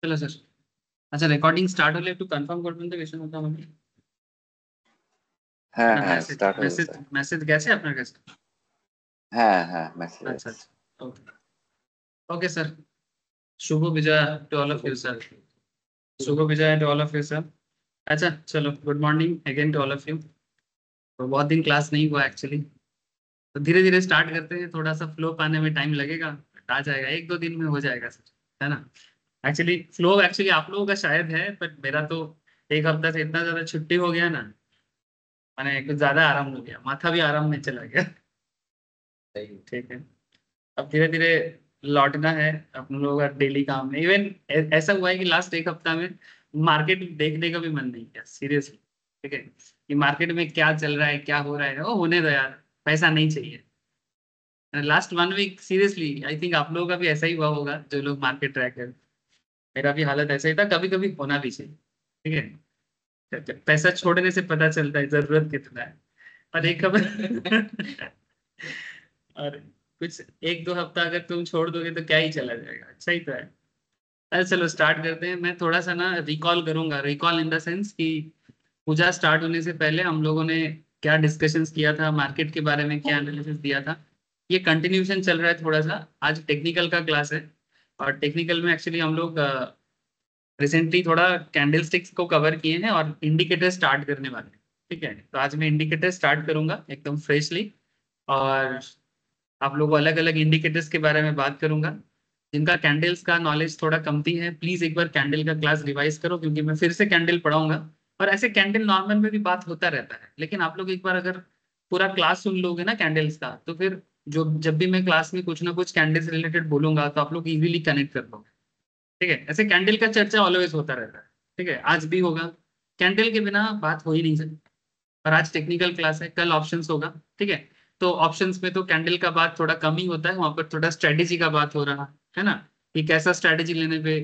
চলো স্যার। আচ্ছা, recording start হলে একটু কনফার্ম করবেন তো কিছু মতো আমাকে। হ্যাঁ না, হ্যাঁ মেসেজ স্টার্ট হয়ে মেসেজ গেছে। মেসেজ গেছে আপনার কাছে? হ্যাঁ হ্যাঁ মেসেজ আচ্ছা আছে। আচ্ছা, ওকে ওকে স্যার। শুভ বিজয় to all of you sir. शुभ विजय to all of you sir. अच्छा चलो, good morning again to all of you. तो बहुत दिन क्लास नहीं हुआ एक्चुअली, तो धीरे धीरे स्टार्ट करते हैं। थोड़ा सा फ्लो पाने में टाइम लगेगा, but आ जाएगा, एक दो दिन में हो जाएगा सर, है ना। एक्चुअली फ्लो एक्चुअली आप लोगों का शायद है, बट मेरा तो एक हफ्ता से इतना ज्यादा छुट्टी हो गया ना, मैंने कुछ ज्यादा आराम हो गया, माथा भी आराम में चला गया। सही, ठीक है। अब धीरे धीरे लौटना है अपन लोगों का डेली काम में। इवन ऐसा हुआ है कि लास्ट एक हफ्ता में मार्केट देखने का भी मन नहीं किया सीरियसली। ठीक है, कि मार्केट में क्या चल रहा है, क्या हो रहा है, वो होने दो यार, पैसा नहीं चाहिए। Last one week seriously I think आप लोगों का भी ऐसा ही हुआ होगा जो लोग मार्केट ट्रैक कर। मेरा भी हालत ऐसा ही था, कभी कभी होना भी चाहिए। ठीक है, पैसा छोड़ने से पता चलता है जरूरत कितना है। और एक खबर और कुछ एक दो हफ्ता अगर तुम छोड़ दोगे तो क्या ही चला जाएगा, अच्छा ही तो है। अरे चलो स्टार्ट करते हैं। मैं थोड़ा सा ना रिकॉल करूंगा, रिकॉल इन द सेंस कि पूजा स्टार्ट होने से पहले हम लोगों ने क्या डिस्कशंस किया था, मार्केट के बारे में क्या एनालिसिस दिया था। ये कंटिन्यूशन चल रहा है थोड़ा सा। आज टेक्निकल का क्लास है, और टेक्निकल में एक्चुअली हम लोग रिसेंटली थोड़ा कैंडल स्टिक्स को कवर किए हैं और इंडिकेटर स्टार्ट करने वाले हैं। ठीक है, तो आज मैं इंडिकेटर स्टार्ट करूंगा एकदम फ्रेशली, और आप लोगों को अलग अलग इंडिकेटर्स के बारे में बात करूंगा। जिनका कैंडल्स का नॉलेज थोड़ा कमती है, प्लीज एक बार कैंडल का क्लास रिवाइज करो, क्योंकि मैं फिर से कैंडल पढ़ाऊंगा। और ऐसे कैंडल नॉर्मल में भी बात होता रहता है, लेकिन आप लोग एक बार अगर पूरा क्लास सुन लोगे ना कैंडल्स का, तो फिर जो जब भी मैं क्लास में कुछ ना कुछ कैंडल्स रिलेटेड बोलूंगा तो आप लोग इजीली कनेक्ट कर पाओगे। ठीक है, ऐसे कैंडल का चर्चा ऑलवेज होता रहता है। ठीक है, आज भी होगा। कैंडल के बिना बात हो ही नहीं सकती। और आज टेक्निकल क्लास है, कल ऑप्शंस होगा। ठीक है, तो ऑप्शंस में तो कैंडल का बात थोड़ा कम ही होता है, वहां पर थोड़ा स्ट्रेटेजी का बात हो रहा है ना, कि कैसा स्ट्रेटेजी लेने पे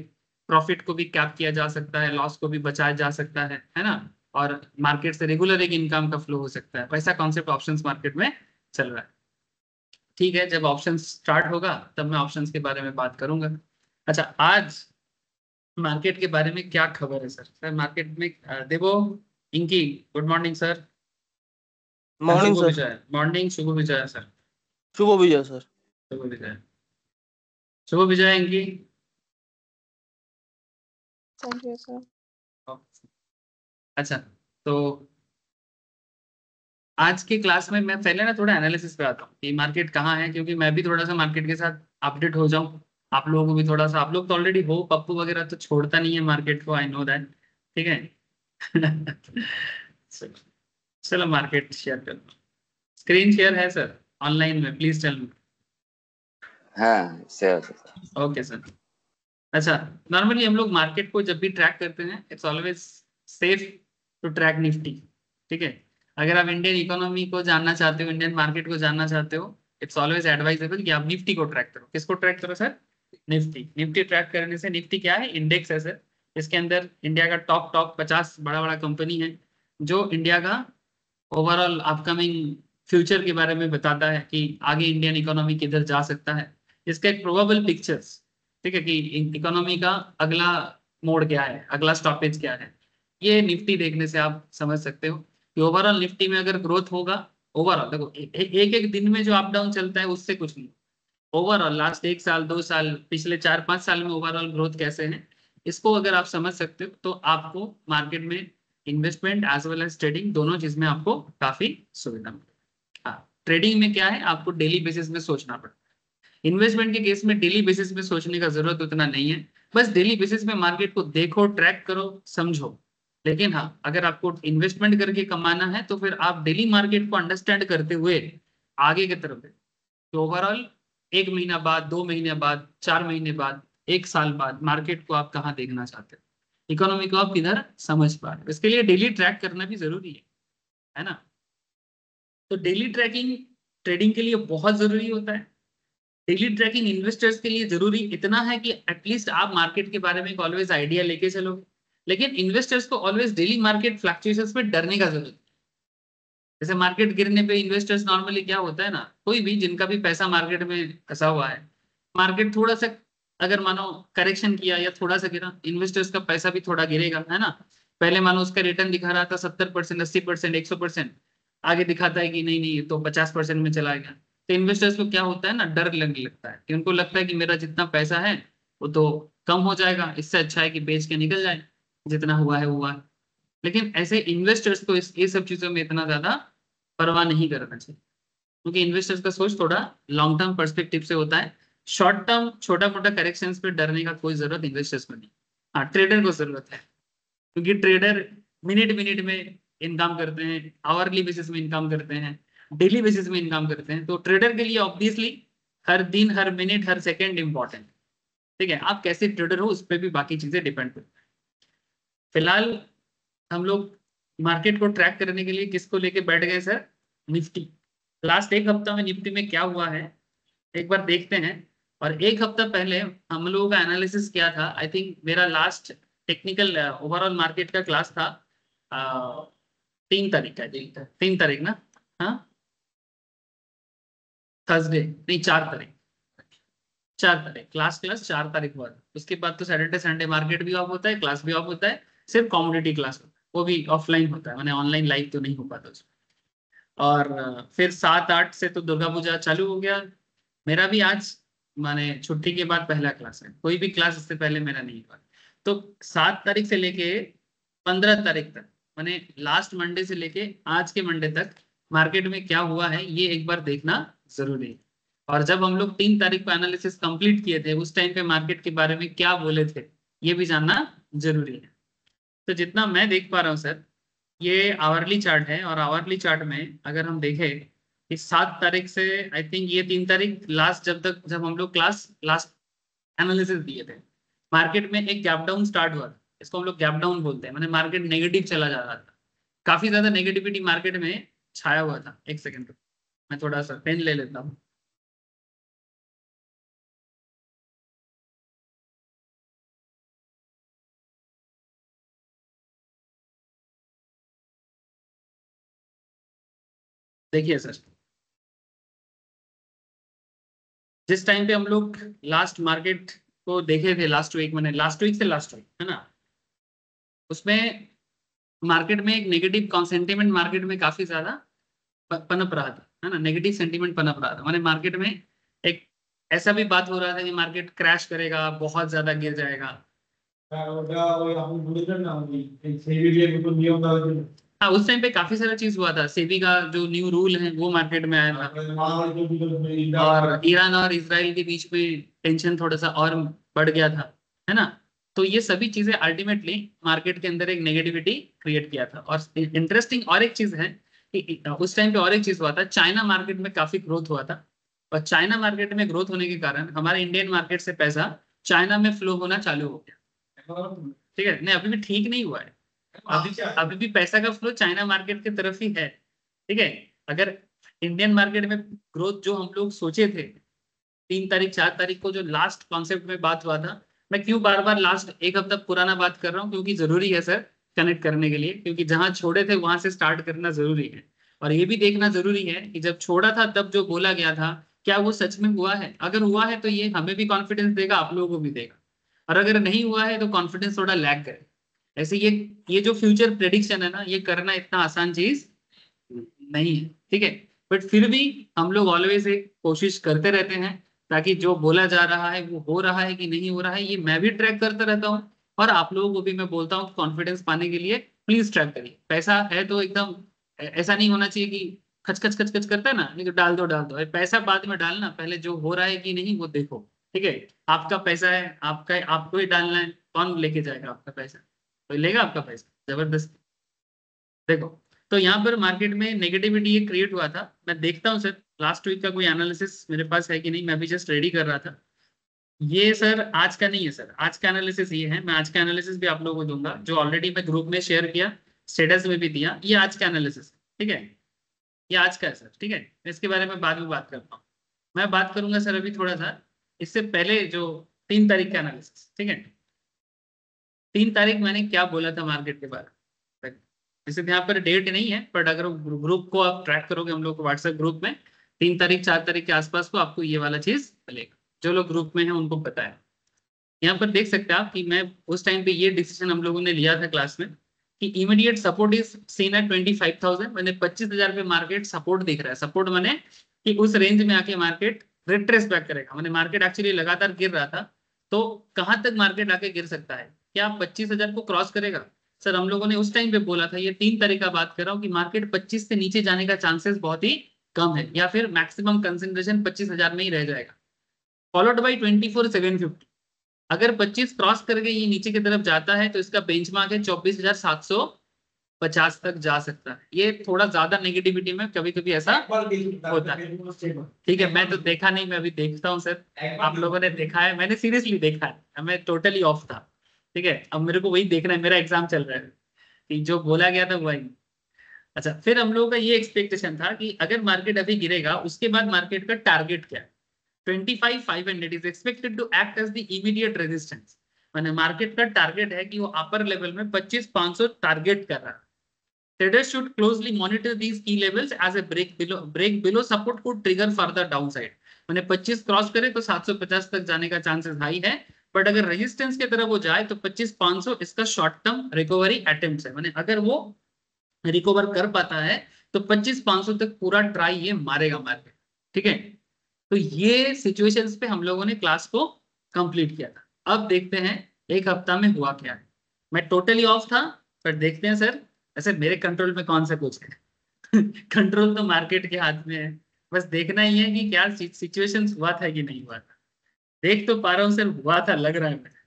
प्रॉफिट को भी कैप किया जा सकता है, लॉस को भी बचाया जा सकता है ना। और मार्केट से रेगुलर एक इनकम का फ्लो हो सकता है, वैसा कॉन्सेप्ट ऑप्शंस मार्केट में चल रहा है। ठीक है, जब ऑप्शंस स्टार्ट होगा तब मैं ऑप्शंस के बारे में बात करूंगा। अच्छा, आज मार्केट के बारे में क्या खबर है सर? सर मार्केट में देवो, इनकी, गुड मॉर्निंग सर। मॉर्निंग शुभ सर। विजय, मॉर्निंग, शुभ विजय सर। शुभ विजय सर। शुभ विजय, शुभ विजय इनकी। Thank you sir. अच्छा, तो आज की क्लास में मैं पहले ना थोड़ा एनालिसिस पे आता हूँ कि मार्केट कहाँ है, क्योंकि मैं भी थोड़ा सा मार्केट के साथ अपडेट हो जाऊँ। आप लोगों को भी थोड़ा सा, आप लोग तो ऑलरेडी हो, पप्पू वगैरह तो छोड़ता नहीं है मार्केट को, आई नो दैट। ठीक है। चलो चलो, मार्केट शेयर कर दो। स्क्रीन शेयर है सर ऑनलाइन में, प्लीज टेल मी। हाँ शेयर सर। Okay sir. अच्छा, नॉर्मली हम लोग मार्केट को जब भी ट्रैक करते हैं, it's always safe to track Nifty. ठीक है, अगर आप इंडियन इकोनॉमी को जानना चाहते हो, इंडियन मार्केट को जानना चाहते हो, इट्स ऑलवेज एडवाइजेबल कि आप निफ्टी को ट्रैक करो। किसको ट्रैक करो सर? निफ्टी। निफ्टी ट्रैक करने से, निफ्टी क्या है? इंडेक्स है सर। इसके अंदर इंडिया का टॉप टॉप 50 बड़ा बड़ा कंपनी है, जो इंडिया का ओवरऑल अपकमिंग फ्यूचर के बारे में बताता है कि आगे इंडियन इकोनॉमी किधर जा सकता है। इसका एक प्रोबेबल पिक्चर्स, ठीक है, कि इकोनॉमी का अगला मोड क्या है, अगला स्टॉपेज क्या है, ये निफ्टी देखने से आप समझ सकते हो कि ओवरऑल निफ्टी में अगर ग्रोथ होगा। ओवरऑल देखो, एक एक दिन में जो अप डाउन चलता है उससे कुछ नहीं। ओवरऑल लास्ट एक साल, दो साल, पिछले 4-5 साल में ओवरऑल ग्रोथ कैसे है, इसको अगर आप समझ सकते हो तो आपको मार्केट में investment as well as trading, दोनों चीज में आपको काफी सुविधा मिलेगी। हाँ, ट्रेडिंग में क्या है, आपको डेली बेसिस में सोचना पड़ता है। इन्वेस्टमेंट के केस में डेली बेसिस में सोचने का जरूरत उतना नहीं है। बस डेली बेसिस में मार्केट को देखो, ट्रैक करो, समझो। लेकिन हाँ, अगर आपको इन्वेस्टमेंट करके कमाना है तो फिर आप डेली मार्केट को अंडरस्टैंड करते हुए आगे की तरफ है। तो ओवरऑल 1 महीना बाद, 2 महीने बाद, 4 महीने बाद, 1 साल बाद मार्केट को आप कहाँ देखना चाहते हो, इकोनॉमी को आप किधर समझ पा रहे हो, इसके लिए डेली ट्रैक करना भी जरूरी है ना। तो डेली ट्रैकिंग ट्रेडिंग के लिए बहुत जरूरी होता है। डेली ट्रैकिंग इन्वेस्टर्स के लिए जरूरी इतना है कि एटलीस्ट आप मार्केट के बारे में एक ऑलवेज आइडिया लेके चलोगे। लेकिन इन्वेस्टर्स को ऑलवेज डेली मार्केट फ्लक्चुएशंस में डरने का जरूरत है। जैसे मार्केट गिरने पे इन्वेस्टर्स नॉर्मली क्या होता है ना, कोई भी जिनका भी पैसा मार्केट में फंसा हुआ है, मार्केट थोड़ा सा अगर मानो करेक्शन किया या थोड़ा सा गिरा, इन्वेस्टर्स का पैसा भी थोड़ा गिरेगा, है ना। पहले मानो उसका रिटर्न दिखा रहा था 70%, 80%, 100%, आगे दिखाता है कि नहीं नहीं ये तो 50% में चला गया। तो इन्वेस्टर्स को क्या होता है ना, डर लगने लगता है कि उनको लगता है कि मेरा जितना पैसा है वो तो कम हो जाएगा, इससे अच्छा है कि बेच के निकल जाए, जितना हुआ है हुआ है। लेकिन ऐसे इन्वेस्टर्स को ये सब चीजों में इतना ज्यादा परवाह नहीं करना चाहिए, क्योंकि इन्वेस्टर्स का सोच थोड़ा लॉन्ग टर्म पर्सपेक्टिव से होता है। शॉर्ट टर्म छोटा मोटा करेक्शंस पे डरने का कोई जरूरत इन्वेस्टर्स में नहीं। हाँ, ट्रेडर को जरूरत है, क्योंकि ट्रेडर मिनट मिनट में इनकम करते हैं, आवरली बेसिस में इनकम करते हैं, डेली बेसिस में इनकम करते हैं। तो ट्रेडर के लिए ऑब्वियसली हर दिन, हर मिनट, हर सेकेंड इंपॉर्टेंट। ठीक है, आप कैसे ट्रेडर हो उस पर भी बाकी चीजें डिपेंड करती हैं। फिलहाल हम लोग मार्केट को ट्रैक करने के लिए किसको लेके बैठ गए सर? निफ्टी। लास्ट एक हफ्ता में निफ्टी में क्या हुआ है एक बार देखते हैं। और एक हफ्ता पहले हम लोगों का एनालिसिस किया था, आई थिंक मेरा लास्ट टेक्निकल ओवरऑल मार्केट का क्लास था 3 तारीख का, 3 तारीख ना, हाँ थर्सडे नहीं, 4 तारीख, 4 तारीख क्लास 4 तारीख हुआ था। उसके बाद तो सैटरडे संडे मार्केट भी ऑफ होता है, क्लास भी ऑफ होता है, सिर्फ कॉमोडिटी क्लास होता है, वो भी ऑफलाइन होता है, मैंने ऑनलाइन लाइव तो नहीं हो पाता उसमें। और फिर 7-8 से तो दुर्गा पूजा चालू हो गया। मेरा भी आज माने छुट्टी के बाद पहला क्लास है, कोई भी क्लास इससे पहले मेरा नहीं हुआ। तो 7 तारीख से लेके 15 तारीख तक, माने लास्ट मंडे से लेके आज के मंडे तक मार्केट में क्या हुआ है ये एक बार देखना जरूरी है। और जब हम लोग 3 तारीख को एनालिसिस कंप्लीट किए थे, उस टाइम पे मार्केट के बारे में क्या बोले थे ये भी जानना जरूरी है। तो जितना मैं देख पा रहा हूँ सर, ये आवरली चार्ट है, और आवरली चार्ट में अगर हम देखें इस 7 तारीख से, आई थिंक ये 3 तारीख लास्ट, जब हम लोग क्लास लास्ट एनालिसिस दिए थे, मार्केट में एक गैप डाउन स्टार्ट हुआ था, इसको हम लोग गैप डाउन बोलते हैं, मैंने मार्केट नेगेटिव चला जा रहा था, काफी ज्यादा नेगेटिविटी मार्केट में छाया हुआ था। एक सेकंड, मैं थोड़ा सा पेन ले लेता हूँ। देखिए सर, जिस टाइम पे हम लोग लास्ट मार्केट को देखे थे, लास्ट वीक, मैंने लास्ट वीक से लास्ट वीक, है ना, उसमें मार्केट में एक नेगेटिव सेंटीमेंट मार्केट में काफी ज्यादा पनप रहा था, है ना, नेगेटिव सेंटीमेंट पनप रहा था। मैंने मार्केट में एक ऐसा भी बात हो रहा था कि मार्केट क्रैश करेगा, बहुत ज्यादा गिर जाएगा। हाँ, उस टाइम पे काफी सारा चीज हुआ था, सेबी का जो न्यू रूल है वो मार्केट में आया था, और ईरान और इसराइल के बीच में टेंशन थोड़ा सा और बढ़ गया था, है ना। तो ये सभी चीजें अल्टीमेटली मार्केट के अंदर एक नेगेटिविटी क्रिएट किया था। और इंटरेस्टिंग और एक चीज है कि उस टाइम पे और एक चीज हुआ था, चाइना मार्केट में काफी ग्रोथ हुआ था, और चाइना मार्केट में ग्रोथ होने के कारण हमारे इंडियन मार्केट से पैसा चाइना में फ्लो होना चालू हो गया। ठीक है, नहीं अभी भी ठीक नहीं हुआ है, अभी भी पैसा का फ्लो चाइना मार्केट की तरफ ही है। ठीक है, अगर इंडियन मार्केट में ग्रोथ जो हम लोग सोचे थे 3 तारीख 4 तारीख को, जो लास्ट कॉन्सेप्ट में बात हुआ था, मैं क्यों बार बार लास्ट एक हफ्ता पुराना बात कर रहा हूँ, क्योंकि जरूरी है सर कनेक्ट करने के लिए, क्योंकि जहां छोड़े थे वहां से स्टार्ट करना जरूरी है। और ये भी देखना जरूरी है कि जब छोड़ा था तब जो बोला गया था क्या वो सच में हुआ है। अगर हुआ है तो ये हमें भी कॉन्फिडेंस देगा, आप लोगों को भी देगा। और अगर नहीं हुआ है तो कॉन्फिडेंस थोड़ा लैग करे। ऐसे ये जो फ्यूचर प्रेडिक्शन है ना, ये करना इतना आसान चीज नहीं है। ठीक है, बट फिर भी हम लोग ऑलवेज एक कोशिश करते रहते हैं, ताकि जो बोला जा रहा है वो हो रहा है कि नहीं हो रहा है ये मैं भी ट्रैक करता रहता हूँ। और आप लोगों को भी मैं बोलता हूँ कॉन्फिडेंस पाने के लिए प्लीज ट्रैक करिए। पैसा है तो एकदम ऐसा नहीं होना चाहिए कि खच खच खच खच करता है ना, नहीं तो डाल दो डाल दो, पैसा बाद में डालना, पहले जो हो रहा है कि नहीं वो देखो। ठीक है, आपका पैसा है, आपका आपको ही डालना है, कौन लेके जाएगा आपका पैसा? कोई लेगा आपका पैसा जबरदस्ती? देखो, तो यहाँ पर मार्केट में नेगेटिविटी ये क्रिएट हुआ था। मैं देखता हूँ सर लास्ट वीक का कोई एनालिसिस मेरे पास है कि नहीं, मैं भी जस्ट रेडी कर रहा था। ये सर आज का नहीं है सर, आज का एनालिसिस ये है, मैं आज का एनालिसिस भी आप लोगों को दूंगा, जो ऑलरेडी मैं ग्रुप में शेयर किया, स्टेटस में भी दिया, ये आज का एनालिसिस। ठीक है, ये आज का है सर। ठीक है, इसके बारे में बाद में बात करता हूँ। मैं बात करूंगा सर अभी थोड़ा सा इससे पहले जो 3 तारीख का एनालिसिस। ठीक है, 3 तारीख मैंने क्या बोला था मार्केट के बारे में, जैसे यहाँ पर डेट नहीं है, बट अगर ग्रुप को आप ट्रैक करोगे, हम लोग व्हाट्सएप ग्रुप में 3 तारीख 4 तारीख के आसपास को आपको ये वाला चीज मिलेगा। जो लोग ग्रुप में हैं उनको पता है। यहाँ पर देख सकते हैं आप कि मैं उस टाइम पे ये डिसीजन हम लोगों ने लिया था क्लास में कि immediate support is seen at 25,000, मैंने 25,000 पे मार्केट सपोर्ट दिख रहा है। सपोर्ट मैंने कि उस रेंज में आके मार्केट रिट्रेस बैक करेगा, मैंने मार्केट एक्चुअली लगातार गिर रहा था, तो कहां तक मार्केट आके गिर सकता है, क्या 25,000 को क्रॉस करेगा? सर हम लोगों ने उस टाइम पे बोला था, ये 3 तारीख का बात कर रहा हूँ, कि मार्केट 25 से नीचे जाने का चांसेस बहुत ही कम है, या फिर मैक्सिमम कंसेंट्रेशन 25,000 में ही रह जाएगा, फॉलोड बाई 24,750। अगर 25 क्रॉस करके ये नीचे की तरफ जाता है तो इसका बेंचमार्क है 24,750 तक जा सकता है। ये थोड़ा ज्यादा नेगेटिविटी में कभी कभी ऐसा होता है। ठीक है, मैं तो देखा नहीं, मैं अभी देखता हूँ सर, आप लोगों ने देखा है, मैंने सीरियसली देखा है, मैं टोटली ऑफ था। ठीक है, अब मेरे को वही देखना है, मेरा एग्जाम चल रहा है कि जो बोला गया था वही। अच्छा, फिर हम लोगों का ये एक्सपेक्टेशन था कि अगर मार्केट अभी गिरेगा उसके बाद मार्केट का टारगेट क्या है, 25,500 is expected to act as the immediate resistance। माने मार्केट का टारगेट है कि वो अपर लेवल में 25,500 टारगेट कर रहा है। Traders should closely monitor these key levels as a break below support could trigger further downside। माने 25 क्रॉस करे तो 750 तक जाने का चांसेस हाई है, बट अगर रेजिस्टेंस की तरफ वो जाए तो 25,500 इसका शॉर्ट टर्म रिकवरी अटेम्प्ट है। माने अगर वो रिकवर कर पाता है तो 25,500 तक पूरा ट्राई ये मारेगा मार्केट। ठीक है, तो ये सिचुएशंस पे हम लोगों ने क्लास को कंप्लीट किया था। अब देखते हैं एक हफ्ता में हुआ क्या है। मैं टोटली ऑफ था, पर देखते हैं सर ऐसे मेरे कंट्रोल में कौन सा कुछ है। कंट्रोल तो मार्केट के हाथ में है, बस देखना ही है कि क्या सिचुएशंस हुआ था कि नहीं हुआ था। देख तो पा रहा हूँ सर, हुआ था लग रहा है मुझे,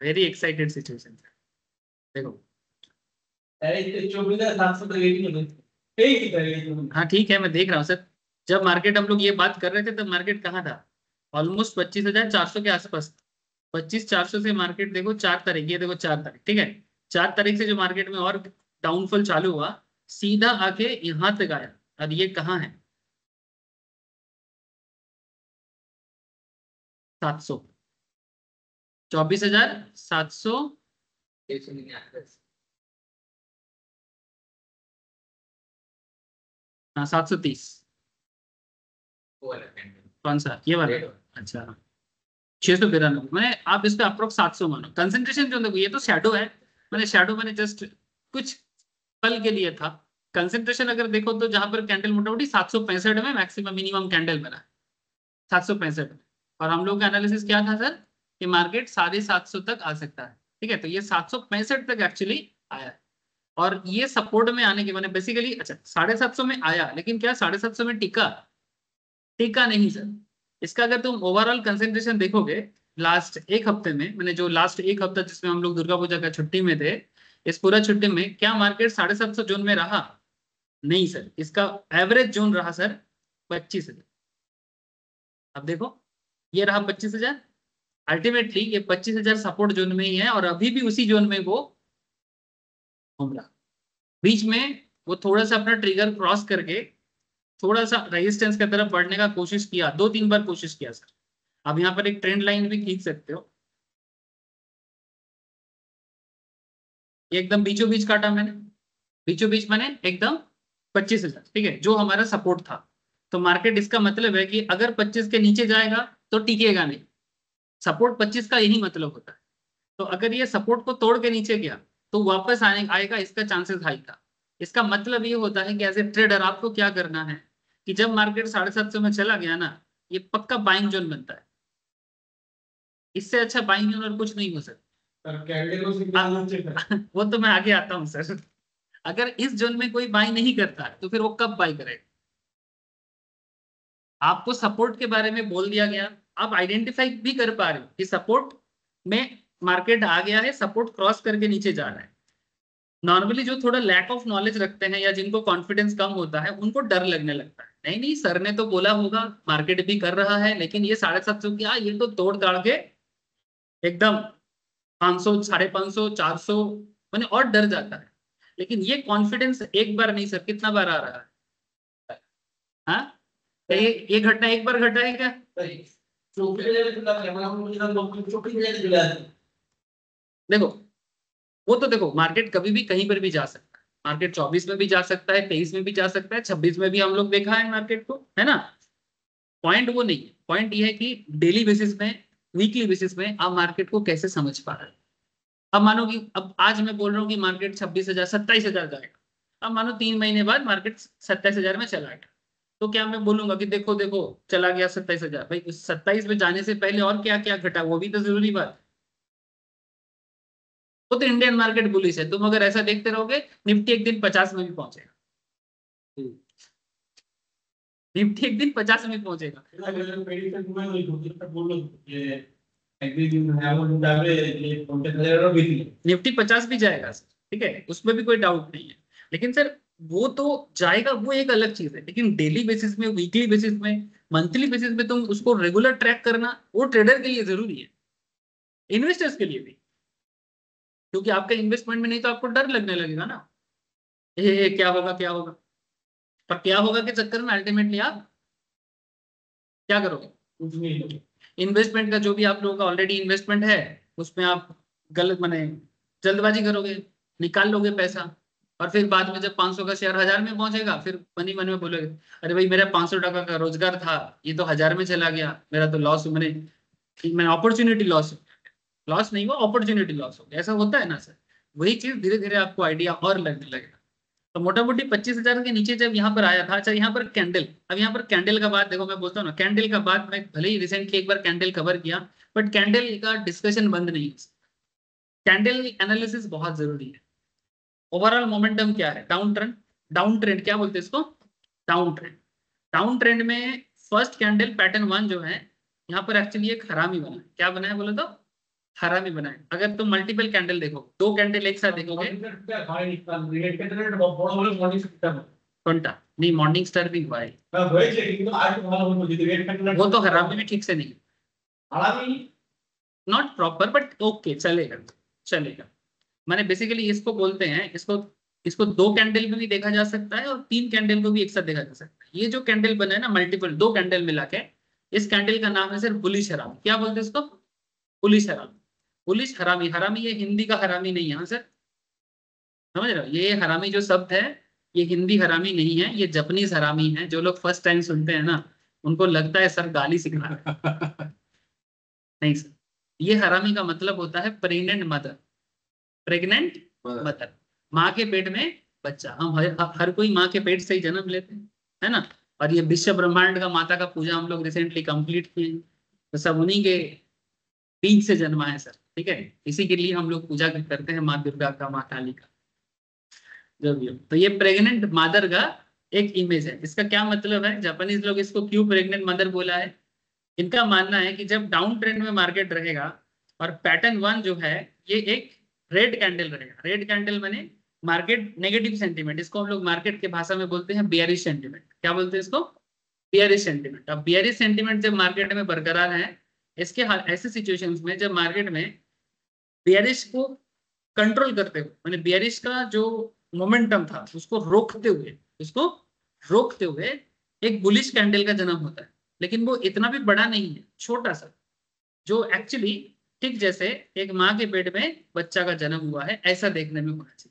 वेरी एक्साइटेड सिचुएशन। देखो हाँ ठीक है, मैं देख रहा हूँ सर, जब मार्केट हम लोग ये बात कर रहे थे तब मार्केट कहाँ था, ऑलमोस्ट 25,400 के आसपास। 25,400 से मार्केट देखो 4 तारीख, ये देखो 4 तारीख, ठीक है, 4 तारीख से जो मार्केट में और डाउनफॉल चालू हुआ, सीधा आके यहाँ तक आया, और ये कहाँ है 700, 24,700, हाँ 730, कौन सा ये वाला? अच्छा 692, मैंने आप इसका अप्रोक्स 700 मानो। कंसेंट्रेशन जो देखो, ये तो शैडो है, मैंने शैडो मैंने जस्ट कुछ पल के लिए था। कंसेंट्रेशन अगर देखो तो जहां पर कैंडल मोटामोटी 765 में मैक्सिमम मिनिमम कैंडल बना, 765 में, और हम लोग का एनालिसिस क्या था सर कि मार्केट 750 तक आ सकता है। ठीक है, तो ये 765 तक एक्चुअली आया है, और ये सपोर्ट में आने के मैंने बेसिकली, अच्छा 750 में आया, लेकिन क्या 750 में टिका? टिका नहीं सर। इसका अगर तुम ओवरऑल कंसेंट्रेशन देखोगे लास्ट एक हफ्ते में, मैंने जो लास्ट एक हफ्ता जिसमें हम लोग दुर्गा पूजा का छुट्टी में थे, इस पूरा छुट्टी में क्या मार्केट 750 जोन में रहा? नहीं सर, इसका एवरेज जोन रहा सर 25,000। अब देखो ये रहा 25,000, अल्टीमेटली ये 25,000 सपोर्ट जोन में ही है, और अभी भी उसी जोन में वो घूम रहा। बीच में वो थोड़ा सा अपना ट्रिगर क्रॉस करके थोड़ा सा रेजिस्टेंस की तरफ बढ़ने का कोशिश किया, 2-3 बार कोशिश किया सर। अब यहाँ पर एक ट्रेंड लाइन भी खींच सकते हो, ये एकदम बीचों बीच काटा मैंने, बीचों बीच मैंने एकदम 25,000, ठीक है, जो हमारा सपोर्ट था। तो मार्केट इसका मतलब है कि अगर 25 के नीचे जाएगा तो टिकेगा नहीं, सपोर्ट 25 का यही मतलब होता है। तो अगर ये सपोर्ट को तोड़ के नीचे गया तो वापस आने आएगा, इसका चांसेस हाई था। इसका मतलब ये होता है कि एज ए ट्रेडर आपको क्या करना है कि जब मार्केट 750 में चला गया ना, ये पक्का बाइंग जोन बनता है, इससे अच्छा बाइंग जोन और कुछ नहीं हो सकता। वो तो मैं आगे आता हूँ सर। अगर इस जोन में कोई बाई नहीं करता तो फिर वो कब बाई करेगा? आपको सपोर्ट के बारे में बोल दिया गया, आप आइडेंटिफाई भी कर पा रहे हो कि सपोर्ट में मार्केट आ गया है, सपोर्ट क्रॉस करके नीचे जा रहा है। नॉर्मली जो थोड़ा लैक ऑफ नॉलेज रखते हैं या जिनको कॉन्फिडेंस कम होता है उनको डर लगने लगता है, नहीं नहीं सर ने तो बोला होगा, मार्केट भी कर रहा है, लेकिन ये 750 क्या, ये तो तोड़ ताड़ के एकदम 500, 550, 400, मैंने और डर जाता है। लेकिन ये कॉन्फिडेंस एक बार नहीं सर, कितना बार आ रहा है? हाँ, ये घटना एक बार घटा है क्या? देखो वो तो देखो, मार्केट कभी भी कहीं पर भी जा सकता है, मार्केट 24 में भी जा सकता है, 23 में भी जा सकता है, 26 में भी हम लोग देखा है मार्केट को, है ना। पॉइंट वो नहीं है, पॉइंट ये है कि डेली बेसिस में वीकली बेसिस में आप मार्केट को कैसे समझ पा रहे हैं। अब मानो कि अब आज मैं बोल रहा हूँ कि मार्केट 26,000 27,000 जाएगा, अब मानो 3 महीने बाद मार्केट 27,000 में चला गया, तो क्या मैं बोलूंगा कि देखो देखो चला गया 27,000? भाई उस 27 में जाने से पहले और क्या क्या घटा वो भी तो जरूरी बात है। वो तो इंडियन मार्केट बुलिश है, तुम अगर ऐसा देखते रहोगे निफ्टी एक दिन 50 में भी पहुंचेगा, निफ्टी एक दिन 50 में पहुंचेगा। निफ्टी 50 भी जाएगा सर, ठीक है, उसमें भी कोई डाउट नहीं है, लेकिन सर वो तो जाएगा, वो एक अलग चीज है, लेकिन डेली बेसिस में, वीकली बेसिस में, मंथली बेसिस में तुम उसको रेगुलर ट्रैक करना वो ट्रेडर के लिए जरूरी है, इन्वेस्टर्स के लिए भी, क्योंकि आपका इन्वेस्टमेंट में नहीं तो आपको डर लगने लगेगा ना, ये क्या होगा क्या होगा, पर क्या होगा के चक्कर में अल्टीमेटली आप क्या करोगे, इन्वेस्टमेंट का जो भी आप लोगों का ऑलरेडी इन्वेस्टमेंट है उसमें आप गलत माने जल्दबाजी करोगे, निकाल लोगे पैसा, और फिर बाद में जब 500 का शेयर 1000 में पहुंचेगा फिर मन ही मन में बोलोगे अरे भाई मेरा 500 टका का रोजगार था, ये तो 1000 में चला गया, मेरा तो लॉस, मैंने अपॉर्चुनिटी लॉस, लॉस नहीं हुआ अपॉर्चुनिटी लॉस हो गया, ऐसा होता है ना सर। वही चीज धीरे धीरे आपको आइडिया और लगने लगेगा। तो मोटा मोटी 25,000 के नीचे जब यहाँ पर आया था, अच्छा यहाँ पर कैंडल, अब यहाँ पर कैंडल का बात देखो, मैं बोलता हूँ ना कैंडल का बात, मैं भले ही रिसेंटली एक बार कैंडल कवर किया, बट कैंडल का डिस्कशन बंद नहीं है, कैंडल एनालिसिस बहुत जरूरी है। ओवरऑल मोमेंटम क्या है, डाउन ट्रेंड, डाउन ट्रेंड क्या बोलते हैं इसको, डाउन ट्रेंड, डाउन ट्रेंड में फर्स्ट कैंडल पैटर्न 1 जो है यहाँ पर एक्चुअली एक हरामी बना है, क्या बना है बोलो तो, हरामी बना है। अगर तुम मल्टीपल कैंडल देखो, दो कैंडल एक साथ देखोगे, कौनटा नहीं, मॉर्निंग स्टार भी हुआ है, वो तो हरामी भी ठीक से नहीं, नॉट प्रॉपर बट ओके चलेगा, चलेगा। माने बेसिकली इसको बोलते हैं, इसको इसको दो कैंडल में भी देखा जा सकता है और 3 कैंडल को भी एक साथ देखा जा सकता है। ये जो कैंडल बना है ना मल्टीपल दो कैंडल मिला के, इस कैंडल का नाम है सर बुलिश हरामी, क्या बोलते हैं इसको, बुलिश हरामी, बुलिश हरामी, हरामी ये हिंदी का हरामी नहीं है सर, समझ रहे हो, ये हरामी जो शब्द है ये हिंदी हरामी नहीं है, ये जापानीज हरामी है। जो लोग फर्स्ट टाइम सुनते हैं ना उनको लगता है सर गाली सिखा रहा है नहीं सर, ये हरामी का मतलब होता है प्रेग्नेंट मदर, प्रेग्नेंट मदर, माँ के पेट में बच्चा, हम हर कोई माँ के पेट से ही जन्म लेते हैं, है ना, और ये विश्व ब्रह्मांड का माता का पूजा हम लोग रिसेंटली कंप्लीट किए, तो सब उन्हीं के बीज से जन्मा है सर, ठीक है, इसी के लिए हम लोग पूजा करते हैं माँ दुर्गा का, माँ काली का, जो भी हो। तो ये प्रेग्नेंट मदर का एक इमेज है, इसका क्या मतलब है, जापानीज लोग इसको क्यों प्रेग्नेंट मदर बोला है, इनका मानना है कि जब डाउन ट्रेंड में मार्केट रहेगा और पैटर्न 1 जो है ये एक रेड कैंडल रहेगा, रेड कैंडल माने मार्केट नेगेटिव सेंटीमेंट, इसको हम लोग मार्केट के भाषा में बोलते हैं बियरिश सेंटीमेंट, क्या बोलते हैं इसको, बियरिश सेंटीमेंट। अब बियरिश सेंटीमेंट जब मार्केट में बरकरार है, इसके ऐसे सिचुएशंस में जब मार्केट में बियरिश को कंट्रोल करते हुए, मैंने बियरिश का जो मोमेंटम था उसको रोकते हुए, उसको रोकते हुए एक बुलिश कैंडल का जन्म होता है, लेकिन वो इतना भी बड़ा नहीं है, छोटा सा, जो एक्चुअली ठीक जैसे एक माँ के पेट में बच्चा का जन्म हुआ है ऐसा देखने में होना चाहिए।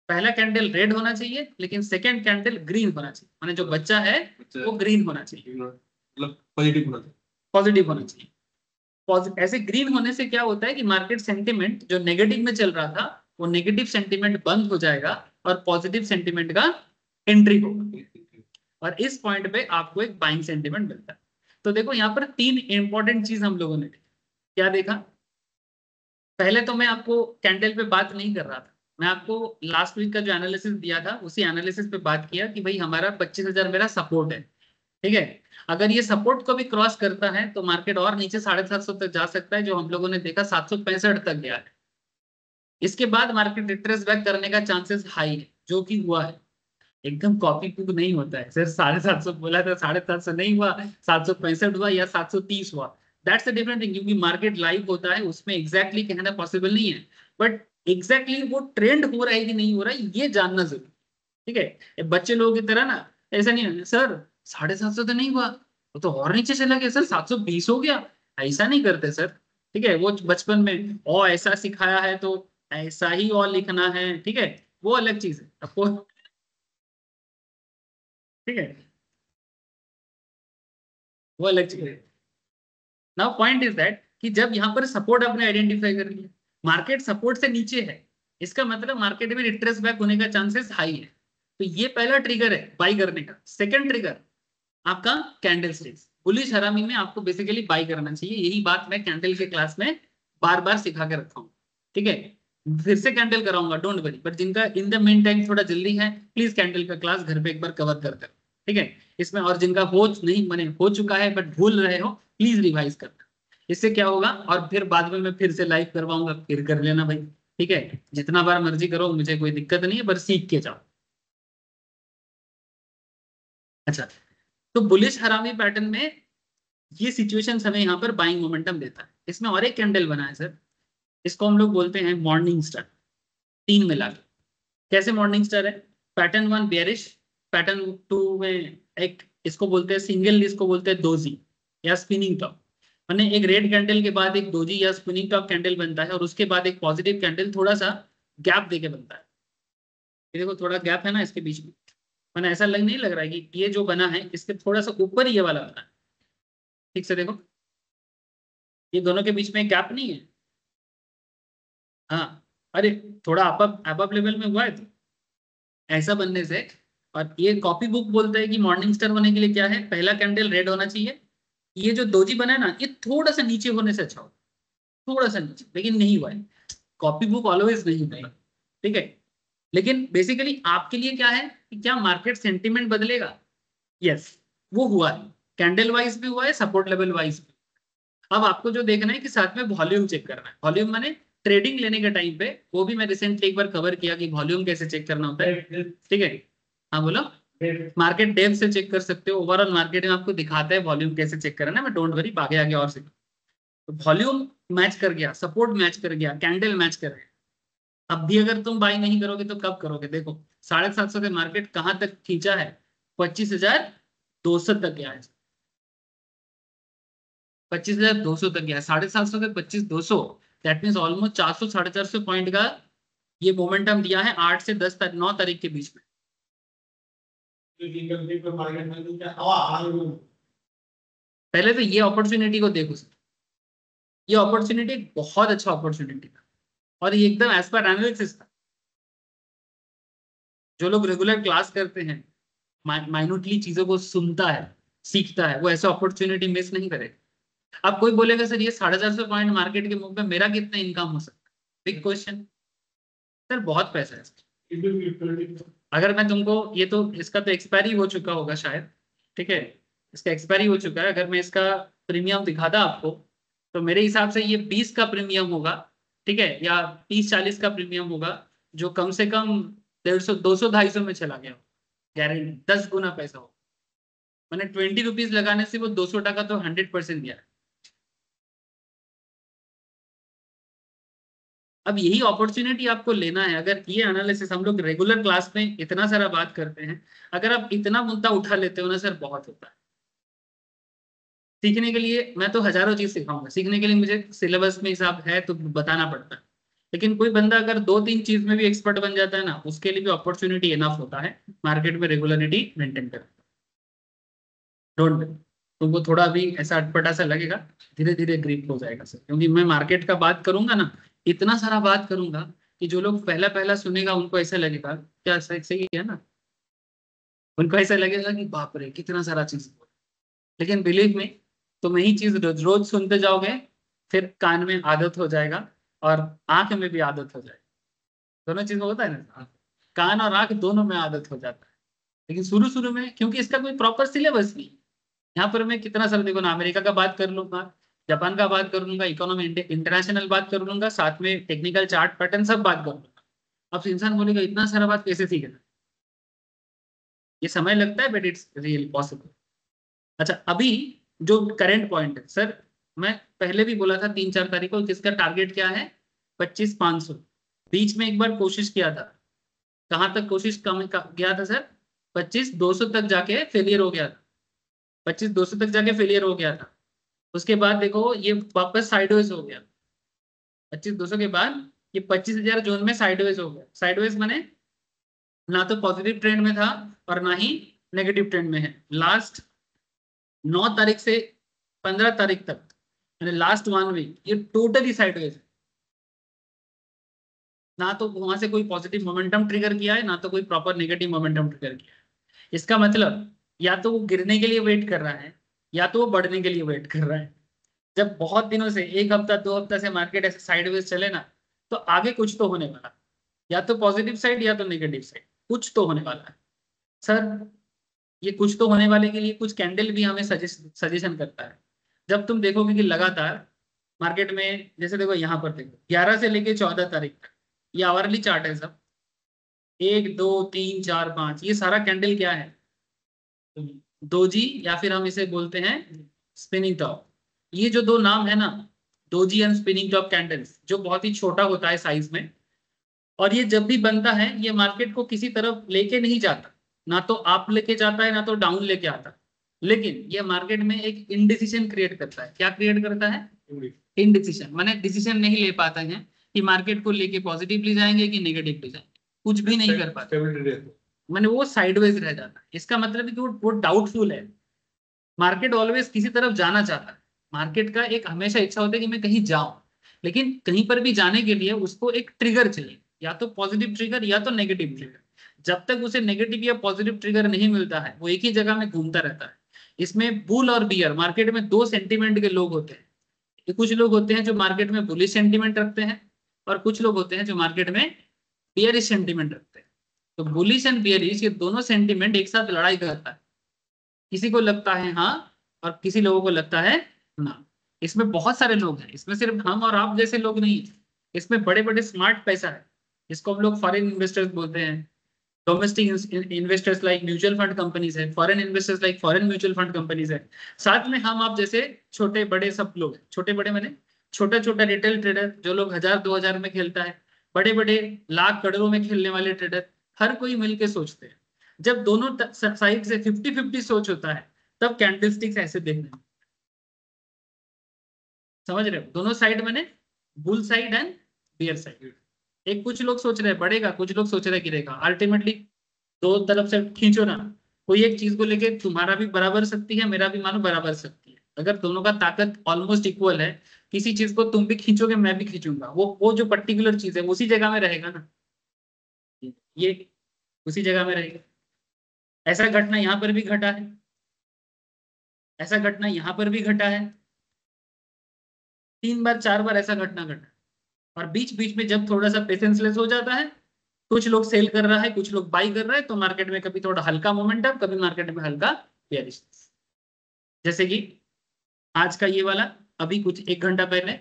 पहला कैंडल रेड होना चाहिए लेकिन सेकंड कैंडल ग्रीन होना चाहिए, माने जो बच्चा है वो ग्रीन होना चाहिए, मतलब पॉजिटिव होना चाहिए, पॉजिटिव होना चाहिए। ऐसे ग्रीन होने से क्या होता है कि मार्केट सेंटिमेंट जो नेगेटिव में चल रहा था वो नेगेटिव सेंटिमेंट बंद हो जाएगा और पॉजिटिव सेंटिमेंट का एंट्री होगा, और इस पॉइंट पे आपको एक बाइंग सेंटिमेंट मिलता है। तो देखो यहाँ पर 3 इंपॉर्टेंट चीज हम लोगों ने देखी, क्या देखा, पहले तो मैं आपको कैंडल पे बात नहीं कर रहा था, मैं आपको लास्ट वीक का जो एनालिसिस दिया था उसी एनालिसिस पे बात किया कि भाई हमारा 25,000 मेरा सपोर्ट है, ठीक है, अगर ये सपोर्ट को भी क्रॉस करता है तो मार्केट और नीचे 750 तक जा सकता है, जो हम लोगों ने देखा 765 तक गया है। इसके बाद मार्केट रिट्रेस बैक करने का चांसेस हाई है, जो कि हुआ है, एकदम कॉपी कुक नहीं होता है सर, 750 बोला था 750 नहीं हुआ, 765 हुआ या 730 हुआ, दैट्स अ डिफरेंट थिंग, क्योंकि मार्केट लाइव होता है उसमें एग्जैक्टली कहना पॉसिबल नहीं है, बट एग्जैक्टली वो ट्रेंड हो रहा है कि नहीं हो रहा है ये जानना जरूरी, ठीक है। ये बच्चे लोगों की तरह ना ऐसा नहीं है सर 750 तो नहीं हुआ, वो तो और नीचे चला गया सर 720 हो गया, ऐसा नहीं करते सर, ठीक है, वो बचपन में और ऐसा सिखाया है तो ऐसा ही और लिखना है, ठीक है, वो अलग चीज है आपको, ठीक है, वो अलग चीज है। नाउ पॉइंट इज दैट कि जब यहाँ पर सपोर्ट आपने आइडेंटिफाई कर लिया, मार्केट सपोर्ट से नीचे है, इसका मतलब मार्केट में रिट्रेस बैक होने का चांसेस हाई है। तो ये पहला ट्रिगर है बाई करने का। सेकंड ट्रिगर आपका कैंडल स्टिक्स, बुलिश हरामी में आपको बेसिकली बाई करना चाहिए। यही बात मैं कैंडल के क्लास में बार बार सिखा के रखा हूँ, ठीक है। फिर से कैंडल कराऊंगा, डोंट वरी, बट जिनका इन द मेन टाइम थोड़ा जल्दी है, प्लीज कैंडल का क्लास घर पे एक बार कवर कर, ठीक है इसमें। और जिनका हो नहीं माने हो चुका है बट भूल रहे हो, प्लीज रिवाइज करना। इससे क्या होगा, और फिर बाद में मैं फिर से लाइव करवाऊंगा, फिर कर लेना भाई, ठीक है। जितना बार मर्जी करो, मुझे कोई दिक्कत नहीं है, पर सीख के जाओ। अच्छा, तो बुलिश हरामी पैटर्न में ये सिचुएशन हमें यहाँ पर बाइंग मोमेंटम देता है। इसमें और एक कैंडल बना है सर, इसको हम लोग बोलते हैं मॉर्निंग स्टार, तीन मिला के। कैसे मॉर्निंग स्टार है? Pattern one bearish, pattern two में एक इसको बोलते हैं सिंगल, इसको बोलते हैं दोजी या स्पिनिंग टॉप। मैंने एक रेड कैंडल के बाद एक दोजी या स्पिनिंग टॉप कैंडल बनता है, और उसके बाद एक पॉजिटिव कैंडल थोड़ा सा गैप देके बनता है। ये देखो थोड़ा गैप है ना इसके बीच में, मैंने ऐसा नहीं लग रहा है कि ये जो बना है इसके थोड़ा सा ऊपर ये वाला बना है, ठीक से देखो, ये दोनों के बीच में गैप नहीं है। हाँ, अरे थोड़ा अप अप लेवल में हुआ है, तो ऐसा बनने से। और ये कॉपी बुक बोलता है कि मॉर्निंग स्टार होने के लिए क्या है, पहला कैंडल रेड होना चाहिए। ये जो दोजी बना है ना, ये थोड़ा सा नीचे होने से अच्छा हो, थोड़ा सा नीचे, लेकिन नहीं हुआ है। कॉपी बुक ऑलवेज नहीं हुआ है, ठीक है। लेकिन बेसिकली आपके लिए क्या है कि क्या मार्केट सेंटिमेंट बदलेगा? यस, वो हुआ है, कैंडल वाइज भी हुआ है, सपोर्ट लेवल वाइज भी। अब आपको जो देखना है कि साथ में वॉल्यूम चेक करना है। वॉल्यूम माने ट्रेडिंग लेने के टाइम पे, वो भी मैं रिसेंटली एक बार कवर किया कि वॉल्यूम कैसे चेक करना होता है, ठीक है। हाँ बोलो। मार्केट डेप्थ से चेक कर सकते हो, ओवरऑल मार्केट में आपको दिखाता है वॉल्यूम कैसे चेक करना है। मैं डोंट वरी, आगे आगे और सिखा। तो वॉल्यूम मैच कर गया, सपोर्ट मैच कर गया, कैंडल मैच कर गया। अब भी अगर तुम बाई नहीं करोगे तो कब करोगे? देखो 750 से मार्केट कहां तक खींचा है, 25,200 तक गया है, 25,200 तक गया है। 750 से 25,200, दैट मीन ऑलमोस्ट 400 450 पॉइंट का ये मोमेंटम दिया है 8 से 9 तारीख के बीच में। पहले तो ये अपॉर्चुनिटी को देखो सर, ये अपॉर्चुनिटी बहुत अच्छा अपॉर्चुनिटी था, और ये एकदम एज पर एनालिसिस था। जो लोग रेगुलर क्लास करते हैं, माइन्यूटली चीजों को सुनता है, सीखता है, वो ऐसा अपॉर्चुनिटी मिस नहीं करेगा। अब कोई बोलेगा सर ये 450 पॉइंट मार्केट के मूव में मेरा कितना इनकम हो सकता है? बिग क्वेश्चन सर, बहुत पैसा है। अगर मैं तुमको ये, तो इसका तो एक्सपायरी हो चुका होगा शायद, ठीक है, इसका एक्सपायरी हो चुका है। अगर मैं इसका प्रीमियम दिखाता आपको, तो मेरे हिसाब से ये 20 का प्रीमियम होगा, ठीक है, या 30-40 का प्रीमियम होगा, जो कम से कम 150 200 250 में चला गया, गारंटी 10 गुना पैसा हो। मैंने 20 रुपीज लगाने से वो 200 टका तो 100% गया। अब यही अपॉर्चुनिटी आपको लेना है। अगर ये एनालिसिस हम लोग रेगुलर क्लास में इतना सारा बात करते हैं, अगर आप इतना मुद्दा उठा लेते हो ना सर, बहुत होता है। सीखने के लिए मैं तो हजारों चीज सिखाऊंगा, सीखने के लिए मुझे सिलेबस में हिसाब है तो बताना पड़ता है। लेकिन कोई बंदा अगर 2-3 चीज में भी एक्सपर्ट बन जाता है ना, उसके लिए भी अपॉर्चुनिटी इनफ होता है मार्केट में रेगुलरिटी मेंटेन कर। डोंट, तुमको थोड़ा भी ऐसा अटपटा सा लगेगा, धीरे धीरे ग्रिप हो जाएगा सर। क्योंकि मैं मार्केट का बात करूंगा ना, इतना सारा बात करूंगा कि जो लोग पहला पहला सुनेगा उनको ऐसा लगेगा क्या सही सही है ना, उनको ऐसा लगेगा कि बाप रे कितना सारा चीज। लेकिन बिलीव में, तुम यही चीज रोज रोज सुनते जाओगे, फिर कान में आदत हो जाएगा, और आंख में भी आदत हो जाएगा। दोनों चीज में होता है ना, कान और आंख दोनों में आदत हो जाता है। लेकिन शुरू शुरू में, क्योंकि इसका कोई प्रॉपर सिलेबस नहीं, यहाँ पर मैं कितना सारा देखो ना, अमेरिका का बात कर लूंगा, जापान का बात कर लूंगा, इकोनॉमी इंटरनेशनल बात कर लूंगा, साथ में टेक्निकल चार्ट पैटर्न सब बात कर लूंगा। अब इंसान बोलेगा इतना सारा बात कैसे सीखना, ये समय लगता है, बट इट्स रियल पॉसिबल। अच्छा, अभी जो करंट पॉइंट है सर, मैं पहले भी बोला था 3-4 तारीख को, किसका टारगेट क्या है, 25,500। बीच में एक बार कोशिश किया था, कहां तक कोशिश गया था सर, 25,200 तक जाके फेलियर हो गया था, 25,200 तक जाके फेलियर हो गया था। उसके बाद देखो ये वापस साइडवेज हो गया, 25,200 के बाद ये 25,000 जोन में साइडवेज हो गया। साइडवेज माने ना तो पॉजिटिव ट्रेंड में था और ना ही नेगेटिव ट्रेंड में है। लास्ट 9 तारीख से 15 तारीख तक लास्ट 1 वीक ये टोटली साइडवेज है, ना तो वहां से कोई पॉजिटिव मोमेंटम ट्रिगर किया है, ना तो कोई प्रॉपर नेगेटिव मोमेंटम ट्रिगर किया है। इसका मतलब या तो वो गिरने के लिए वेट कर रहा है, या तो वो बढ़ने के लिए वेट कर रहा है। जब बहुत दिनों से, 1 हफ्ता 2 हफ्ता से मार्केट ऐसे साइडवेज चले ना, तो आगे कुछ तो होने वाला, या तो पॉजिटिव साइड या तो नेगेटिव साइड, कुछ तो होने वाला है सर। ये कुछ तो होने वाले के लिए कुछ कैंडल भी हमें सजेशन करता है। जब तुम देखोगे कि लगातार मार्केट में, जैसे देखो यहाँ पर देखो 11 से लेके 14 तारीख तक, ये आवरली चार्ट है सब, 1 2 3 4 5, ये सारा कैंडल क्या है, दोजी, या फिर हम इसे बोलते हैं स्पिनिंग टॉप। ये जो दो नाम है ना, doji and spinning top candles, जो बहुत ही छोटा होता है साइज में, और ये जब भी बनता है ये मार्केट को किसी तरफ लेके नहीं जाता, ना तो आप लेके जाता है ना तो डाउन लेके आता, लेकिन ये मार्केट में एक इनडिसीजन क्रिएट करता है। क्या क्रिएट करता है? इनडिसीजन, माने डिसीजन नहीं ले पाते हैं कि मार्केट को लेके पॉजिटिवली जाएंगे कि नेगेटिवली जाएंगे, कुछ भी नहीं कर पाते, माने वो साइडवेज रह जाता है। इसका मतलब है कि वो डाउटफुल है। मार्केट ऑलवेज किसी तरफ जाना चाहता है, मार्केट का एक हमेशा इच्छा होता है कि मैं कहीं जाऊं, लेकिन कहीं पर भी जाने के लिए उसको एक ट्रिगर चाहिए, या तो पॉजिटिव ट्रिगर या तो नेगेटिव ट्रिगर। जब तक उसे नेगेटिव या पॉजिटिव ट्रिगर नहीं मिलता है, वो एक ही जगह में घूमता रहता है। इसमें बुल और बियर, मार्केट में दो सेंटीमेंट के लोग होते हैं। कुछ लोग होते हैं जो मार्केट में बुलिश सेंटीमेंट रखते हैं, और कुछ लोग होते हैं जो मार्केट में बियरिश सेंटीमेंट रखते हैं। तो बुलिश एंड बियरिश, ये दोनों सेंटीमेंट एक साथ लड़ाई करता है। किसी को लगता है हाँ, और किसी लोगों को लगता है ना। इसमें बहुत सारे लोग हैं, इसमें सिर्फ हम और आप जैसे लोग नहीं है, इसमें बड़े बड़े स्मार्ट पैसा है, इसको हम लोग फॉरेन इन्वेस्टर्स बोलते हैं। Domestic investors like mutual fund companies है, foreign investors like foreign mutual fund companies है। साथ में हम आप जैसे छोटे बड़े सब लोग, छोटे बड़े मैंने छोटा छोटा रिटेल ट्रेडर, जो लोग 1000 2000 में खेलता है, बड़े बड़े लाख करोड़ों में खेलने वाले ट्रेडर, हर कोई मिलके सोचते हैं। जब दोनों साइड से 50-50 सोच होता है, तब कैंडलस्टिक्स ऐसे देखने में, समझ रहे हो? दोनों साइड मैंने bull side and bear side. एक कुछ लोग सोच रहे हैं बढ़ेगा, कुछ लोग सोच रहे हैं गिरेगा। अल्टीमेटली दो तरफ से खींचो ना, कोई एक चीज को लेके तुम्हारा भी बराबर शक्ति है, मेरा भी मानो बराबर शक्ति है। अगर दोनों का ताकत ऑलमोस्ट इक्वल है, किसी चीज को तुम भी खींचोगे मैं भी खींचूंगा, वो जो पर्टिकुलर चीज है उसी जगह में रहेगा ना, ये उसी जगह में रहेगा। ऐसा घटना यहाँ पर भी घटा है, ऐसा घटना यहाँ पर भी घटा है, 3 बार 4 बार ऐसा घटना घटा। और बीच बीच में जब थोड़ा सा पेशेंसलेस हो जाता है, कुछ लोग सेल कर रहा है, कुछ लोग बाई कर रहा है, तो मार्केट में कभी थोड़ा हल्का मोमेंटम, कभी मार्केट में हल्का बेयरिश। जैसे कि आज का ये वाला, अभी कुछ 1 घंटा पहले।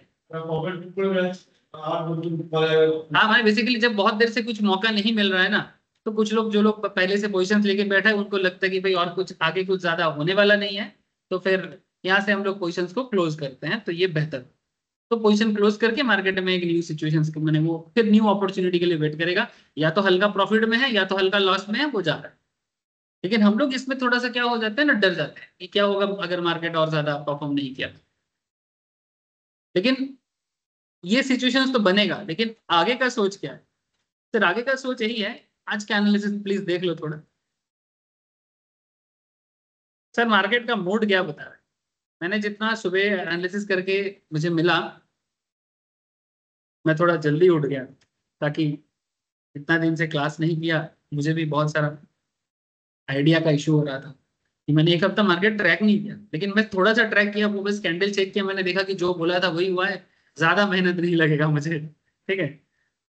हाँ भाई, बेसिकली जब बहुत देर से कुछ मौका नहीं मिल रहा है ना, तो कुछ लोग, जो लोग पहले से पोजीशंस लेके बैठे हैं, उनको लगता है कि भाई और कुछ आगे कुछ ज्यादा होने वाला नहीं है, तो फिर यहाँ से हम लोग पोजीशंस को क्लोज करते हैं, तो ये बेहतर। तो पोजीशन क्लोज करके मार्केट में एक न्यू सिचुएशंस मैंने वो फिर न्यू अपॉर्चुनिटी के लिए वेट करेगा, या तो हल्का प्रॉफिट में है या तो हल्का लॉस में है, वो जा रहा है। लेकिन हम लोग इसमें थोड़ा सा क्या हो जाते हैं ना, डर जाते हैं कि क्या होगा अगर मार्केट और ज्यादा परफॉर्म नहीं किया। लेकिन ये सिचुएशंस तो बनेगा, लेकिन आगे का सोच क्या है सर? आगे का सोच यही है, आज का एनालिसिस प्लीज देख लो थोड़ा। सर मार्केट का मूड क्या बता रहा है? मैंने जितना सुबह एनालिसिस करके मुझे मिला, मैं थोड़ा जल्दी उठ गया, ताकि इतना दिन से क्लास नहीं किया, मुझे भी बहुत सारा आइडिया का इशू हो रहा था कि मैंने 1 हफ्ता मार्केट ट्रैक नहीं किया। लेकिन मैं थोड़ा सा ट्रैक किया, वो बस कैंडल चेक किया, मैंने देखा कि जो बोला था वही हुआ है, ज्यादा मेहनत नहीं लगेगा मुझे, ठीक है।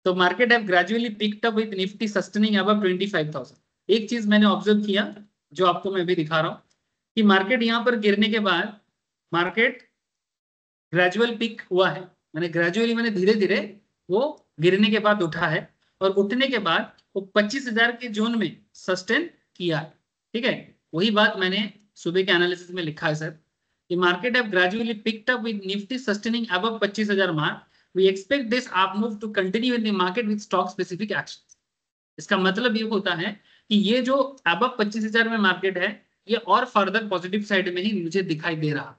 तो market have gradually picked up with Nifty sustaining above 25,000। एक चीज मैंने ऑब्जर्व किया, जो आपको मैं भी दिखा रहा हूँ, कि मार्केट यहाँ पर गिरने के बाद मार्केट ग्रेजुअल पिक हुआ है, मैंने ग्रेजुअली मैंने धीरे धीरे वो गिरने के बाद उठा है, और उठने के बाद वो 25,000 के जोन में सस्टेन किया है, ठीक है। वही बात मैंने सुबह के एनालिसिस में लिखा है सर, कि market have gradually picked up with Nifty sustaining above 25,000 mark. We expect this up move to continue in the market with stock specific action. इसका मतलब ये होता है कि ये जो अबव 25,000 में मार्केट है, ये और फर्दर पॉजिटिव साइड में ही मुझे दिखाई दे रहा,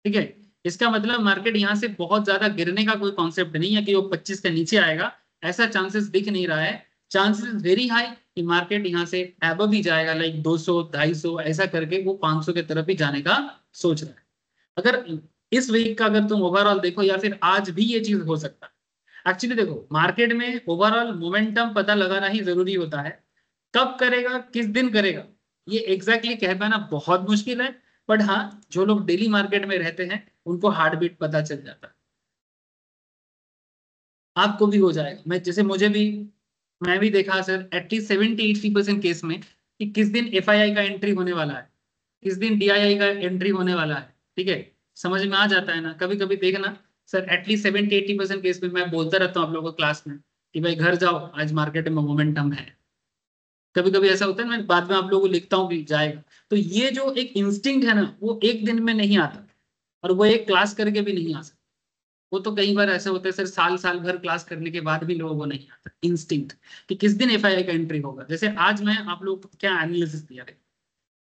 ठीक है। इसका मतलब मार्केट यहाँ से बहुत ज्यादा गिरने का कोई कॉन्सेप्ट नहीं है कि वो 25 के नीचे आएगा, ऐसा चांसेस दिख नहीं रहा है। चांसेस वेरी हाई कि मार्केट यहाँ से एबव भी जाएगा, लाइक 200 250 ऐसा करके वो 500 के तरफ ही जाने का सोच रहा है। अगर इस वीक का अगर तुम ओवरऑल देखो या फिर आज भी ये चीज हो सकता है। एक्चुअली देखो मार्केट में ओवरऑल मोमेंटम पता लगाना ही जरूरी होता है, कब करेगा किस दिन करेगा ये एग्जैक्टली कह पाना बहुत मुश्किल है। बट हाँ, जो लोग डेली मार्केट में रहते हैं उनको हार्ट बीट पता चल जाता है। आपको भी हो जाएगा, मैं जैसे मुझे भी, मैं भी देखा सर एटलीस्ट 70-80% केस में कि किस दिन एफआईआई का एंट्री होने वाला है, किस दिन डीआईआई का एंट्री होने वाला है। ठीक है, समझ में आ जाता है ना। कभी कभी देखना सर एटलीस्ट 70-80% केस में मैं बोलता रहता हूँ आप लोगों को क्लास में कि भाई घर जाओ, आज मार्केट में मोमेंटम है। कभी कभी ऐसा होता है मैं बाद में आप लोगों को लिखता हूँ कि जाएगा। तो ये जो एक इंस्टिंक्ट है ना वो एक दिन में नहीं आता, और वो एक क्लास करके भी नहीं आ सकता। वो तो कई बार ऐसे होते हैं सर, साल साल भर क्लास करने के बाद भी लोगों को नहीं आता इंस्टिंक्ट कि किस दिन एफआईआई का एंट्री होगा। जैसे आज मैं आप लोग को क्या एनालिसिस दिया है,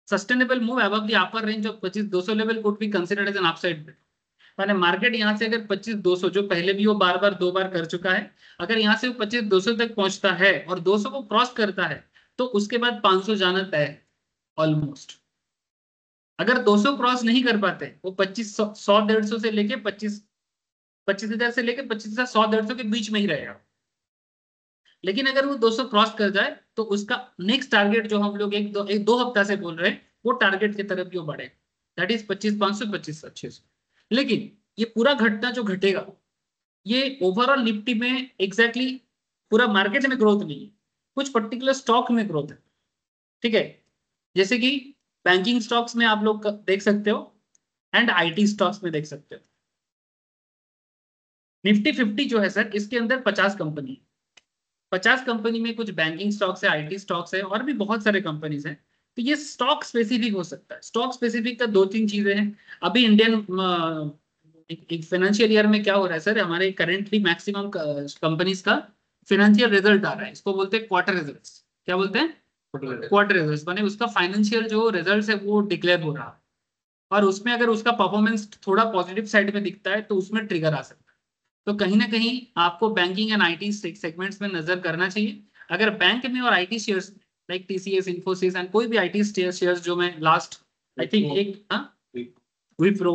sustainable move above the upper range of 25,200 level could be considered as an upside bet. माने मार्केट यहाँ से अगर 25,200 जो पहले भी वो बार बार 2 बार कर चुका है, अगर यहाँ से वो 25,200 तक पहुंचता है और 200 को क्रॉस करता है तो उसके बाद 500 जाना तय है ऑलमोस्ट। अगर 200 क्रॉस नहीं कर पाते, वो 2500 100-150 से लेके 25,000 से लेके 25,000 100-150 के बीच में ही रहेगा। लेकिन अगर वो 200 क्रॉस कर जाए तो उसका नेक्स्ट टारगेट जो हम लोग एक दो हफ्ता से बोल रहे हैं वो टारगेट की तरफ भी बढ़े, दैट इज 25,500 25,600। लेकिन ये पूरा घटना जो घटेगा ये ओवरऑल निफ्टी में एग्जैक्टली पूरा मार्केट में ग्रोथ नहीं है, कुछ पर्टिकुलर स्टॉक में ग्रोथ है। ठीक है, जैसे कि बैंकिंग स्टॉक्स में आप लोग देख सकते हो एंड आईटी स्टॉक्स में देख सकते हो। निफ्टी 50 जो है सर इसके अंदर 50 कंपनी है। 50 कंपनी में कुछ बैंकिंग स्टॉक्स है, आईटी स्टॉक्स है और भी बहुत सारे कंपनीज हैं। तो ये स्टॉक स्पेसिफिक हो सकता है। स्टॉक स्पेसिफिक का 2-3 चीजें हैं। अभी इंडियन एक फाइनेंशियल ईयर में क्या हो रहा है सर, हमारे करेंटली मैक्सिमम कंपनीज का फाइनेंशियल रिजल्ट आ रहा है, इसको बोलते हैं क्वार्टर रिजल्ट्स। क्या बोलते हैं? क्वार्टर रिजल्ट्स, माने उसका फाइनेंशियल जो रिजल्ट है वो डिक्लेयर हो रहा है, और उसमें अगर उसका परफॉर्मेंस थोड़ा पॉजिटिव साइड में दिखता है तो उसमें ट्रिगर आ सकता है। तो कहीं ना कहीं आपको बैंकिंग एंड आईटी सेगमेंट्स में नजर करना चाहिए। अगर बैंक में और IT shares like TCS, Infosys and कोई भी आईटी शेयर्स जो मैं last I think Wipro,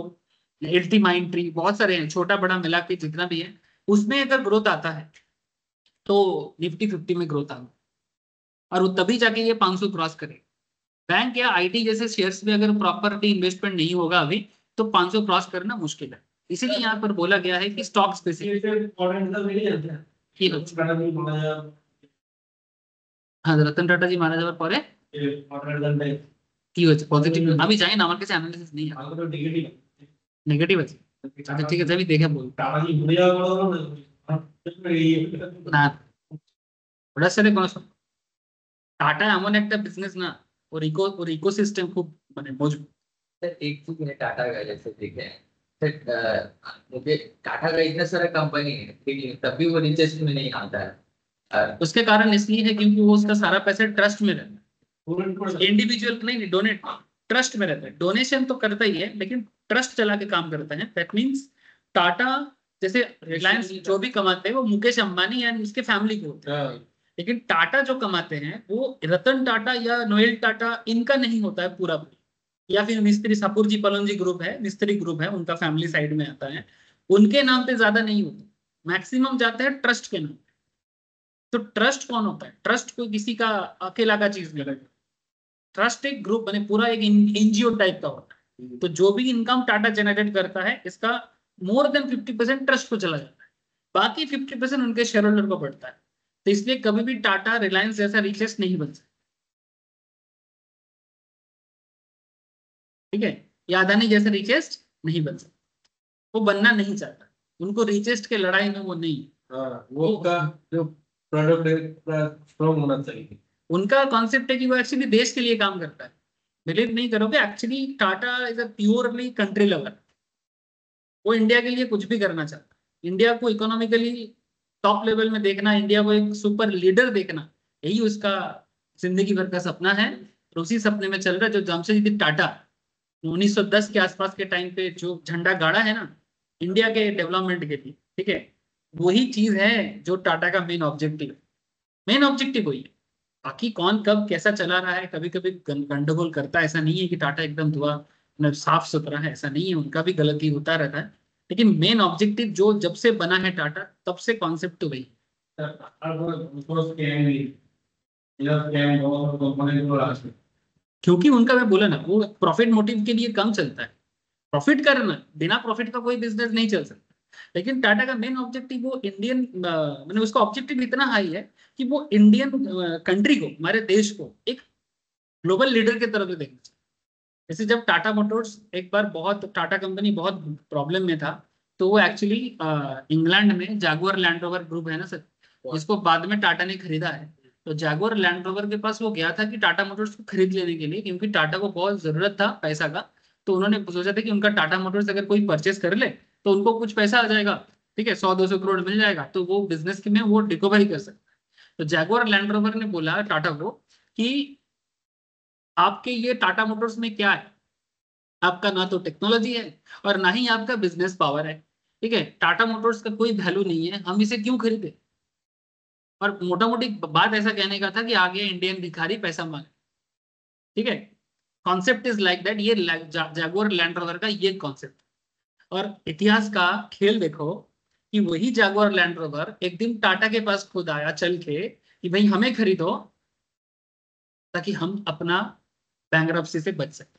LT mind tree, बहुत सारे हैं, छोटा बड़ा मिला के जितना भी है, उसमें अगर ग्रोथ आता है तो निफ्टी 50 में ग्रोथ आना, और वो तभी जाके ये 500 क्रॉस करे। बैंक या आईटी जैसे शेयर्स में अगर प्रॉपर्टी इन्वेस्टमेंट नहीं होगा अभी तो 500 क्रॉस करना मुश्किल है। इसीलिए यहाँ पर बोला गया है कि स्टॉक स्पेसिफिक। हाँ, रतन टाटा जी मारा যাবার পরে কি হয়েছে? পজিটিভ? আমি জানি না, আমার কাছে অ্যানালিসিস নেই। নেগেটিভ আছে? আচ্ছা ঠিক আছে, আমি দেখে বলবো। না, ওটার সাথে কোনো টাটা এমন একটা বিজনেস না, ওর ইকোসিস্টেম খুব মানে মজবুত। सर एक चीज है टाटा का, जैसे देखे हैं सर, मुझे टाटा का इतना सारा कंपनी है ठीक है, तब भी वो रिचेस्ट में नहीं आता है। उसके कारण इसलिए है क्योंकि वो उसका सारा पैसा ट्रस्ट में रहता है, इंडिविजुअल नहीं डोनेट, ट्रस्ट में रहता है। डोनेशन तो करता ही है लेकिन ट्रस्ट चला के काम करता है। दैट मीन्स टाटा जैसे रिलायंस जो भी कमाते हैं वो मुकेश अंबानी या उसके फैमिली के होते हैं, लेकिन टाटा जो कमाते हैं वो रतन टाटा या नोएल टाटा इनका नहीं होता है पूरा, या फिर मिस्त्री सापुर जी पलंजी ग्रुप है, मिस्त्री ग्रुप है, उनका फैमिली साइड में आता है, उनके नाम पे ज्यादा नहीं होता, मैक्सिमम जाता है ट्रस्ट के नाम। तो ट्रस्ट कौन होता है? ट्रस्ट कोई किसी का अकेला का चीज नहीं लगता, ट्रस्ट एक ग्रुप बने पूरा एक एनजीओ टाइप का होता है। तो जो भी इनकम टाटा जनरेट करता है इसका मोर देन 50% ट्रस्ट को चला जाता है, बाकी 50% उनके शेयर होल्डर को पड़ता है। तो इसलिए कभी भी टाटा रिलायंस जैसा रिचेस्ट नहीं बन सकता, ठीक है, या अदानी जैसा रिचेस्ट नहीं बन सकता, वो बनना नहीं चाहता, उनको रिचेस्ट के लड़ाई में वो नहीं। वो का जो प्रोडक्ट है स्ट्रॉन्ग होना चाहिए। उनका कॉन्सेप्ट है कि वो एक्चुअली देश के लिए काम करता है। बिलीव नहीं करोगे, actually Tata is a purely country lover. वो इंडिया के लिए कुछ भी करना चाहता है, इंडिया को इकोनॉमिकली टॉप लेवल में देखना, इंडिया को एक सुपर लीडर देखना, यही उसका जिंदगी भर का सपना है। और उसी सपने में चल रहा है जो जमशेदजी टाटा 1910 के आसपास के टाइम पे जो झंडा गाड़ा है ना इंडिया के डेवलपमेंट के लिए, ठीक है, वही चीज है जो टाटा का मेन ऑब्जेक्टिव है। मेन ऑब्जेक्टिव वही है, बाकी कौन कब कैसा चला रहा है, कभी कभी गंडगोल करता है, ऐसा नहीं है कि टाटा एकदम धुआं मतलब साफ सुथरा है, ऐसा नहीं है, उनका भी गलती होता रहता है, लेकिन मेन ऑब्जेक्टिव जो जब से बना है टाटा तब से कॉन्सेप्ट तो वही। क्योंकि उनका, मैं बोला ना, वो प्रॉफिट मोटिव के लिए कम चलता है, प्रॉफिट करना, बिना प्रॉफिट का कोई बिजनेस नहीं चल सकता। लेकिन टाटा का मेन ऑब्जेक्टिव वो इंडियन, मतलब उसका ऑब्जेक्टिव इतना हाई है कि वो इंडियन कंट्री को, हमारे देश को एक ग्लोबल लीडर की तरफ से देखना चाहिए। जैसे जब टाटा मोटर्स एक बार, बहुत टाटा कंपनी बहुत प्रॉब्लम में था, तो वो एक्चुअली इंग्लैंड में जागुआर लैंड रोवर ग्रुप है ना सर, जिसको बाद में टाटा ने खरीदा है, तो जागुआर लैंड रोवर के पास वो गया था कि टाटा मोटर्स को खरीद लेने के लिए, क्योंकि टाटा को बहुत जरूरत था पैसा का। तो उन्होंने सोचा था कि उनका टाटा मोटर्स अगर कोई परचेस कर ले तो उनको कुछ पैसा आ जाएगा, ठीक है, 100-200 करोड़ मिल जाएगा, तो वो बिजनेस में वो रिकवरी कर सकता है। तो जैगुआर लैंड रोवर ने बोला टाटा को कि आपके ये टाटा मोटर्स में क्या है, आपका ना तो टेक्नोलॉजी है और ना ही आपका बिजनेस पावर है, ठीक है, टाटा मोटर्स का कोई वैल्यू नहीं है, हम इसे क्यों खरीदे। और मोटा मोटी बात ऐसा कहने का था कि आगे इंडियन भिखारी पैसा मांगे, ठीक है, कॉन्सेप्ट इज लाइक दैट, ये जैगुआर लैंड रोवर का ये कॉन्सेप्ट। और इतिहास का खेल देखो कि वही जैगुआर लैंड रोवर एक दिन टाटा के पास खुद आया चल के कि भाई हमें खरीदो, ताकि हम अपना बैंकरप्सी से बच सके।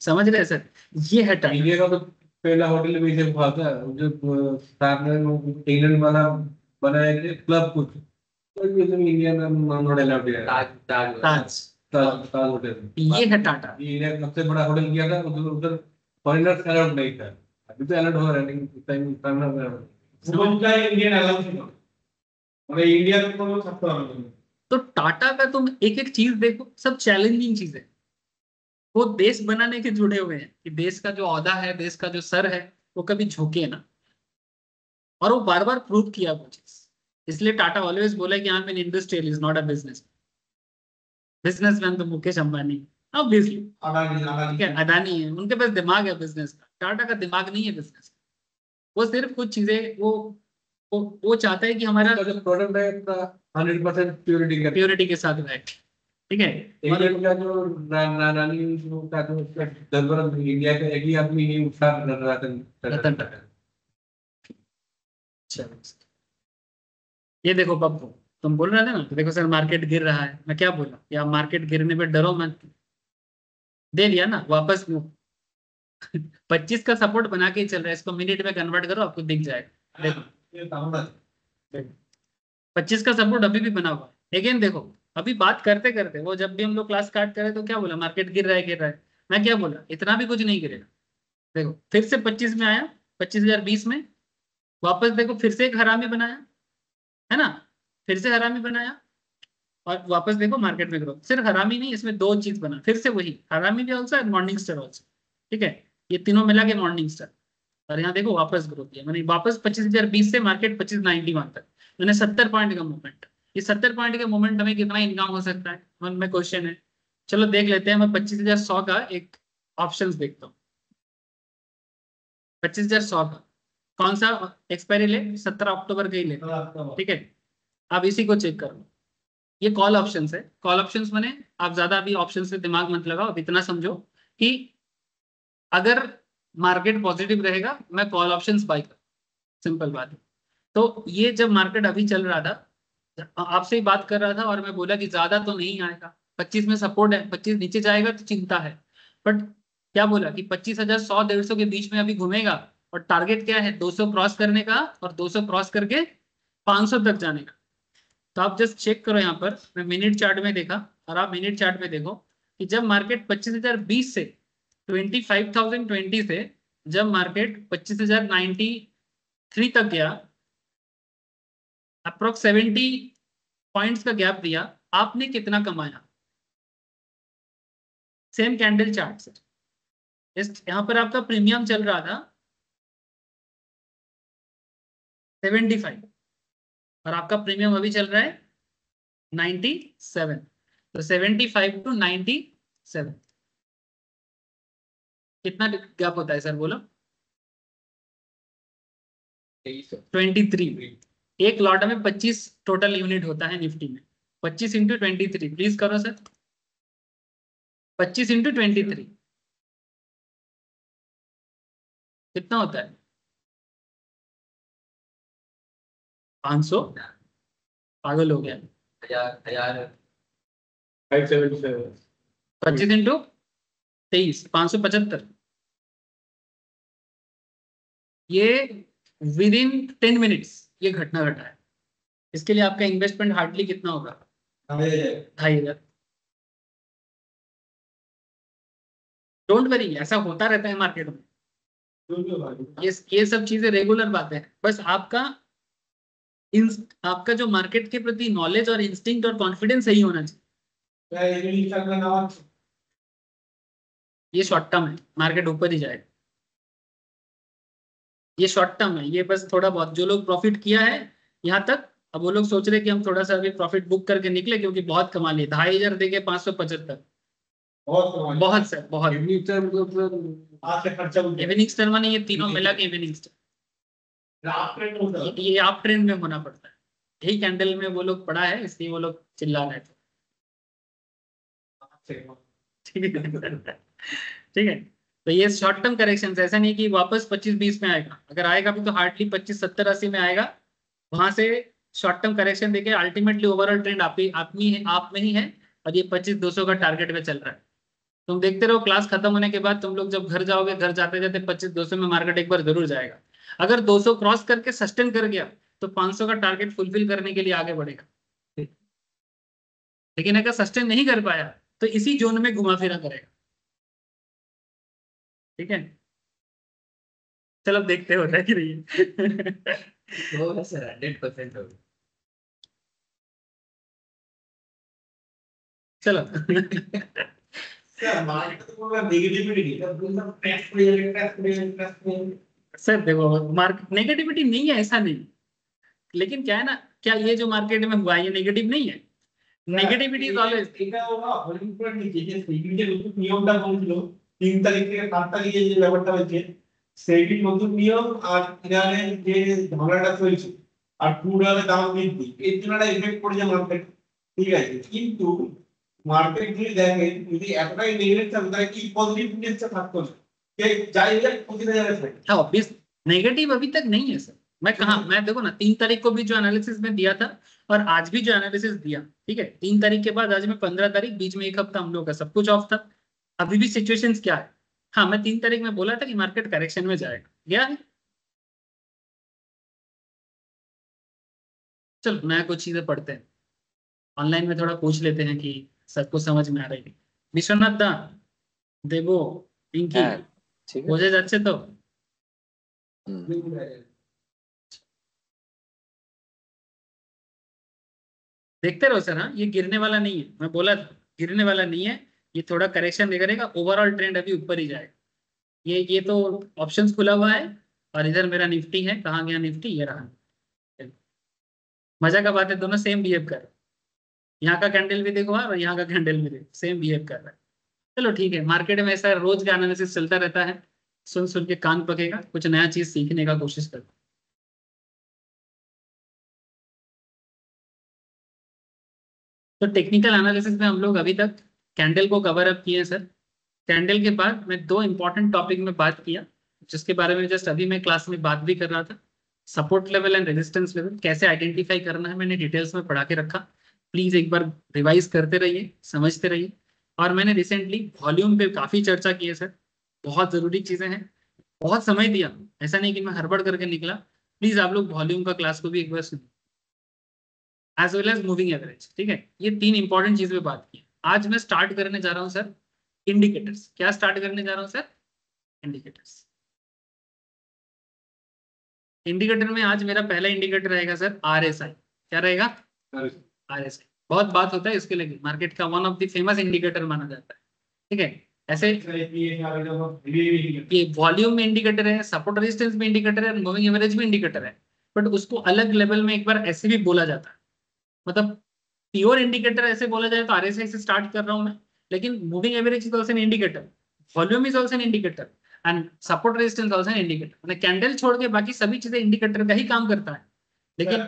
समझ रहे हैं सर, ये है टाटा। इंडिया का तो पहला होटल भी जब हुआ था, जो इंग्लैंड वाला बनाया गया क्लब कुछ, तो इंडिया में मॉडल आ गया ताज ताज ताज, ताज होटल। ये है टाटा। ये इंडिया का सबसे बड़ा होटल किया था, उधर उधर फॉरेनर्स अलाउड नहीं था, अभी तो अलाउड हो रहा है, लेकिन उस टाइम करना था इंडियन अलाउड नहीं था, और इंडिया में तो सबका तो टाटा का तुम एक एक चीज देखो, सब चैलेंजिंग चीज है, वो देश बनाने के जुड़े हुए हैं कि देश का जो औहदा है, देश का जो सर है, वो कभी झुके ना, और वो बार बार प्रूव किया वो चीज। इसलिए टाटा ऑलवेज बोला कि I am an industrial, not a business. Businessman तो मुकेश अंबानी ऑब्वियसली, ठीक है, अदानी है, उनके पास दिमाग है बिजनेस का, टाटा का दिमाग नहीं है बिजनेस। वो सिर्फ कुछ चीजें वो चाहता है कि हमारा जो प्रोडक्ट है 100% प्योरिटी के साथ रहे, ठीक है। और इंडिया का जो रानी वो का जो जरूरत इंडिया का एक ही आदमी ही उठा रतन रतन टाटा। चलो, ये देखो पप्पू, तुम बोल रहे थे ना, देखो सर मार्केट गिर रहा है, मैं क्या बोला, या मार्केट गिरने पे डरो मत, दे लिया ना वापस। 25 का सपोर्ट बना के ही चल रहा है, इसको मिनट में कन्वर्ट करो, आपको दिख जाएगा। देखो 25 का सपोर्ट अभी भी बना हुआ है। अगेन देखो, अभी बात करते करते वो, जब भी हम लोग क्लास स्टार्ट करें तो क्या बोला, मार्केट गिर रहा है, गिर रहा है, मैं क्या बोला, इतना भी कुछ नहीं गिरेगा। देखो फिर से 25 में आया, 25,020 में वापस, देखो फिर से एक हरामी बनाया, है ना, फिर से हरामी बनाया, और वापस देखो मार्केट में ग्रोथ। सिर्फ हरामी नहीं, इसमें दो चीज बना, फिर से वही हरामी भी also and morning star also, ठीक है, ये तीनों मिला के मॉर्निंग स्टार। और यहाँ देखो वापस ग्रोथ किया, मैंने वापस 25,020 से मार्केट 25,091 तक, मैंने 70 पॉइंट का मूवमेंट। ये 70 पॉइंट का मूवमेंट हमें कितना इनकम हो सकता है, मन में क्वेश्चन है। चलो देख लेते हैं, मैं 25,100 का एक ऑप्शंस देखता हूँ। 25,100 का कौन सा एक्सपायरी ले, 17 अक्टूबर का ही ले, ठीक है। अब इसी को चेक करो, ये कॉल ऑप्शंस है। कॉल ऑप्शंस माने, आप ज्यादा अभी ऑप्शन से दिमाग मत लगाओ, अब इतना समझो कि अगर मार्केट पॉजिटिव रहेगा मैं कॉल ऑप्शंस बाय कर, सिंपल बात है। तो ये जब मार्केट अभी चल रहा था, आपसे ही बात कर रहा था और मैं बोला कि ज्यादा तो नहीं आएगा, 25 में सपोर्ट है, 25 नीचे जाएगा तो चिंता है, बट क्या बोला कि 25,100 150 के बीच में अभी घूमेगा, और टारगेट क्या है, 200 क्रॉस करने का, और 200 क्रॉस करके 500 तक जाने का। तो आप जस्ट चेक करो, यहाँ पर मैं मिनट चार्ट में देखा, और आप मिनट चार्ट में देखो कि जब मार्केट 25,020 से 25,020 से जब मार्केट 25,093 तक गया, अप्रोक्स 70 पॉइंट्स का गैप दिया, आपने कितना कमाया। सेम कैंडल चार्ट से यहाँ पर आपका प्रीमियम चल रहा था 75, और आपका प्रीमियम अभी चल रहा है 97। तो 75 to 97 कितना गैप होता है सर, बोलो। 23। एक लॉट में 25 टोटल यूनिट होता है निफ्टी में। 25 इंटू 23 प्लीज करो सर। 25 इंटू 23 कितना होता है? 500। पागल हो गया। 577 25 इंटू 23 575। ये विद इन 10 मिनट्स ये घटना घटा है। इसके लिए आपका इन्वेस्टमेंट हार्डली कितना होगा? 2,500। डोंट वरी, ऐसा होता रहता है मार्केट में। ये सब चीजें रेगुलर बातें हैं। बस आपका जो मार्केट के प्रति नॉलेज और इंस्टिंक्ट और कॉन्फिडेंस सही होना चाहिए। ये शॉर्ट टर्म है, मार्केट ऊपर ही जाएगा। ये शॉर्ट टर्म है, ये बस थोड़ा बहुत जो लोग प्रॉफिट किया है यहाँ तक, अब वो लोग सोच रहे कि हम थोड़ा सा अभी प्रॉफिट बुक करके निकले क्योंकि बहुत कमा लिए। 2,500 देके 575 बहुत सर, बहुत। इवनिंग स्टार माने ये तीनों मिला के इवनिंग स्टार। ये आप ट्रेंड में होना पड़ता है। यही कैंडल में वो लोग पड़ा है, इसलिए वो लोग चिल्ला रहे थे। ठीक है ठीक है। तो ये शॉर्ट टर्म करेक्शन, ऐसा नहीं कि वापस 25-20 में आएगा। अगर आएगा भी तो हार्डली 25-70-80 में आएगा। वहां से शॉर्ट टर्म करेक्शन देके अल्टीमेटली ओवरऑल ट्रेंड आप में ही है। और ये 25-200 का टारगेट में चल रहा है। तुम देखते रहो, क्लास खत्म होने के बाद तुम लोग जब घर जाओगे, घर जाते जाते 25-200 में मार्केट एक बार जरूर जाएगा। अगर 200 क्रॉस करके सस्टेन कर गया तो 500 का टारगेट फुलफिल करने के लिए आगे बढ़ेगा। लेकिन अगर सस्टेन नहीं कर पाया तो इसी जोन में घुमा फिरा करेगा। ठीक है, चलो देखते हो रहा कि नहीं। होगा सर, 100% होगा। चलो सर देखो, मार्केट नेगेटिविटी नहीं है, ऐसा नहीं। लेकिन क्या है ना, क्या ये जो मार्केट में हुआ ये नेगेटिव नहीं है? নেগেটিভিটি ইজ অলওয়েজ এটা ওরা হলিউড করে নিচে যে সেভিংয়ের নতুন নিয়মটা বলছিল 3 তারিখ থেকে 7 তারিখে যে ব্যাপারটা হয়েছে, সেভিং নতুন নিয়ম আর ইরানের যে ঝগড়াটা চলছে আর ক্রুডের দাম বৃদ্ধি, এর জন্য একটা এফেক্ট পড়েছে মার্কেট। ঠিক আছে, কিন্তু মার্কেট যদি দেখেন যদি এতটাই নেগেটিভ থাকে তাহলে কি পজিটিভ নিউজটা থাকতো না, যে যাই হোক প্রতিদিন যাবে থাকে। हाँ ऑब्वियस, नेगेटिव अभी तक नहीं है सर। मैं कहा, मैं देखो ना 3 तारीख को भी जो एनालिसिस में दिया था और आज भी जो एनालिसिस दिया, ठीक है। 3 तारीख के बाद आज में 15 तारीख, बीच में एक हफ्ता हम लोग का सब कुछ ऑफ था। अभी भी सिचुएशंस क्या है? हाँ, मैं 3 तारीख में बोला था कि मार्केट करेक्शन में जाएगा, गया है। चलो नया कुछ चीजें पढ़ते हैं, ऑनलाइन में थोड़ा पूछ लेते हैं कि सबको समझ में आ रही है। विश्वनाथ दा, देवो, पिंकी, হ্যাঁ ঠিক আছে। বোঝা যাচ্ছে তো? হুম। देखते रहो सर। हाँ, ये गिरने वाला नहीं है, मैं बोला था गिरने वाला नहीं है। ये थोड़ा करेक्शन करेगा, ओवरऑल ट्रेंड अभी ऊपर ही जाएगा। ये तो ऑप्शंस खुला हुआ है और इधर मेरा निफ्टी है। कहाँ गया निफ्टी? ये रहा। मजा का बात है, दोनों सेम बिहेव कर रहे हैं। यहाँ का कैंडल भी देखो और यहाँ का कैंडल भी देखो, सेम बिहेव कर रहा है। चलो ठीक है, मार्केट में ऐसा रोज का एनालिसिस चलता रहता है। सुन सुन के कान पकेगा, कुछ नया चीज सीखने का कोशिश करते। तो टेक्निकल एनालिसिस में हम लोग अभी तक कैंडल को कवर अप किए सर। कैंडल के बाद मैं 2 इंपॉर्टेंट टॉपिक में बात किया, जिसके बारे में जस्ट अभी मैं क्लास में बात भी कर रहा था। Support level and resistance level कैसे आइडेंटिफाई करना है, मैंने डिटेल्स में पढ़ा के रखा। प्लीज एक बार रिवाइज करते रहिए, समझते रहिए। और मैंने रिसेंटली वॉल्यूम पे काफी चर्चा की है सर, बहुत जरूरी चीजें हैं। बहुत समय दिया, ऐसा नहीं कि मैं हड़बड़ करके निकला। प्लीज आप लोग वॉल्यूम का क्लास को भी एक बार सुनिए, as well as moving average. ठीक है, ये 3 इंपॉर्टेंट चीज पे बात की। आज मैं स्टार्ट करने जा रहा हूँ सर इंडिकेटर्स। क्या स्टार्ट करने जा रहा हूँ सर? इंडिकेटर्स। इंडिकेटर में आज मेरा पहला इंडिकेटर रहेगा सर RSI। क्या रहेगा? RSI। बहुत बात होता है इसके लिए, मार्केट का one of the famous indicator माना जाता है। ठीक है, ऐसे ये वॉल्यूम में इंडिकेटर है, सपोर्ट रेजिस्टेंस में इंडिकेटर है, मूविंग एवरेज में इंडिकेटर है। बट उसको अलग लेवल में एक बार ऐसे भी बोला जाता है। मतलब प्योर इंडिकेटर ऐसे बोला जाए तो RSI से स्टार्ट कर रहा हूं मैं, लेकिन moving average is also an indicator, volume is also an indicator. And support resistance also indicator, मतलब कैंडल छोड़ के बाकी सभी चीजें इंडिकेटर का ही काम करता है। लेकिन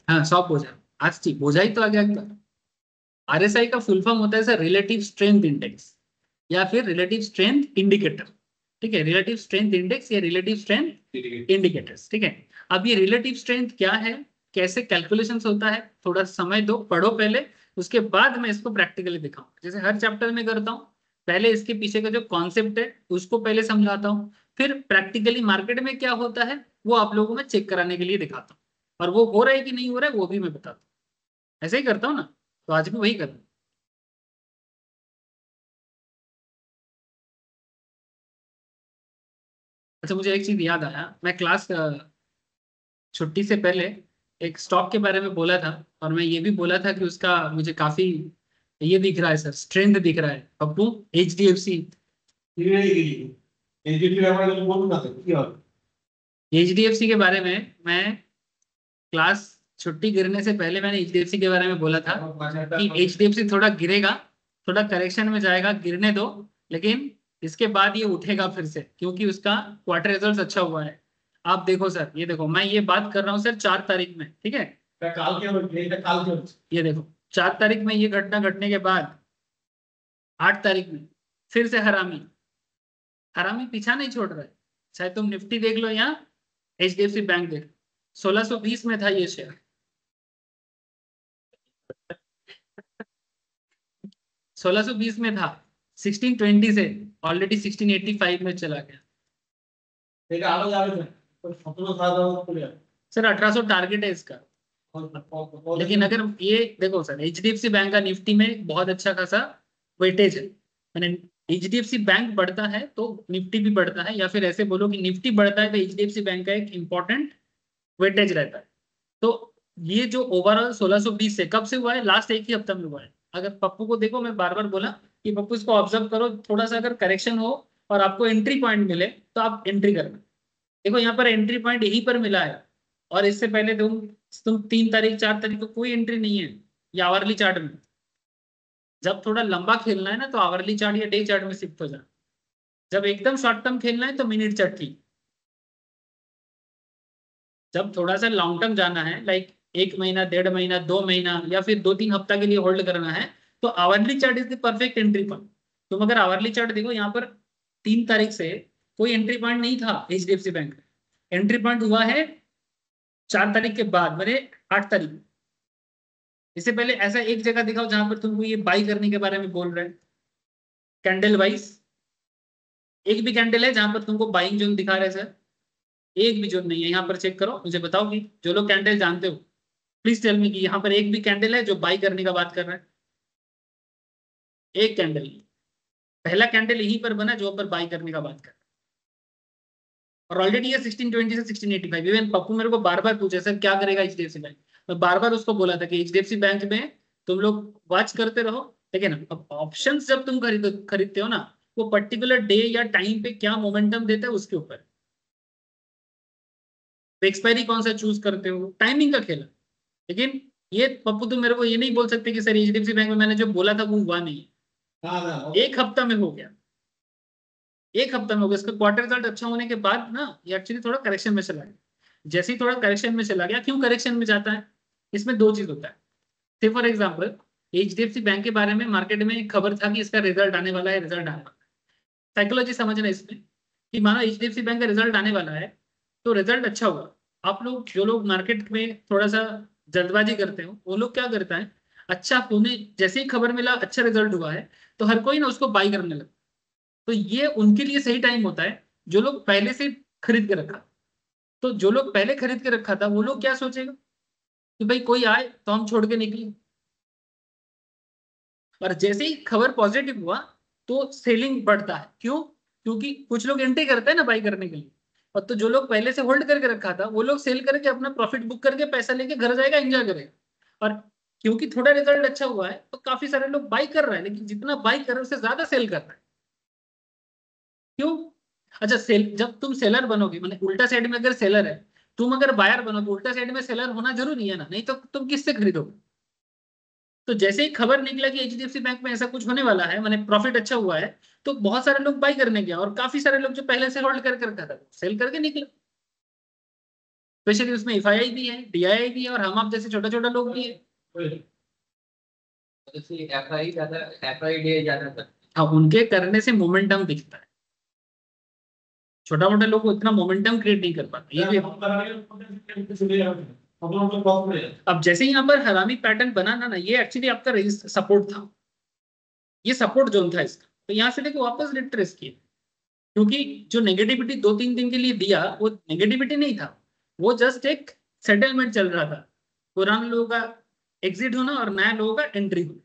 हाँ सब বোঝা आज ठीक বোঝাই तो आगे आगे आरएसआई का फुल फॉर्म होता है सर रिलेटिव स्ट्रेंथ इंडेक्स या फिर रिलेटिव स्ट्रेंथ इंडिकेटर, ठीक है, रिलेटिव स्ट्रेंथ इंडेक्स या रिलेटिव स्ट्रेंथ इंडिकेटर्स, ठीक है। अब ये रिलेटिव स्ट्रेंथ क्या है, कैसे कैलकुलेशंस होता है, थोड़ा समय दो, पढ़ो पहले, उसके बाद मैं इसको प्रैक्टिकली दिखाऊंगा, जैसे हर चैप्टर में करता हूँ। पहले इसके पीछे का जो कॉन्सेप्ट है उसको पहले समझाता हूँ, फिर प्रैक्टिकली मार्केट में क्या होता है वो आप लोगों में चेक कराने के लिए दिखाता हूँ, और वो हो रहा है कि नहीं हो रहा है वो भी मैं बताता हूँ। ऐसे ही करता हूँ ना, तो आज भी वही कर रहा हूँ। अच्छा मुझे एक चीज याद आया, मैं क्लास छुट्टी से पहले एक स्टॉक के बारे में बोला था, और मैं ये भी बोला था कि उसका मुझे काफी ये दिख रहा है सर, स्ट्रेंथ दिख रहा है पप्पू, HDFC। HDFC के बारे में मैं क्लास छुट्टी गिरने से पहले मैंने HDFC के बारे में बोला था कि HDFC थोड़ा गिरेगा, थोड़ा करेक्शन में जाएगा, गिरने दो, लेकिन इसके बाद ये उठेगा फिर से, क्योंकि उसका क्वार्टर रिजल्ट अच्छा हुआ है। आप देखो सर, ये देखो मैं ये बात कर रहा हूँ सर 4 तारीख में, ठीक है, ये देखो 4 तारीख में ये घटना घटने के बाद 8 तारीख में फिर से हरामी हरामी पीछा नहीं छोड़ रहा है। चाहे तुम निफ्टी देख लो या HDFC बैंक देख लो, 1620 में था ये शेयर, 1620 में था, 1620 से ऑलरेडी 1685 में चला गया। सर 1800 टारगेट है इसका, लेकिन अगर ये देखो सर HDFC बैंक का निफ्टी में बहुत अच्छा खासा वेटेज है, मैंने HDFC बैंक बढ़ता है तो निफ्टी भी बढ़ता है, या फिर ऐसे बोलो कि निफ्टी बढ़ता है तो HDFC बैंक का एक इंपॉर्टेंट वेटेज रहता है। तो ये जो ओवरऑल 1620 से कब से हुआ है, लास्ट एक ही हफ्ता में हुआ है। अगर पप्पू को देखो, मैं बार बार बोला कि पप्पू इसको ऑब्जर्व करो, थोड़ा सा अगर करेक्शन हो और आपको एंट्री पॉइंट मिले तो आप एंट्री करना। देखो यहाँ पर एंट्री पॉइंट यहीं पर मिला है, और इससे पहले तुम 3 तारीख 4 तारीख को कोई एंट्री नहीं है ये आवरली चार्ट में। जब थोड़ा लंबा खेलना है ना तो आवरली चार्ट या डे चार्ट में शिफ्ट हो जाना, जब एकदम शॉर्ट टर्म खेलना है तो मिनट चार्ट की, जब थोड़ा सा लॉन्ग टर्म जाना है लाइक 1 महीना 1.5 महीना 2 महीना या फिर 2-3 हफ्ता के लिए होल्ड करना है तो hourly chart is the perfect entry point. तुम अगर आवरली चार्ट देखो यहाँ पर 3 तारीख से कोई एंट्री पॉइंट नहीं था HDFC बैंक में, एंट्री पॉइंट हुआ है 4 तारीख के बाद, मेरे 8 तारीख। इससे पहले ऐसा एक जगह दिखाओ जहां पर तुमको ये बाई करने के बारे में बोल रहे हैं कैंडल वाइज, एक भी कैंडल है जहां पर तुमको बाइंग जोन दिखा रहे सर? एक भी जोन नहीं है। यहाँ पर चेक करो, मुझे बताओ कि जो लोग कैंडल जानते हो प्लीज टेल मी कि यहाँ पर एक भी कैंडल है जो बाई करने का बात कर रहा है? एक कैंडल नहीं, पहला कैंडल यहीं पर बना जो पर बाई करने का बात कर रहा है, और ऑलरेडी ये 1620 से 1685। इवन पप्पू मेरे को बार बार पूछे सर क्या करेगा HDFC बैंक, मैं बार बार उसको बोला था कि HDFC बैंक में तुम लोग वॉच करते रहो, लेकिन अब ऑप्शंस जब तुम खरीदते हो ना, वो पर्टिकुलर डे या टाइम पे क्या मोमेंटम देता है उसके ऊपर, एक्सपायरी कौन सा चूज करते हो, टाइमिंग का खेल है। लेकिन ये पप्पू तुम मेरे को ये नहीं बोल सकते कि सर HDFC बैंक में मैंने जो बोला था वो हुआ नहीं है। एक हफ्ता में हो गया, एक हफ्ता में हो गया। इसका क्वार्टर रिजल्ट अच्छा होने के बाद ना ये एक्चुअली थोड़ा करेक्शन में चला गया। जैसे ही थोड़ा करेक्शन में चला गया, क्यों करेक्शन में जाता है, इसमें 2 चीज होता है। से फॉर एग्जाम्पल HDFC बैंक के बारे में मार्केट में एक खबर था कि इसका रिजल्ट आने वाला है, रिजल्ट आने वाला है। साइकोलॉजी समझना इसमें कि मानो HDFC बैंक का रिजल्ट आने वाला है तो रिजल्ट अच्छा हुआ, आप लोग जो लोग मार्केट में थोड़ा सा जल्दबाजी करते हो वो लोग क्या करता है, अच्छा होने जैसे ही खबर मिला अच्छा रिजल्ट हुआ है तो हर कोई ना उसको बाई करने लगा। तो ये उनके लिए सही टाइम होता है जो लोग पहले से खरीद के रखा। तो जो लोग पहले खरीद के रखा था वो लोग क्या सोचेगा कि भाई कोई आए तो हम छोड़ के निकले, और जैसे ही खबर पॉजिटिव हुआ तो सेलिंग बढ़ता है। क्यों? क्योंकि कुछ लोग एंट्री करते हैं ना बाई करने के लिए, और तो जो लोग पहले से होल्ड करके रखा था वो लोग सेल करके अपना प्रॉफिट बुक करके पैसा लेके घर जाएगा, एंजॉय करेगा। और क्योंकि थोड़ा रिजल्ट अच्छा हुआ है तो काफी सारे लोग बाई कर रहे हैं, लेकिन जितना बाई कर रहे हैं उससे ज्यादा सेल कर रहे हैं। क्यों? अच्छा सेल, जब तुम सेलर बनोगे, माने उल्टा साइड में अगर सेलर है, तुम अगर बायर बनोगे, उल्टा साइड में सेलर होना जरूरी है ना, नहीं तो तुम किससे खरीदोगे? तो जैसे ही खबर निकला कि एचडीएफसी बैंक में ऐसा कुछ होने वाला है, माने प्रॉफिट अच्छा हुआ है, तो बहुत सारे लोग बाई करने गए और काफी सारे लोग जो पहले से होल्ड कर रखा था सेल करके निकले। स्पेशली उसमें एफआईआई भी है, डीआईआई भी है, और हम आप जैसे छोटा छोटा लोग भी है। एफआई ज्यादा, एफआई डे ज्यादा करते हैं। हाँ, उनके करने से मोमेंटम दिखता है, छोटा मोटा लोग इतना मोमेंटम क्रिएट नहीं कर पाते। ये भी अब जैसे यहाँ पर हरामी पैटर्न बनाना ना, ये एक्चुअली आपका सपोर्ट था, ये सपोर्ट जोन था इसका, तो यहाँ से देखो वापस रिट्रेस किए, क्योंकि जो नेगेटिविटी 2-3 दिन के लिए दिया वो नेगेटिविटी नहीं था, वो जस्ट एक सेटलमेंट चल रहा था, पुराने लोगों का एग्जिट होना और नया लोगों का एंट्री होना।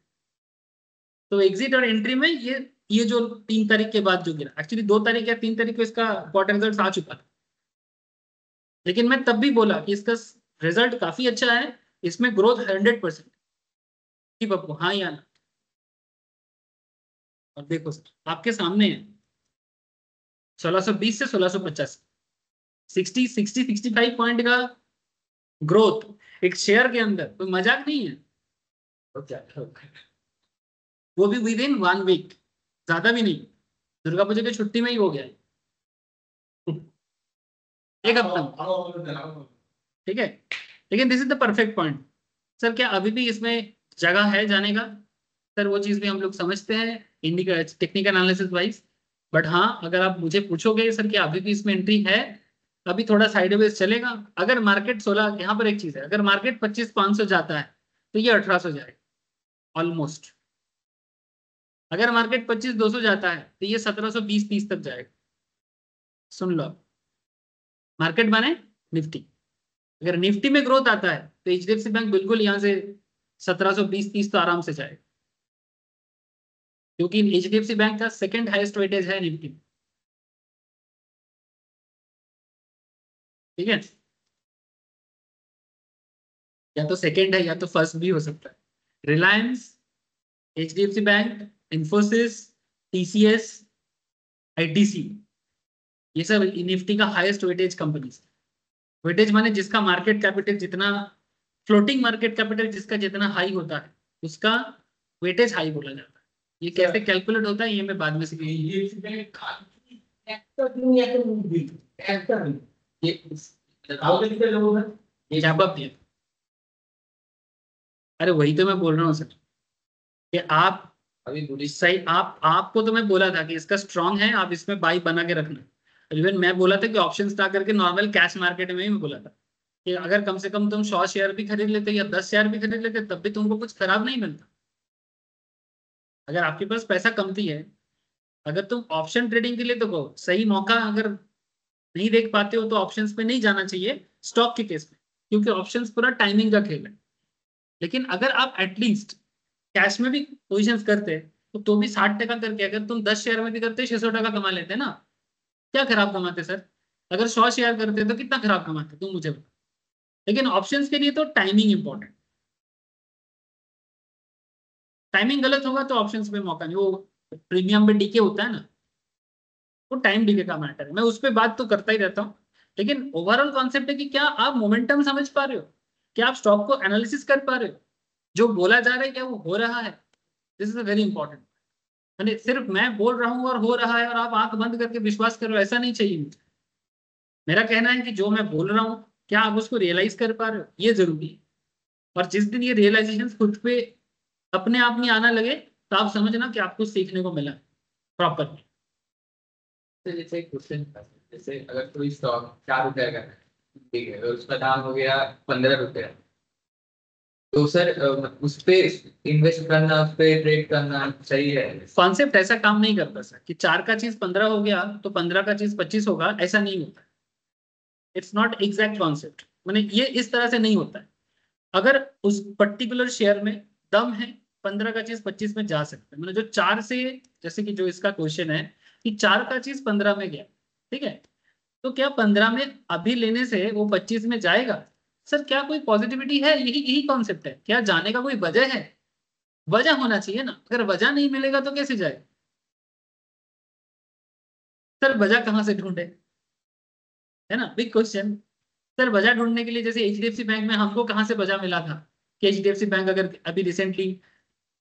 तो एग्जिट और एंट्री में ये जो 3 तारीख के बाद जो गिरा, एक्चुअली 2 तारीख या 3 तारीख को इसका क्वार्टर रिजल्ट आ चुका था, लेकिन मैं तब भी बोला कि इसका रिजल्ट काफी अच्छा है, इसमें ग्रोथ 100% कि पप्पू हाँ या ना। और देखो सर आपके सामने है 1620 से 1650, 65 पॉइंट का ग्रोथ एक शेयर के अंदर, कोई मजाक नहीं है। वो भी विद इन 1 वीक, ज्यादा भी नहीं, दुर्गा पूजा की छुट्टी में ही हो गया, एक हफ्ता, ठीक है। लेकिन this is the perfect point. Sir क्या अभी भी इसमें जगह है जाने का? सर वो चीज भी हम लोग समझते हैं टेक्निकल एनालिसिस वाइज, बट हाँ अगर आप मुझे पूछोगे सर कि अभी भी इसमें एंट्री है, अभी थोड़ा साइडवेज चलेगा। अगर मार्केट 16, यहाँ पर एक चीज है, अगर मार्केट 25,500 जाता है तो ये 1800 जाएगा ऑलमोस्ट। अगर मार्केट 25,200 जाता है तो ये 1720-30 तक जाएगा। सुन लो, मार्केट माने निफ्टी, अगर निफ्टी में ग्रोथ आता है तो एचडीएफसी बैंक बिल्कुल यहाँ से 1720-30 तो आराम से जाएगा, क्योंकि एचडीएफसी बैंक का सेकंड हाईएस्ट वेटेज है निफ्टी, ठीक है। या तो सेकंड है या तो फर्स्ट भी हो सकता है। Reliance, HDFC bank, Infosys, TCS, ITC, ये सब निफ्टी का हाईएस्ट वेटेज कंपनीज। वेटेज माने जिसका मार्केट कैपिटल जितना, फ्लोटिंग मार्केट कैपिटल जिसका जितना हाई होता है उसका वेटेज हाई बोला जाता है। ये कैसे कैलकुलेट होता है ये मैं बाद में अरे वही तो मैं बोल रहा हूँ सर कि आप अभी सही, आपको तो मैं बोला था कि इसका स्ट्रांग है, आप इसमें बाई बना के रखना। इवन मैं बोला था कि ऑप्शन ना करके नॉर्मल कैश मार्केट में ही मैं बोला था कि अगर कम से कम तुम 100 शेयर भी खरीद लेते या 10 शेयर भी खरीद लेते तब भी तुमको कुछ खराब नहीं मिलता। अगर आपके पास पैसा कमती है, अगर तुम ऑप्शन ट्रेडिंग के लिए, तो सही मौका अगर नहीं देख पाते हो तो ऑप्शंस पे नहीं जाना चाहिए स्टॉक के केस में, क्योंकि ऑप्शंस पूरा टाइमिंग का खेल है। लेकिन अगर आप एटलीस्ट कैश में भी पोजिशंस करते तो भी 60% करके, अगर तुम 10 शेयर में भी करते 600 टका कमा लेते ना, क्या खराब कमाते सर? अगर 100 शेयर करते तो कितना खराब कमाते तुम मुझे बता। लेकिन ऑप्शंस के लिए तो टाइमिंग इंपॉर्टेंट, टाइमिंग गलत होगा तो ऑप्शंस पे मौका नहीं। वो प्रीमियम पे डीके होता है ना, वो टाइम डीके का मैटर है, मैं उस पर बात तो करता ही रहता हूँ। लेकिन ओवरऑल कॉन्सेप्ट है कि क्या आप मोमेंटम समझ पा रहे हो, क्या आप स्टॉक को एनालिसिस कर पा रहे हो, जो बोला जा रहा है क्या वो हो रहा है। This is a very important. यानी सिर्फ मैं बोल रहा हूँ और हो रहा है और आप आंख बंद करके विश्वास करो, ऐसा नहीं चाहिए मुझे। मेरा कहना है कि जो मैं बोल रहा हूँ क्या आप उसको रियलाइज कर पा रहे हो, ये जरूरी है। और जिस दिन ये रियलाइजेशन खुद पे अपने आप नहीं आना लगे तो आप समझना कि आपको सीखने को मिला प्रॉपर। जैसे क्वेश्चन, जैसे अगर कोई स्टॉक 4 रुपए का है, ठीक है, और उसका दाम हो गया 15 रुपया, तो सर उस पे इन्वेस्ट करना, उस पे ट्रेड करना सही है? कॉन्सेप्ट ऐसा काम नहीं करता सर कि 4 का चीज 15 हो गया तो 15 का चीज 25 होगा, ऐसा नहीं होता। इट्स नॉट एग्जैक्ट कॉन्सेप्ट, मैंने ये इस तरह से नहीं होता है। अगर उस पर्टिकुलर शेयर में दम है 15 का चीज 25 में जा सकता है, मतलब जो 4 से, जैसे कि जो इसका क्वेश्चन है कि 4 का चीज 15 में गया, ठीक है, तो क्या 15 में अभी लेने से वो 25 में जाएगा? सर क्या कोई पॉजिटिविटी है? यही यही कॉन्सेप्ट है। क्या जाने का कोई वजह है? वजह होना चाहिए ना, अगर वजह नहीं मिलेगा तो कैसे जाए? सर वजह कहाँ से ढूंढे, है ना बिग क्वेश्चन। सर वजह ढूंढने के लिए जैसे एचडीएफसी बैंक में हमको कहाँ से वजह मिला था कि एचडीएफसी बैंक अगर अभी रिसेंटली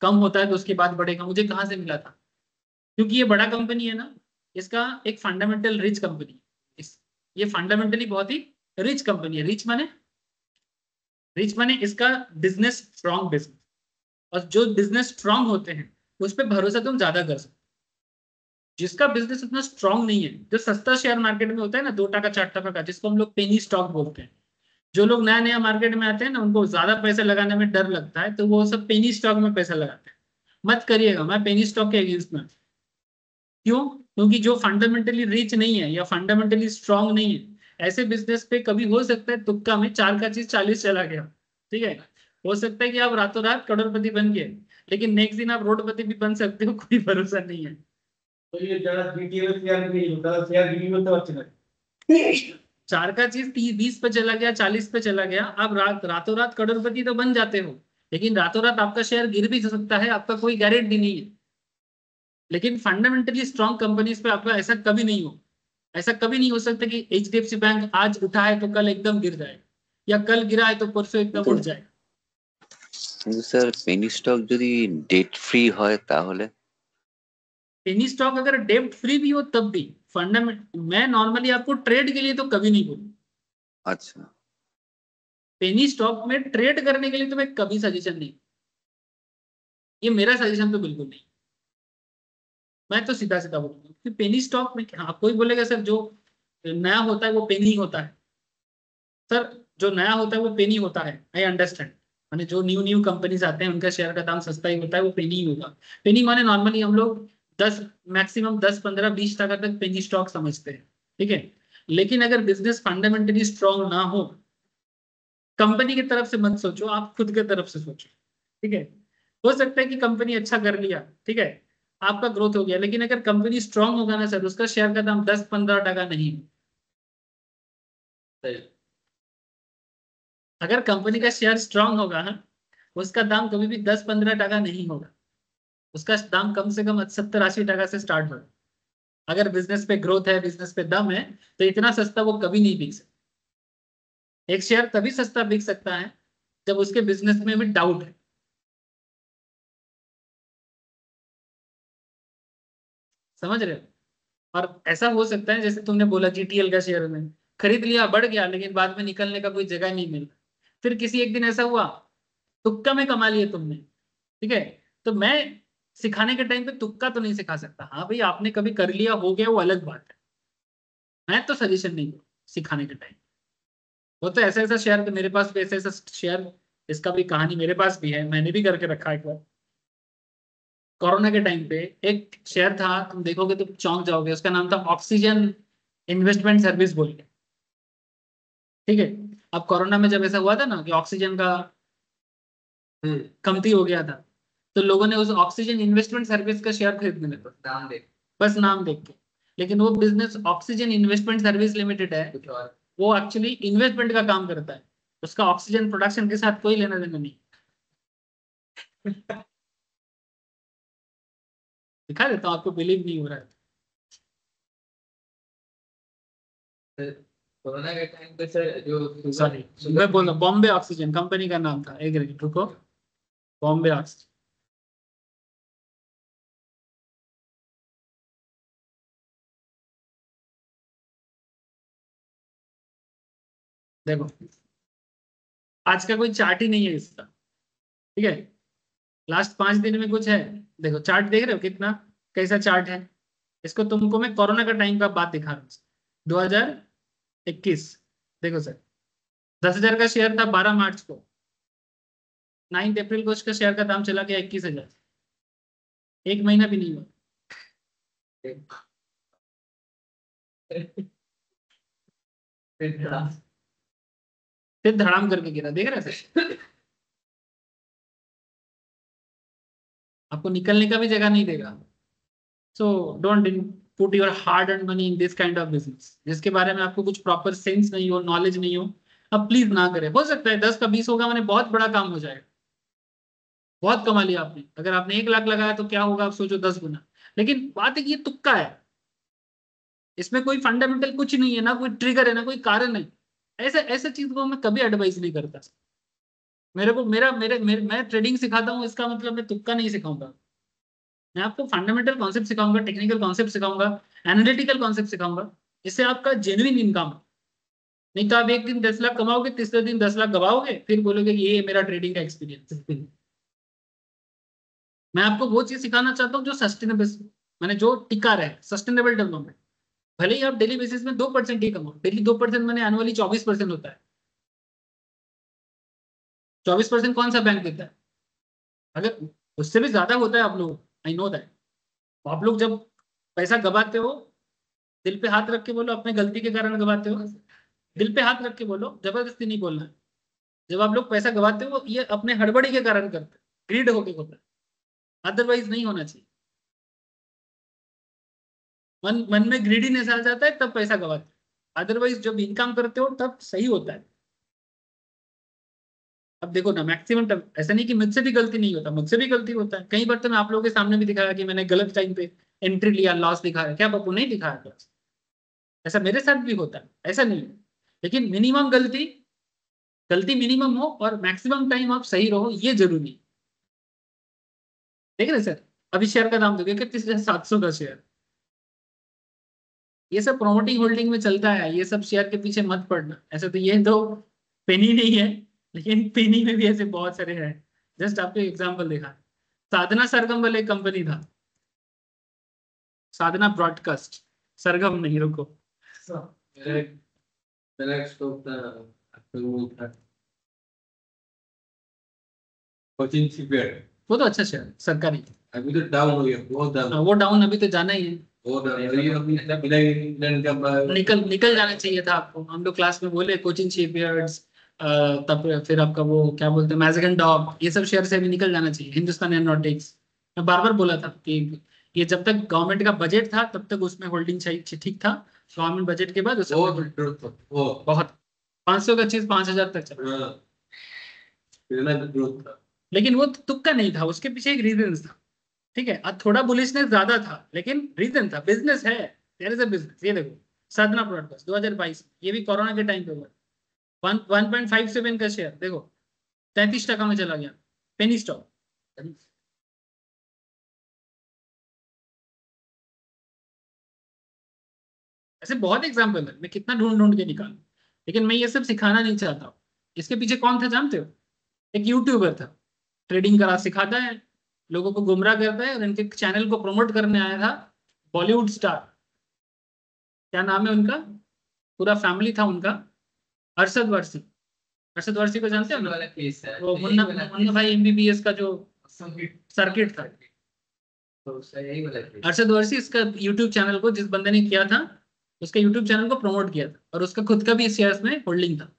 कम होता है तो उसके बाद बढ़ेगा। मुझे कहाँ से मिला था? क्योंकि ये बड़ा कंपनी है ना, इसका एक फंडामेंटल रिच कंपनी है। ये फंडामेंटली बहुत ही रिच कंपनी है। रिच माने इसका बिजनेस स्ट्रॉन्ग बिजनेस, और जो बिजनेस स्ट्रॉन्ग होते हैं उस पर भरोसा तुम ज्यादा कर सकते। जिसका बिजनेस उतना स्ट्रॉन्ग नहीं है, जो सस्ता शेयर मार्केट में होता है ना, 2 टका 4 टका का, जिसको हम लोग पेनी स्टॉक बोलते हैं, जो लोग नया नया मार्केट में आते हैं ना, उनको ज्यादा पैसे लगाने में डर लगता है, तो वो सब पेनी स्टॉक में पैसा लगाते हैं। मत करिएगा, मैं पेनी स्टॉक के अगेंस्ट में। क्यों? क्योंकि जो फंडामेंटली रिच नहीं है या फंडामेंटली स्ट्रांग नहीं है, ऐसे बिजनेस पे कभी हो सकता है तुक्का में 4 का चीज 40 चला गया, ठीक है। हो सकता है कि आप रातों रात करोड़पति बन गए, लेकिन नेक्स्ट दिन आप रोडपति भी बन सकते हो, कोई भरोसा नहीं है। तो ये जरा जीटीए शेयर नहीं होता, शेयर गिरी में तो अच्छा है। 4 का चीज 20 पे चला गया, 40 पे चला गया, आप रातों रात करोड़पति तो बन जाते हो, लेकिन रातों रात आपका शेयर गिर भी सकता है, आपका कोई गारंटी नहीं है। लेकिन फंडामेंटली स्ट्रॉन्ग कंपनीज पे आपका ऐसा कभी नहीं हो। ऐसा कभी नहीं हो सकता कि एचडीएफसी बैंक आज उठा है तो कल एकदम गिर जाए, या कल गिरा है तो परसों एकदम उठ जाए। কিন্তু স্যার পেনি স্টক যদি ডেট ফ্রি হয় তাহলে? पेनी स्टॉक अगर डेब्ट फ्री भी हो तब भी फंडामेंट, मैं नॉर्मली आपको ट्रेड के लिए तो कभी नहीं बोलूँ। আচ্ছা, पेनी स्टॉक में ट्रेड करने के लिए तो मैं कभी सजेशन नहीं, ये मेरा सजेशन तो बिल्कुल नहीं। मैं तो सीधा सीधा बोलूंगा कि पेनी स्टॉक में, हाँ कोई बोलेगा सर जो नया होता है वो पेनी होता है। सर जो नया होता है वो पेनी होता है, आई अंडरस्टैंड। माने जो न्यू न्यू कंपनीज आते हैं उनका शेयर का दाम सस्ता ही होता है, वो पेनी ही होगा। पेनी माने नॉर्मली हम लोग 10, मैक्सिमम 10, 15, 20 टका तक पेनी स्टॉक समझते हैं, ठीक है। लेकिन अगर बिजनेस फंडामेंटली स्ट्रांग ना हो, कंपनी की तरफ से मत सोचो, आप खुद के तरफ से सोचो, ठीक है। हो सकता है कि कंपनी अच्छा कर लिया, ठीक है, आपका ग्रोथ हो गया, लेकिन अगर कंपनी स्ट्रांग होगा ना सर, उसका शेयर का दाम 10-15 टका नहीं। अगर कंपनी का शेयर स्ट्रांग होगा ना, उसका दाम कभी भी 10-15 टका नहीं होगा, उसका दाम कम से कम 70-80 टका से स्टार्ट होगा। अगर बिजनेस पे ग्रोथ है, बिजनेस पे दम है, तो इतना सस्ता वो कभी नहीं बिक सकता। एक शेयर तभी सस्ता बिक सकता है जब उसके बिजनेस में भी डाउट है। समझ रहे हो? और ऐसा हो सकता है जैसे तुमने बोला जीटीएल का शेयर में खरीद लिया, बढ़ गया, लेकिन बाद में निकलने का कोई जगह नहीं मिला। फिर किसी एक दिन ऐसा हुआ, तुक्का में कमा लिया तुमने, ठीक है। तो मैं सिखाने के टाइम पे तुक्का तो नहीं सिखा सकता। हाँ भाई आपने कभी कर लिया, हो गया, वो अलग बात है। मैं तो सजेशन नहीं दूँ सिखाने के टाइम। वो तो ऐसा ऐसा शेयर, तो मेरे पास भी ऐसा ऐसा शेयर, इसका भी कहानी मेरे पास भी है, मैंने भी करके रखा है एक बार। कोरोना के टाइम पे एक शेयर था, तुम देखोगे तो चौंक जाओगे, उसका नाम था ऑक्सीजन इन्वेस्टमेंट सर्विस बोल के, ठीक है। अब कोरोना में जब ऐसा हुआ था ना कि ऑक्सीजन का कमती हो गया था, तो लोगों ने उस ऑक्सीजन इन्वेस्टमेंट सर्विस का शेयर खरीदने लगे, नाम देख बस नाम देख के। लेकिन वो business oxygen investment service limited है, कुछ और। वो एक्चुअली इन्वेस्टमेंट का काम करता है, उसका ऑक्सीजन प्रोडक्शन के साथ कोई लेना देना नहीं। दिखा देता हूँ, आपको बिलीव नहीं हो रहा है। कोरोना के टाइम पे सर जो सॉरी, मैं बोल रहा हूँ बॉम्बे ऑक्सीजन कंपनी का नाम था, एक मिनट रुको, बॉम्बे ऑक्सीजन। देखो आज का कोई चार्ट ही नहीं है इसका, ठीक है। लास्ट 5 दिन में कुछ है, देखो चार्ट देख रहे हो कितना, कैसा चार्ट है। इसको तुमको मैं कोरोना का टाइम का बात दिखा रहा हूँ, 2021। देखो सर, 10,000 का शेयर था 12 मार्च को, 9 अप्रैल को उसका शेयर का दाम चला गया 21,000। एक महीना भी नहीं हुआ। फिर धड़ाम करके गिरा, देख रहे हैं सर। आपको निकलने का भी जगह नहीं देगा। So don't put your hard and money in this kind of business, जिसके बारे में आपको कुछ प्रॉपर सेंस नहीं हो, नॉलेज नहीं हो, अब प्लीज ना करें। हो सकता है 10 का 20 होगा, मैंने बहुत बड़ा काम हो जाएगा, बहुत कमा लिया आपने। अगर आपने 1 लाख लगाया तो क्या होगा आप सोचो, 10 गुना। लेकिन बात है कि ये तुक्का है, इसमें कोई फंडामेंटल कुछ नहीं है, ना कोई ट्रिगर है, ना कोई कारण है। ऐसे ऐसे चीज को मैं कभी एडवाइस नहीं करता। मेरे को मैं ट्रेडिंग सिखाता हूँ, इसका मतलब मैं तुक्का नहीं सिखाऊंगा। मैं आपको फंडामेंटल कॉन्सेप्ट सिखाऊंगा, टेक्निकल कॉन्सेप्ट सिखाऊंगा, एनालिटिकल कॉन्सेप्ट सिखाऊंगा, इससे आपका जेन्युइन इनकम। नहीं तो आप एक दिन 10 लाख कमाओगे, तीसरे दिन 10 लाख गवाओगे, फिर बोलोगे कि ये मेरा ट्रेडिंग का एक्सपीरियंस। मैं आपको वो चीज सिखाना चाहता हूँ जो सस्टेनेबल, मैंने जो टिका रहे, सस्टेनेबल डेवलपमेंट। भले ही आप डेली बेसिस में 2% ही कमाओ, डेली 2% मैंने एनुअली 24% होता है। 24% कौन सा बैंक देता है? अगर उससे भी ज्यादा होता है आप लोग, आई नो दैट। आप लोग जब पैसा गवाते हो, दिल पे हाथ रख के बोलो अपने गलती के कारण गवाते हो। दिल पे हाथ रख के बोलो, जबरदस्ती नहीं बोलना है। जब आप लोग पैसा गवाते हो, ये अपने हड़बड़ी के कारण करते हैं, ग्रीड होके होता है, अदरवाइज नहीं होना चाहिए। मन मन में ग्रीडीनेस आ जाता है तब पैसा गवाते हो, अदरवाइज जब इनकम करते हो तब सही होता है। अब देखो ना, मैक्सिमम टाइम ऐसा नहीं कि मुझसे भी गलती नहीं होता, मुझसे भी गलती होता है। कई बार तो मैं आप लोगों के सामने भी दिखाया कि मैंने गलत टाइम पे एंट्री लिया, लॉस दिखाया। क्या बापू नहीं दिखाया लॉस? ऐसा मेरे साथ भी होता है, ऐसा नहीं है। लेकिन मिनिमम गलती, गलती मिनिमम हो और मैक्सिमम टाइम आप सही रहो, ये जरूरी है। देख रहे सर, अभी शेयर का दाम देखिए, 31,700 का शेयर। ये सब प्रोमोटिंग होल्डिंग में चलता है, ये सब शेयर के पीछे मत पड़ना। ऐसे तो ये तो पेनी नहीं है, लेकिन पेनी में भी ऐसे बहुत सारे हैं। जस्ट आपको एग्जांपल देखा, साधना सरगम वाले कंपनी था, साधना ब्रॉडकास्ट, सरगम नहीं, रुको। मेरा एक स्टॉक था, वो था कोचिंग शिपयार्ड। वो तो अच्छा शेयर सरकारी। अभी तो डाउन हो गया, बहुत डाउन। वो डाउन अभी तो जाना ही है, बहुत डाउन। ये अभी मिला निकल जाना चाहिए था आपको। हम लोग क्लास में बोले कोचिंग शिपयार्ड्स, तब फिर आपका वो क्या बोलते हैं, मैज़गान डॉक, ये सब शेयर से भी निकल जाना चाहिए। हिंदुस्तान एरोनॉटिक्स, मैं बार बार बोला था कि ये जब तक गवर्नमेंट का बजट था तब तक उसमें होल्डिंग चाहिए, ठीक था। गवर्नमेंट बजट के बाद उसमें बहुत 500 का चीज 5,000 तक चला। लेकिन वो तुक्का नहीं था, उसके पीछे एक रीजन था। ठीक है, अब थोड़ा बुलिशनेस ज्यादा था, लेकिन रीजन था, बिजनेस है, देयर इज अ बिजनेस। ये देखो साधना ब्रॉडकास्ट 2022, ये भी कोरोना के टाइम पे हुआ। 1.57 का शेयर देखो 33 टका में चला गया, पेनी स्टॉक। ऐसे बहुत एग्जाम्पल है, मैं कितना ढूंढ ढूंढ के निकालूं, लेकिन मैं ये सब सिखाना नहीं चाहता हूँ। इसके पीछे कौन था जानते हो? एक यूट्यूबर था, ट्रेडिंग करा सिखाता है, लोगों को गुमराह करता है, और इनके चैनल को प्रमोट करने आया था बॉलीवुड स्टार। क्या नाम है उनका? पूरा फैमिली था उनका, अरशद वारसी। अरशद वारसी को जानते हो ना? वाला केस है, वो मुन्ना भाई एमबीबीएस का जो सर्किट था, तो सही वाला केस। अरशद वारसी, इसका यूट्यूब चैनल को जिस बंदे ने किया था, उसके यूट्यूब चैनल को प्रमोट किया था, और उसका खुद का भी शेयर्स में होल्डिंग था।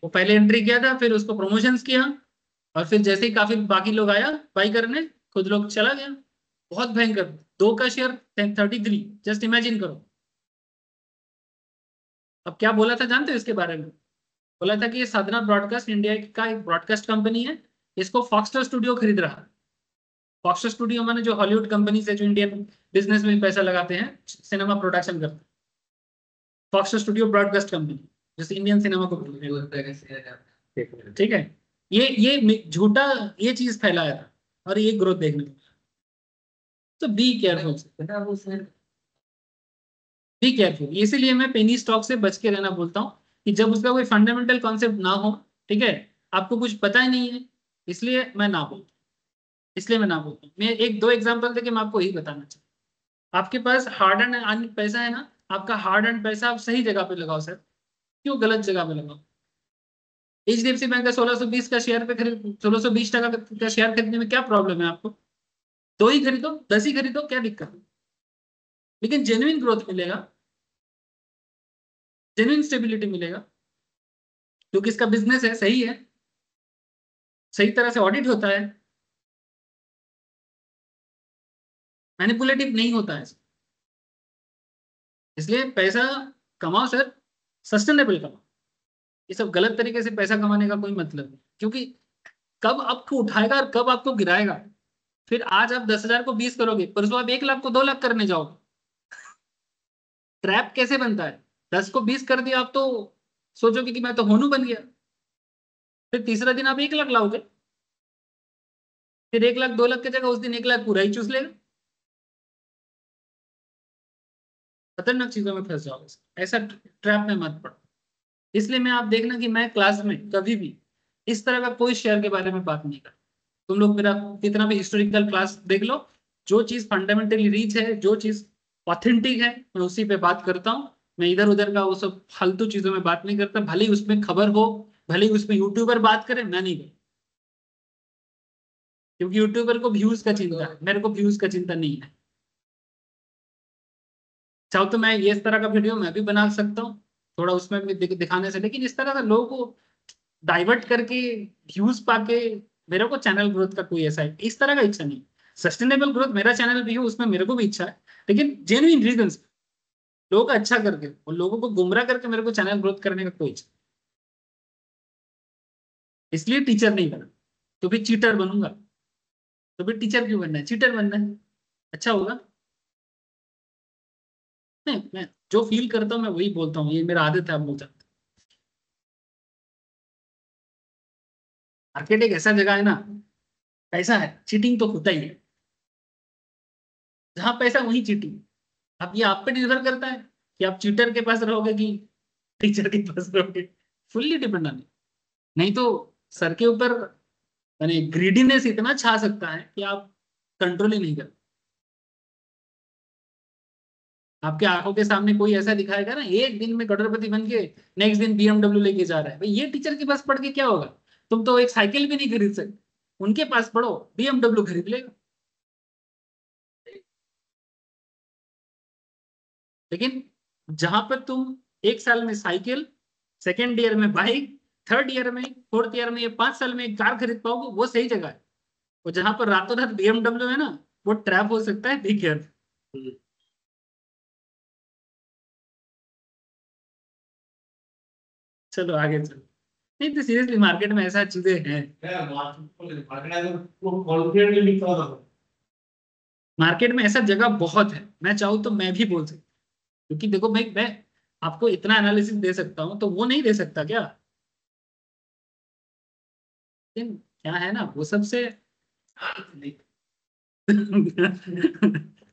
वो पहले एंट्री किया था, फिर उसको प्रमोशंस किया, और फिर जैसे ही काफी बाकी लोग आया बाई करने, खुद लोग चला गया। बहुत भयंकर, 2 का शेयर 33, जस्ट इमेजिन करो। अब क्या बोला था जानते हो इसके बारे में? बोला था कि ये साधना ब्रॉडकास्ट इंडिया का एक ब्रॉडकास्ट कंपनी है, इसको फॉक्सटर स्टूडियो खरीद रहा है। फॉक्सटर स्टूडियो माने जो हॉलीवुड कंपनी से जो इंडियन बिजनेस में पैसा लगाते हैं, सिनेमा प्रोडक्शन करते हैं। फॉक्सटर स्टूडियो ब्रॉडकास्ट कंपनी जैसे इंडियन सिनेमा को, ठीक है। ये झूठा ये चीज फैलाया था, और ये ग्रोथ देखने को। तो बी केयरफुल, बी केयरफुल। इसीलिए मैं पेनी स्टॉक से बच के रहना बोलता हूँ, कि जब उसका कोई फंडामेंटल कॉन्सेप्ट ना हो, ठीक है, आपको कुछ पता ही नहीं है, इसलिए मैं ना बोलता हूँ। मैं एक दो एग्जांपल देके मैं आपको यही बताना चाहता हूँ। आपके पास हार्ड एंड पैसा है ना, आपका हार्ड एंड पैसा आप सही जगह पे लगाओ सर, क्यों गलत जगह पे लगाओ? एचडीएफसी बैंक का 1620 का शेयर पे खरीद, 1620 टका का शेयर खरीदने में क्या प्रॉब्लम है आपको? 2 ही खरीदो, 10 ही खरीदो, क्या दिक्कत है? लेकिन जेन्युइन ग्रोथ मिलेगा, जेन्युइन स्टेबिलिटी मिलेगा, क्योंकि इसका बिजनेस है, सही है, सही तरह से ऑडिट होता है, मैनिपुलेटिव नहीं होता है। इसलिए पैसा कमाओ सर, सस्टेनेबल कमाओ। ये सब गलत तरीके से पैसा कमाने का कोई मतलब नहीं, क्योंकि कब आपको उठाएगा और कब आपको गिराएगा। फिर आज आप 10,000 को 20 करोगे, परसों आप 1 लाख को 2 लाख करने जाओगे। ट्रैप कैसे बनता है? 10 को 20 कर दिया आप तो सोचोगे कि मैं तो होनू बन गया, फिर तीसरा दिन आप 1 लाख लाओगे, फिर 1 लाख 2 लाख की जगह उस दिन 1 लाख पूरा ही चूस लेगा। खतरनाक चीजों में फंस जाओगे, ऐसा ट्रैप में मत पड़ो। इसलिए मैं आप देखना कि मैं क्लास में कभी भी इस तरह का कोई शेयर के बारे में बात नहीं करता। तुम लोग मेरा कितना भी हिस्टोरिकल क्लास देख लो, जो चीज फंडामेंटली रीच है, जो चीज ऑथेंटिक है, मैं उसी पे बात करता हूँ। मैं इधर उधर का वो सब फालतू चीजों में बात नहीं करता, भले ही उसमें खबर हो, भले ही उसमें यूट्यूबर बात करे, मैं नहीं करता। क्योंकि यूट्यूबर को व्यूज का चिंता है, मेरे को व्यूज का चिंता नहीं है। चाहो तो मैं ये इस तरह का वीडियो मैं भी बना सकता हूँ, थोड़ा उसमें भी दिखाने से, लेकिन इस तरह का लोगों को डाइवर्ट करके व्यूज पाके मेरे को चैनल ग्रोथ का कोई ऐसा है इस तरह का इच्छा नहीं। सस्टेनेबल ग्रोथ मेरा चैनल भी हो, उसमें मेरे को भी इच्छा है, लेकिन जेन्युइन रीजन, लोगों का अच्छा करके और लोगों को गुमराह करके मेरे को चैनल ग्रोथ करने का कोई इच्छा। इसलिए टीचर नहीं बना, तो भी चीटर बनूंगा। तो भी टीचर क्यों बनना है, चीटर बनना है, अच्छा होगा। नहीं, मैं जो फील करता हूँ मैं वही बोलता हूँ, ये मेरा आदत है, आप लोग जानते। मार्केट एक ऐसा जगह है ना, पैसा है, चीटिंग तो होता ही है, जहां पैसा वहीं चीटिंग। अब ये आप पे निर्भर करता है कि आप चीटर के पास रहोगे कि टीचर के पास रहोगे, फुल्ली डिपेंड ऑन। नहीं तो सर के ऊपर यानी ग्रीडीनेस इतना छा सकता है कि आप कंट्रोल ही नहीं कर। आपके आंखों के सामने कोई ऐसा दिखाएगा ना, एक दिन में करोड़पति बन के नेक्स्ट दिन BMW लेके जा रहा है, भाई ये टीचर के पास पढ़ के क्या होगा। तुम तो एक साइकिल भी नहीं खरीद सकते, उनके पास पढ़ो BMW खरीद लेगा। लेकिन जहां पर तुम 1 साल में साइकिल, सेकेंड ईयर में बाइक, थर्ड ईयर में, फोर्थ ईयर में, ये 5 साल में एक कार खरीद पाओगे, वो सही जगह है। और जहां पर रातों रात BMW है ना, वो ट्रैप हो सकता है, बी केयरफुल। चलो आगे चलो। नहीं तो सीरियसली मार्केट में ऐसा चीजें हैं, मार्केट में ऐसा जगह बहुत है, मैं चाहूँ तो मैं भी बोल सकता हूँ। क्योंकि देखो भाई, मैं आपको इतना एनालिसिस दे सकता हूँ, तो वो नहीं दे सकता क्या। लेकिन क्या है ना, वो सबसे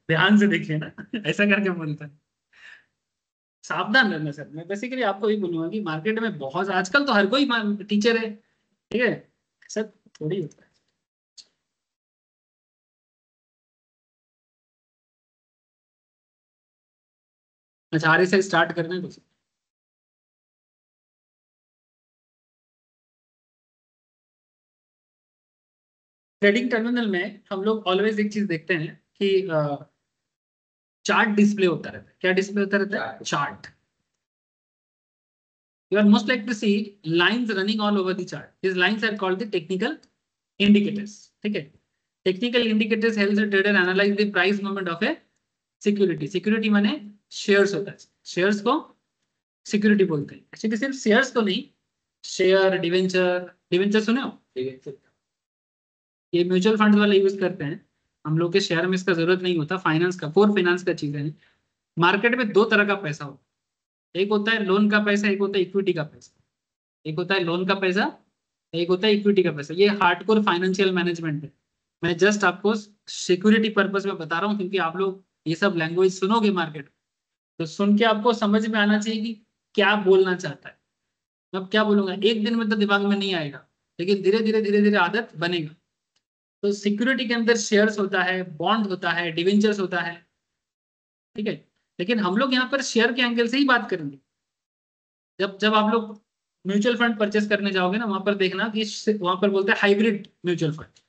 ध्यान से देखिए ना, ऐसा करके बोलता है। सावधान रहना सर, मैं बेसिकली आपको ही बोलूंगा कि मार्केट में बहुत, आजकल तो हर कोई टीचर है, ठीक है, सर थोड़ी होता है। अच्छा RSI स्टार्ट करने दो। ट्रेडिंग टर्मिनल में हम लोग ऑलवेज एक चीज देखते हैं कि चार्ट डिस्प्ले होता रहता है। क्या डिस्प्ले होता रहता है, chart. You are most likely to see lines running all over the chart. These lines are called the technical indicators. ठीक है, technical indicators helps the trader analyze the price movement of a security. Security माने shares होता है, shares को security बोलते हैं। Actually सिर्फ shares को नहीं, शेयर, डिवेंचर, डिवेंचर सुने हो, ये म्यूचुअल फंड वाले यूज करते हैं। हम लोग के शेयर में इसका जरूरत नहीं होता, फाइनेंस का, कोर फाइनेंस का चीज है। मार्केट में 2 तरह का पैसा होता है, एक होता है लोन का पैसा, एक होता है इक्विटी का पैसा। एक होता है लोन का पैसा, एक होता है इक्विटी का पैसा। ये हार्डकोर फाइनेंशियल मैनेजमेंट है। मैं जस्ट आपको सिक्योरिटी पर्पज में बता रहा हूँ, क्योंकि आप लोग ये सब लैंग्वेज सुनोगे मार्केट, तो सुन के आपको समझ में आना चाहिए कि क्या बोलना चाहता है। अब क्या बोलूंगा, एक दिन में तो दिमाग में नहीं आएगा, लेकिन धीरे धीरे आदत बनेगा। तो सिक्योरिटी के अंदर शेयर्स होता है, बॉन्ड होता है, डिवेंचर्स होता है, ठीक है। लेकिन हम लोग यहाँ पर शेयर के एंगल से ही बात करेंगे। जब जब आप लोग म्यूचुअल फंड परचेस करने जाओगे ना, वहां पर देखना कि वहां पर बोलते हैं hybrid mutual fund,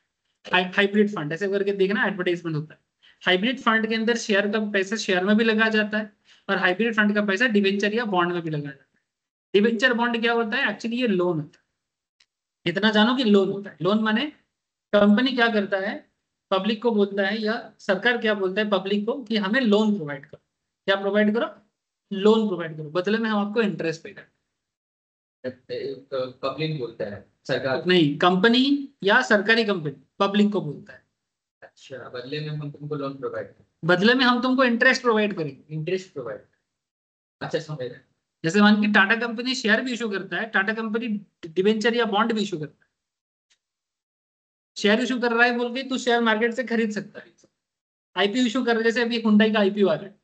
hybrid fund ऐसे करके देखना, एडवर्टाइजमेंट होता है। हाइब्रिड फंड के अंदर शेयर का पैसा शेयर में भी लगाया जाता है, और हाइब्रिड फंड का पैसा डिवेंचर या बॉन्ड में भी लगाया जाता है। डिवेंचर बॉन्ड क्या होता है, एक्चुअली ये लोन होता है। इतना जानो कि लोन होता है। लोन माने कंपनी क्या करता है, पब्लिक को बोलता है, या सरकार क्या बोलता है पब्लिक को, कि हमें लोन प्रोवाइड करो। क्या प्रोवाइड करो, लोन प्रोवाइड करो, बदले में हम आपको इंटरेस्ट पे करें। पब्लिक बोलता है, सरकार नहीं, कंपनी या सरकारी कंपनी पब्लिक को बोलता है, अच्छा बदले में हम तुमको लोन प्रोवाइड, बदले में हम तुमको इंटरेस्ट प्रोवाइड करेंगे। इंटरेस्ट प्रोवाइड, अच्छा समझ रहे। जैसे मान के टाटा कंपनी शेयर भी इशू करता है, टाटा कंपनी डिबेंचर या बॉन्ड भी इशू करता है। शेयर इशू कर रहा है बोल के तू शेयर मार्केट से खरीद सकता है। आईपीओ इशू कर रहा है, जैसे अभी हुंडई का आईपीओ आ रहा है,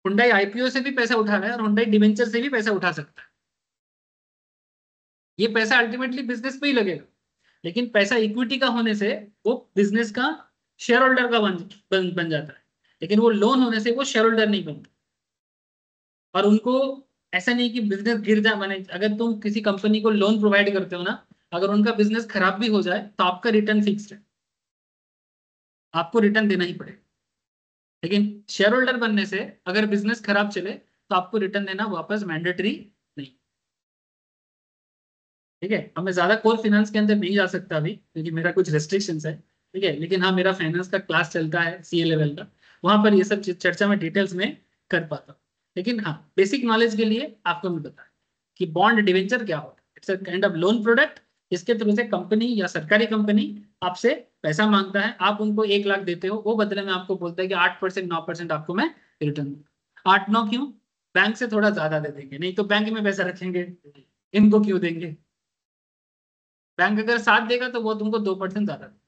हुंडई आईपीओ से भी पैसा उठा रहा है और हुंडई डिबेंचर से भी पैसा उठा सकता है। ये पैसा अल्टीमेटली बिजनेस पे ही लगेगा, लेकिन पैसा इक्विटी का होने से वो बिजनेस का शेयर होल्डर का बन जाता है, लेकिन वो लोन होने से वो शेयर होल्डर नहीं बनता। और उनको ऐसा नहीं कि बिजनेस गिर जाए, माने अगर तुम किसी कंपनी को लोन प्रोवाइड करते हो ना, अगर उनका बिजनेस खराब भी हो जाए तो आपका रिटर्न फिक्स्ड है, आपको रिटर्न देना ही पड़ेगा। लेकिन शेयर होल्डर बनने से अगर बिजनेस खराब चले तो आपको रिटर्न देना वापस मैंडेटरी नहीं। ठीक है, अब मैं ज्यादा कोर फाइनेंस के अंदर नहीं जा सकता अभी क्योंकि मेरा कुछ रेस्ट्रिक्शंस है। ठीक है, लेकिन हाँ मेरा फाइनेंस का क्लास चलता है सीए लेवल का, वहां पर ये सब चर्चा में डिटेल्स में कर पाता हूँ। लेकिन हाँ बेसिक नॉलेज के लिए आपको मैं बताया कि बॉन्ड डिवेंचर क्या होता है। It's a kind of loan product, इसके थ्रू से कंपनी या सरकारी कंपनी आपसे पैसा मांगता है, आप उनको 1 लाख देते हो, वो बदले में आपको बोलता है कि 8% 9% आपको मैं रिटर्न दूंगा। 8-9 क्यों? बैंक से थोड़ा ज्यादा दे देंगे, नहीं तो बैंक में पैसा रखेंगे, इनको क्यों देंगे? बैंक अगर 7 देगा तो वो तुमको 2% ज्यादा देगा।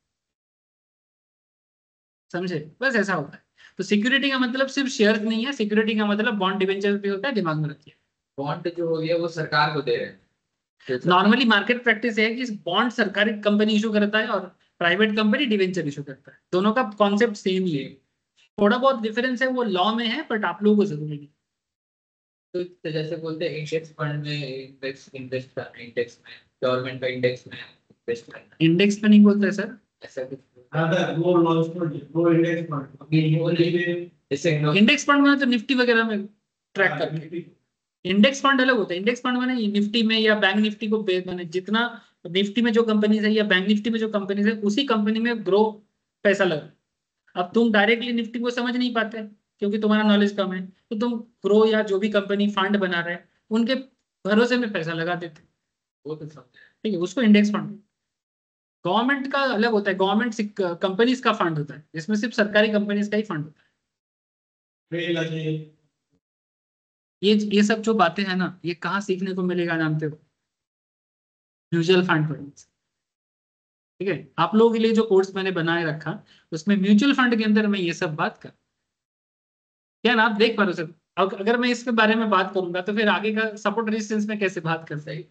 समझे? बस ऐसा होता है। तो सिक्योरिटी का मतलब सिर्फ शेयर नहीं है, सिक्योरिटी का मतलब बॉन्ड डिवेंचर भी होता है, दिमाग में रखिए। बॉन्ड जो हो गया वो सरकार को दे रहे हैं। नॉर्मली मार्केट प्रैक्टिस है कि बॉन्ड सरकारी कंपनी इशू करता है और प्राइवेट कंपनी डिवेंचर इशू करता है, दोनों का कॉन्सेप्ट सेम ही है, थोड़ा बहुत डिफरेंस है वो लॉ में है, बट आप लोगों को जरूरी नहीं। तो जैसे बोलते हैं इंडेक्स फंड में इन्वेस्ट करना, इंडेक्स में गवर्नमेंट का इंडेक्स में इन्वेस्ट करना, इंडेक्स में नहीं बोलते सर, ऐसा कुछ वो लॉन्च फंड, वो इंडेक्स फंड, जैसे इंडेक्स फंड में तो निफ्टी वगैरह में ट्रैक करके, इंडेक्स फंड अलग होता है। इंडेक्स फंड माने निफ्टी में या बैंक निफ्टी को माने जितना निफ्टी में जो कंपनीज है या बैंक निफ्टी में जो कंपनीज है उसी कंपनी में ग्रो पैसा लगा। अब तुम डायरेक्टली निफ्टी को समझ नहीं पाते क्योंकि तुम्हारा नॉलेज कम है, तो तुम ग्रो या जो भी कंपनी फंड बना रहे हैं उनके भरोसे में पैसा लगा देते, वो तो समझे। ठीक है, उसको इंडेक्स फंड। गवर्नमेंट का अलग होता है, गवर्नमेंट कंपनीज का फंड होता है, जिसमें सिर्फ सरकारी कंपनीज का ही फंड होता है। ये सब जो बातें हैं ना, ये कहाँ सीखने को मिलेगा जानते हो? म्यूचुअल फंड पर। ठीक है, आप लोगों के लिए जो कोर्स मैंने बनाए रखा उसमें म्यूचुअल फंड के अंदर मैं ये सब बात कर, क्या ना आप देख पा रहे हो सर। अगर मैं इसके बारे में बात करूंगा तो फिर आगे का सपोर्ट रेजिस्टेंस में कैसे बात कर सही,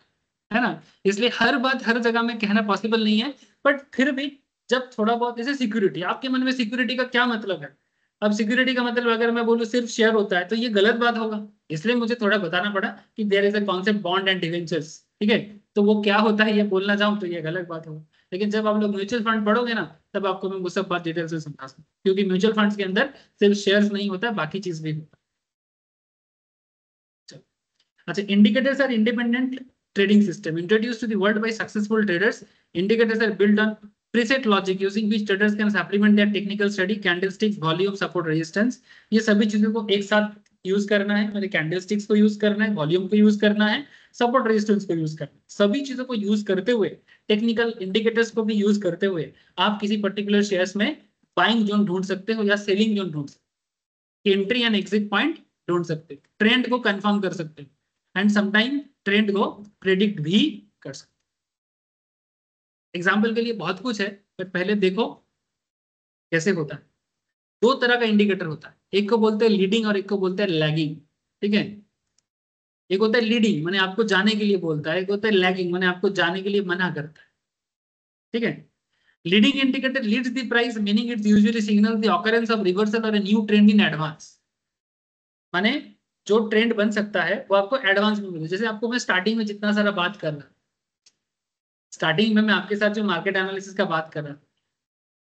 है ना? इसलिए हर बात हर जगह में कहना पॉसिबल नहीं है, बट फिर भी जब थोड़ा बहुत, जैसे सिक्योरिटी, आपके मन में सिक्योरिटी का क्या मतलब है? अब सिक्योरिटी का मतलब अगर मैं बोलूँ सिर्फ शेयर होता है तो ये गलत बात होगा, इसलिए मुझे थोड़ा बताना पड़ा कि there is a concept bond and debentures. ठीक है, तो वो क्या होता है ये बोलना चाहूँ तो ये गलत बात होगा, लेकिन जब आप लोग म्यूचुअल फंड पढ़ोगे ना तब आपको मैं वो सब बात डिटेल से समझा सकूँ, क्योंकि म्यूचुअल फंड्स के अंदर सिर्फ शेयर्स नहीं होता, बाकी चीज भी होता है। अच्छा, indicators are independent trading system introduced to the world by successful traders. Indicators are built on preset logic using which traders can supplement their technical study, candlesticks, volume, support, resistance. ये सभी चीजों को एक साथ यूज करना है, मेरे candlesticks को यूज करना है, वॉल्यूम को यूज करना है, सपोर्ट रेजिस्टेंस को यूज करना है। सभी चीजों को यूज करते हुए, टेक्निकल इंडिकेटर्स को भी यूज करते हुए आप किसी पर्टिकुलर शेयर्स में बाइंग जोन ढूंढ सकते हो या सेलिंग जोन ढूंढ सकते हो, एंट्री एंड एग्जिट पॉइंट ढूंढ सकते हो, ट्रेंड को कंफर्म कर सकते हो एंड समटाइम ट्रेंड को प्रेडिक्ट भी कर सकते। एग्जाम्पल के लिए बहुत कुछ है, पर पहले देखो कैसे होता है। 2 तरह का इंडिकेटर होता है, एक को बोलते हैं लीडिंग और एक को बोलते हैं लैगिंग। ठीक है, एक होता है लीडिंग माने आपको जाने के लिए बोलता है, एक होता है लैगिंग माने आपको जाने के लिए मना करता है। ठीक है, leading indicator leads the price meaning it's usually signal the occurrence of reversal और a new trend in advance. माने जो ट्रेंड बन सकता है वो आपको एडवांस में मिले। जैसे आपको मैं स्टार्टिंग में जितना सारा बात कर रहा, स्टार्टिंग में मैं आपके साथ जो मार्केट एनालिसिस का बात कर रहा था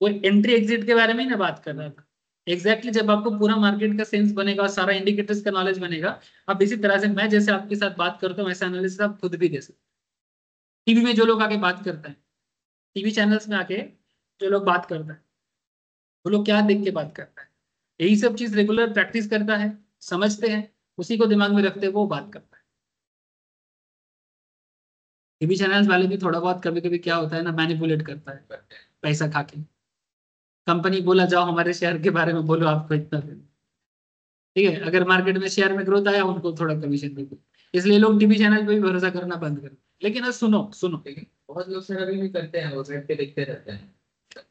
वो एंट्री एग्जिट के बारे में ही ना बात कर रहा था। एग्जैक्टली जब आपको पूरा मार्केट का सेंस बनेगा, सारा इंडिकेटर्स का नॉलेज बनेगा, अब इसी तरह से मैं जैसे आपके साथ बात करता हूँ ऐसा एनालिसिस आप खुद भी दे सकते। टीवी में जो लोग आके बात करते हैं, टीवी चैनल्स में आके जो लोग बात करते हैं, वो लोग क्या देख के बात करता है? यही सब चीज रेगुलर प्रैक्टिस करता है, समझते हैं, उसी को दिमाग में रखते हुए वो बात करता है। टीवी चैनल्स वाले भी थोड़ा बहुत कभी कभी क्या होता है ना, मैनिपुलेट करता है पैसा खा के। कंपनी बोला जाओ हमारे शेयर के बारे में बोलो, आपको इतना दे, ठीक है, अगर मार्केट में शेयर में ग्रोथ आया उनको थोड़ा कमीशन देते, इसलिए लोग टीवी चैनल पे भी भरोसा करना बंद कर। लेकिन अब सुनो सुनो लेकिन बहुत लोग सर अभी भी करते हैं, वो बैठ के देखते रहते हैं।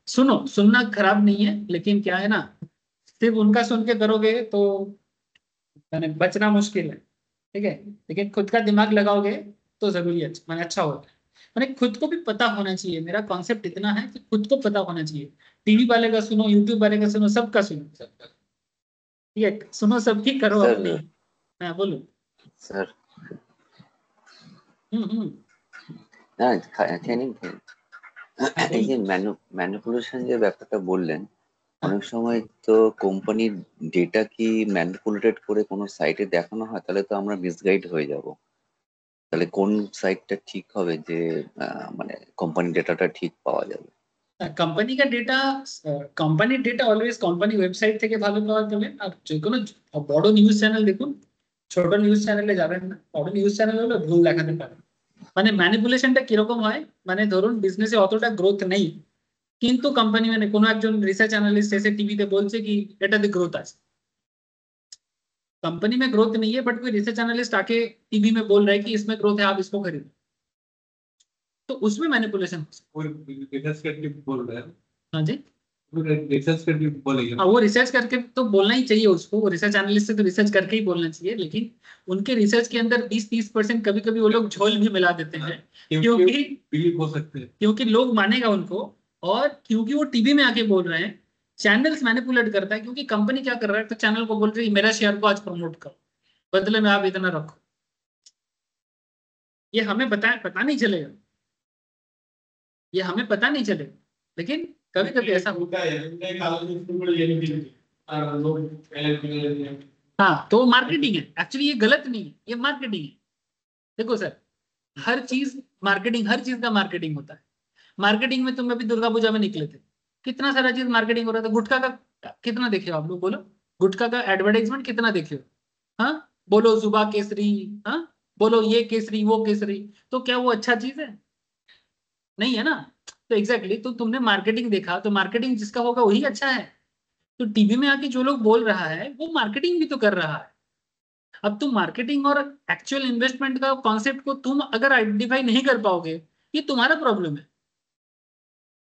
सुनो, सुनना खराब नहीं है, लेकिन क्या है ना, सिर्फ उनका सुन के करोगे तो मैंने बचना मुश्किल है। ठीक है, लेकिन खुद का दिमाग लगाओगे तो जरूरी अच्छा मैंने अच्छा होता है। मैंने खुद को भी पता होना चाहिए, मेरा कॉन्सेप्ट इतना है कि खुद को पता होना चाहिए। टीवी वाले का सुनो, यूट्यूब वाले का सुनो, सबका सुनो, सबका। ठीक है, सुनो सबकी, करो सर अपनी। हाँ बोलो। सर हम्म। না খেয়ে নিন, খেয়ে নিন। हाँ এই যে बोलो। ম্যানিপুলেশন যে ব্যাপারটা বললেন, हाँ অনেক সময় তো কোম্পানির ডেটা কি ম্যানিপুলেটেড করে কোনো সাইটে দেখানো হয়, তাহলে তো আমরা মিসগাইড হয়ে যাব। তাহলে কোন সাইটটা ঠিক হবে যে মানে কোম্পানি ডেটাটা ঠিক পাওয়া যাবে? কোম্পানি का डेटा, কোম্পানির ডেটা অলওয়েজ কোম্পানি ওয়েবসাইট থেকে ভালো পাওয়া যাবে। আর যে কোনো বড় নিউজ চ্যানেল দেখুন, ছোট নিউজ চ্যানেলে যাবেন না। বড় নিউজ চ্যানেল হলো ভুল দেখাতে পারে। মানে ম্যানিপুলেশনটা কিরকম হয়, মানে ধরুন বিজনেসে অতটা গ্রোথ নেই, কিন্তু কোম্পানি মানে কোনো একজন রিসার্চ অ্যানালিস্ট এসে টিভিতে বলছে कि এটাতে গ্রোথ আছে। कंपनी में ग्रोथ नहीं है, बट कोई रिसर्च एनालिस्ट आके टीवी में बोल रहा है कि इसमें ग्रोथ है, आप इसको खरीदो, तो उसमें मैनिपुलेशन। कोई रिसर्च करके बोल रहा है, हाँ जी, रिसर्च करके बोलेगा। हाँ वो रिसर्च करके तो बोलना ही चाहिए उसको, वो रिसर्च एनालिस्ट से तो रिसर्च करके ही बोलना चाहिए। लेकिन उनके रिसर्च के अंदर 20-30% कभी कभी वो लोग झोल भी मिला देते हैं, क्योंकि बिलीव हो सकते हैं। क्योंकि लोग मानेगा उनको, और क्योंकि वो टीवी में आके बोल रहे हैं। चैनल्स मैनिपुलेट करता है, क्योंकि कंपनी क्या कर रहा है, तो चैनल को बोल रही है मेरा शेयर को आज प्रमोट करो, बदले में आप इतना रखो। ये हमें पता नहीं चलेगा, ये हमें पता नहीं चलेगा, लेकिन कभी कभी ऐसा होता है। उनका एक आदमी स्कूल में ये नहीं और लोग पहले हाँ, तो मार्केटिंग है एक्चुअली, ये गलत नहीं है, ये मार्केटिंग है। देखो सर, हर चीज मार्केटिंग, हर चीज का मार्केटिंग होता है। मार्केटिंग में तुम अभी दुर्गा पूजा में निकले थे, कितना सारा चीज मार्केटिंग हो रहा था। गुटखा का कितना देखे हो आप लोग, बोलो, गुटखा का एडवर्टाइजमेंट कितना देखे हो? हाँ बोलो, सुबह केसरी, हाँ बोलो ये केसरी वो केसरी, तो क्या वो अच्छा चीज है? नहीं है ना। तो एग्जैक्टली, तो तुमने मार्केटिंग देखा, तो मार्केटिंग जिसका होगा वही अच्छा है। तो टीवी में आके जो लोग बोल रहा है वो मार्केटिंग भी तो कर रहा है। अब तुम मार्केटिंग और एक्चुअल इन्वेस्टमेंट का कॉन्सेप्ट को तुम अगर आइडेंटिफाई नहीं कर पाओगे, ये तुम्हारा प्रॉब्लम है।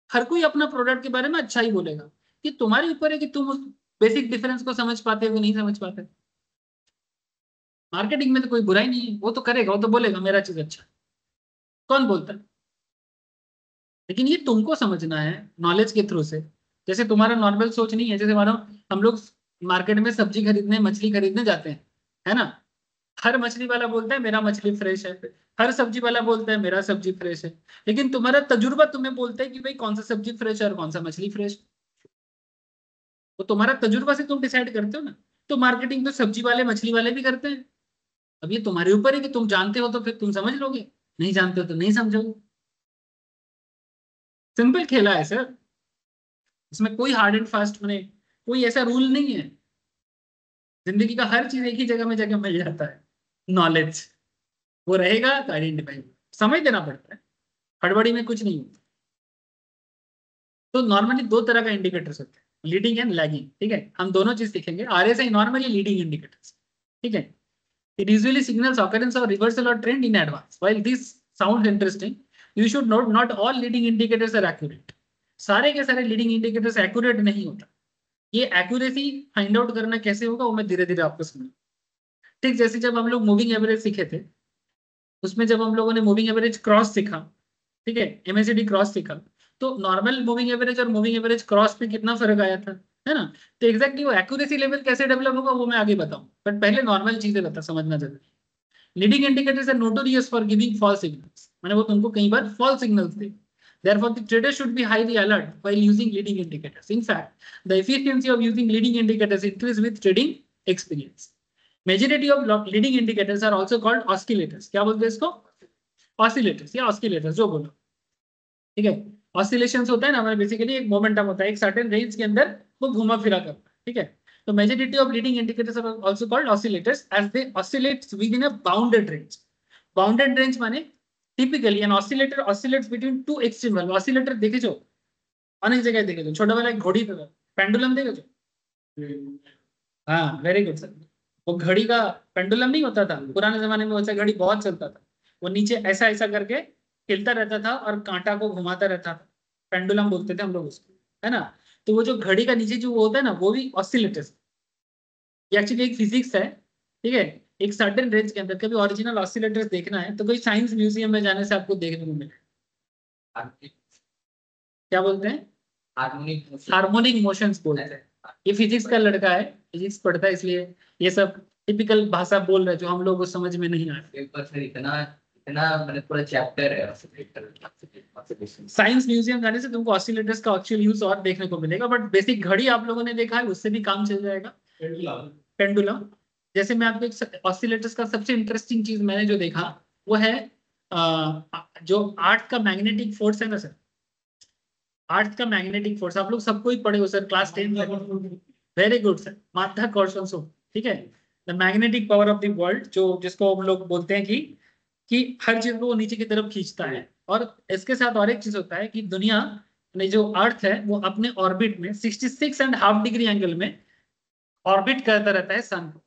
हर कोई अपना प्रोडक्ट के बारे में अच्छा ही बोलेगा, कि तुम्हारे ऊपर है कि तुम उस बेसिक डिफरेंस को समझ पाते हो कि नहीं समझ पाते। मार्केटिंग में तो कोई बुराई नहीं है, वो तो करेगा, वो तो बोलेगा मेरा चीज अच्छा है। कौन बोलता है? लेकिन ये तुमको समझना है नॉलेज के थ्रू से। जैसे तुम्हारा नॉर्मल सोच नहीं है, जैसे मानो हम लोग मार्केट में सब्जी खरीदने, मछली खरीदने जाते हैं, है ना। हर मछली वाला बोलता है मेरा मछली फ्रेश है, हर सब्जी वाला बोलता है मेरा सब्जी फ्रेश है, लेकिन तुम्हारा तजुर्बा तुम्हें बोलता है कि भाई कौन सा सब्जी फ्रेश है और कौन सा मछली फ्रेश। तो तुम्हारा तजुर्बा से तुम डिसाइड करते हो ना। तो मार्केटिंग तो सब्जी वाले मछली वाले भी करते हैं। अब ये तुम्हारे ऊपर है कि तुम जानते हो तो फिर तुम समझ लोगे, नहीं जानते हो तो नहीं समझोगे। सिंपल खेला है सर, इसमें कोई हार्ड एंड फास्ट मैंने कोई ऐसा रूल नहीं है। जिंदगी का हर चीज एक ही जगह में जगह मिल जाता है। नॉलेज वो रहेगा तो आइडेंटिफाई, समझ देना पड़ता है, हड़बड़ी में कुछ नहीं होता। तो नॉर्मली दो तरह का इंडिकेटर्स होते हैं, लीडिंग एंड लैगिंग। ठीक है, हम दोनों चीज सीखेंगे। आरएसआई नॉर्मली लीडिंग इंडिकेटर्स, ठीक है। इट यूजुअली सिग्नल्स ऑकरेंस और रिवर्सल और trend in advance. While this sounds interesting, you should note not all leading indicators are accurate. सारे के सारे लीडिंग इंडिकेटर्स एक्यूरेट नहीं होता। ये एक्यूरेसी फाइंड आउट करना कैसे होगा वो मैं धीरे धीरे आपको समझाऊंगा। ठीक जैसे जब हम लोग मूविंग एवरेज सीखे थे, उसमें जब हम लोगों ने मूविंग एवरेज क्रॉस सीखा, ठीक है, एमएसीडी क्रॉस सीखा, तो नॉर्मल मूविंग एवरेज और मूविंग एवरेज क्रॉस पे कितना फर्क आया था, है ना। तो एग्जैक्टली वो एक्यूरेसी लेवल कैसे डेवलप होगा वो मैं आगे बताऊं, बट पहले नॉर्मल चीजें बता समझना जरूरी। Leading indicators are notorious for giving false signals, माने वो तुमको कई बार फॉल्स सिग्नल्स दे। Therefore, the trader should be highly alert while using leading indicators. In fact, the efficiency of using leading indicators increase with trading experience. Majority of leading indicators are also called oscillators. क्या बोलते हैं इसको? Oscillators या oscillators जो बोलो, ठीक है। Oscillations होता है ना, हमारे बेसिकली एक मोमेंटम होता है, एक सर्टेन रेंज के अंदर वो घुमा फिरा करता है, ठीक है। तो majority of leading indicators are also called oscillators as they oscillate within a bounded range. Bounded range माने typically an oscillator oscillates between two extreme value. Oscillator देखे जो अनेक जगह देखे जो, छोटा वाला एक घोड़ी पे पेंडुलम देखे जो, हाँ वेरी गुड सर। वो घड़ी का पेंडुलम नहीं होता था पुराने जमाने में, वैसे घड़ी बहुत चलता था। वो नीचे ऐसा ऐसा करके हिलता रहता था और कांटा को घुमाता रहता था, पेंडुलम बोलते थे हम लोग उसको, है ना। तो वो जो घड़ी का नीचे जो वो होता है ना, वो भी ऑसिलेटर्स, ये एक्चुअली एक फिजिक्स है, ठीक है। एक सर्टेन रेंज के अंदर कभी ओरिजिनल ऑसिलेटर्स देखना है तो कोई साइंस म्यूजियम में जाने से आपको देखने को मिले। क्या बोलते हैं? हार्मोनिक मोशंस बोलते हैं। ये फिजिक्स का लड़का है, फिजिक्स पढ़ता है, इसलिए ये सब टिपिकल भाषा बोल रहे हैं जो हम लोग को समझ में नहीं आती। पेपर सर इतना इतना मैंने पूरा चैप्टर है साइंस म्यूजियम जाने से तुमको ऑसिलेटर्स का एक्चुअल यूज और देखने को मिलेगा, बट बेसिक घड़ी आप लोगों ने देखा है, उससे भी काम चल जाएगा। पेंडुलम, जैसे मैं आपको एक ऑसिलेटर्स का सबसे इंटरेस्टिंग चीज मैंने जो देखा वो है जो अर्थ का मैग्नेटिक फोर्स है ना सर, अर्थ का मैग्नेटिक फोर्स आप लोग सबको ही पढ़े हो सर क्लास 10 में। वेरी गुड सर, माध्याकर्षण सूत्र, ठीक है। The magnetic power of the world, जो जिसको हम लोग बोलते हैं कि हर चीज को वो नीचे की तरफ खींचता है। और इसके साथ और एक चीज होता है कि दुनिया ने जो अर्थ है वो अपने ऑर्बिट में 66.5 डिग्री एंगल में ऑर्बिट करता रहता है सन को।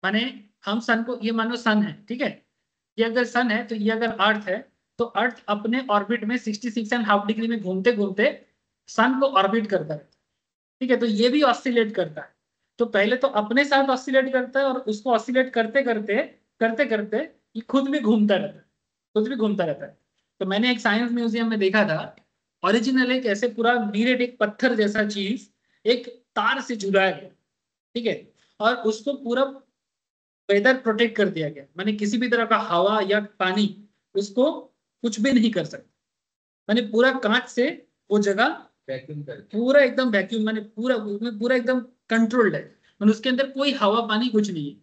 माने हम सन को, ये मानो सन है, ठीक है, ये अगर सन है तो ये अगर अर्थ है, तो अर्थ अपने ऑर्बिट में 66.5 डिग्री में घूमते घूमते सन को ऑर्बिट करता है, ठीक है। तो ये भी ऑसिलेट करता है। तो पहले तो अपने साथ ऑसिलेट करता है और उसको ऑसिलेट करते करते करते करते ये खुद भी घूमता रहता है, खुद भी घूमता रहता है। तो मैंने एक साइंस म्यूजियम में देखा था, ओरिजिनल एक ऐसे पूरा नीरेट एक पत्थर जैसा चीज एक तार से जुड़ाया गया, ठीक है, और उसको पूरा वेदर प्रोटेक्ट कर दिया गया। माने किसी भी तरह का हवा या पानी उसको कुछ भी नहीं कर सकता। माने पूरा कांच से वो जगह वैक्यूम कर पूरा एकदम वैक्यूम, माने पूरा उसमें पूरा एकदम कंट्रोल्ड है, माने उसके अंदर कोई हवा पानी कुछ नहीं है।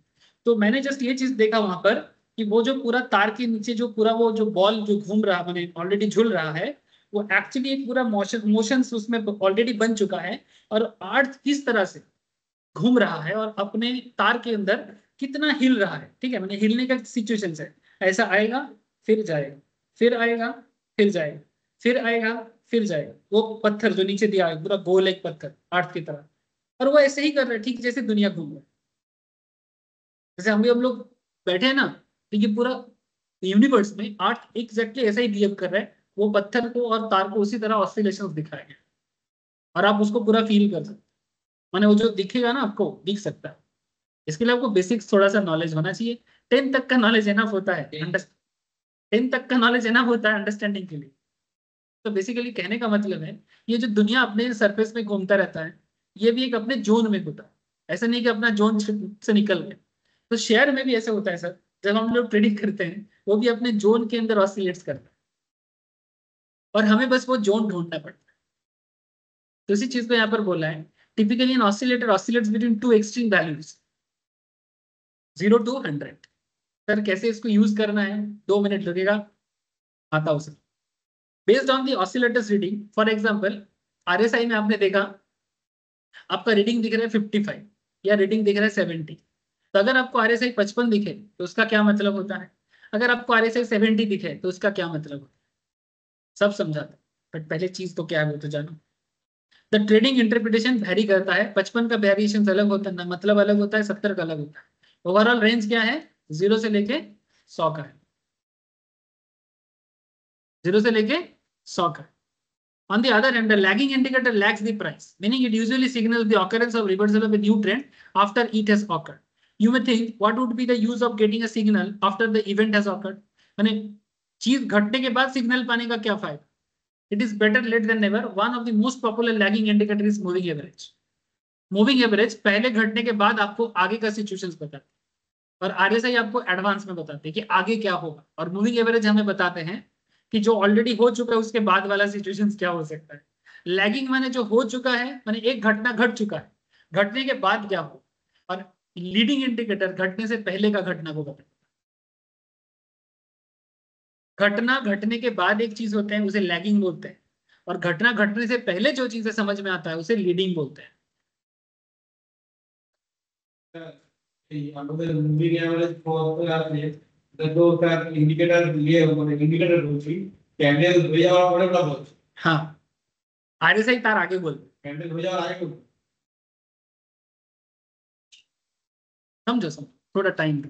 तो मैंने जस्ट ये चीज देखा वहां पर कि वो जो पूरा तार के नीचे जो पूरा वो जो बॉल जो घूम रहा, माने ऑलरेडी झूल रहा है, वो एक्चुअली एक पूरा मोशन उसमें ऑलरेडी बन चुका है। और अर्थ किस तरह से घूम रहा है और अपने तार के अंदर कितना हिल रहा है, ठीक है, मैंने हिलने का सिचुएशन है, ऐसा आएगा फिर जाएगा, फिर आएगा फिर जाएगा, फिर आएगा फिर जाएगा। वो पत्थर जो नीचे दिया है पूरा गोल एक पत्थर अर्थ की तरह, और वो ऐसे ही कर रहा है ठीक जैसे दुनिया घूम रहा है। जैसे हम लोग बैठे हैं ना, तो ये पूरा यूनिवर्स में अर्थ एग्जैक्टली ऐसा ही बिहेव कर रहा है। वो पत्थर को और तार को उसी तरह ऑसिलेशन दिखाएंगे और आप उसको पूरा फील कर सकते हैं। माने वो जो दिखेगा ना आपको दिख सकता है। इसके लिए आपको बेसिक्स थोड़ा सा नॉलेज होना चाहिए। 10 तक का नॉलेज एनफ होता है, 10 तक का नॉलेज एनफ होता है अंडरस्टैंडिंग के लिए। तो बेसिकली कहने का मतलब है ये जो दुनिया अपने सरफेस में घूमता रहता है, ये भी एक अपने जोन में होता है। ऐसा नहीं कि अपना जोन से निकल गए। तो शेयर में भी ऐसे होता है सर, जब हम लोग ट्रेडिंग करते हैं वो भी अपने जोन के अंदर ऑसिलेट्स करता है और हमें बस वो जोन ढूंढना पड़ता है। तो इसी चीज को यहाँ पर बोला है, typically an oscillator oscillates between two extreme values 0 to 100। Sir कैसे इसको यूज करना है, 2 मिनट लगेगा, आता हूं sir. Based on the oscillators reading, for example RSI में आपने देखा आपका रीडिंग दिख रहा है 55 या रीडिंग दिख रहा है 70। तो अगर आपको आरएसआई 55 दिखे तो उसका क्या मतलब होता है, अगर आपको आरएसआई 70 दिखे तो उसका क्या मतलब होता है, सब समझाते हैं। बट पहले चीज तो क्या है वो तो जानो। द ट्रेडिंग इंटरप्रिटेशन वेरी करता है, 55 का वेरिएशन अलग होता है ना, मतलब अलग होता है, 70 का अलग होता है। ओवरऑल रेंज क्या है, 0 से लेके 100 का है, 0 से लेके 100 का है। On the other hand, the lagging indicator lags the price, meaning it usually signals the occurrence of reversal of a new trend after it has occurred. You may think, what would be the use of getting a signal after the event has occurred? माने चीज घटने के बाद signal पाने का क्या फायदा? It is better late than never. One of the most popular lagging indicator is moving average. Moving average पहले घटने के बाद आपको आगे का सिचुएशंस बताते हैं और आरएसआई आपको एडवांस में बताते हैं कि आगे क्या होगा, और मूविंग एवरेज हमें बताते हैं कि जो ऑलरेडी हो चुका है उसके बाद वाला सिचुएशंस क्या हो सकता है। लैगिंग माने जो हो चुका है, माने एक घटना घट चुका है, घटने के बाद क्या हो, और लीडिंग इंडिकेटर घटने से पहले का घटना को बताता है। घटना घटने के बाद एक चीज होते हैं उसे लैगिंग बोलते हैं, और घटना घटने से पहले जो चीजें समझ में आता है उसे लीडिंग बोलते हैं। এই আমাদের মুভিং এভারেজ কত আছে, তো তার ইন্ডিকেটর দিয়ে মানে ইন্ডিকেটর বলছি, ক্যান্ডেল হয়ে যাওয়ার পরে ওটা বলছি, हाँ आरएसआई तार आगे बोल। ক্যান্ডেল হয়ে যাওয়ার আগে বলছি। समझो थोड़ा टाइम।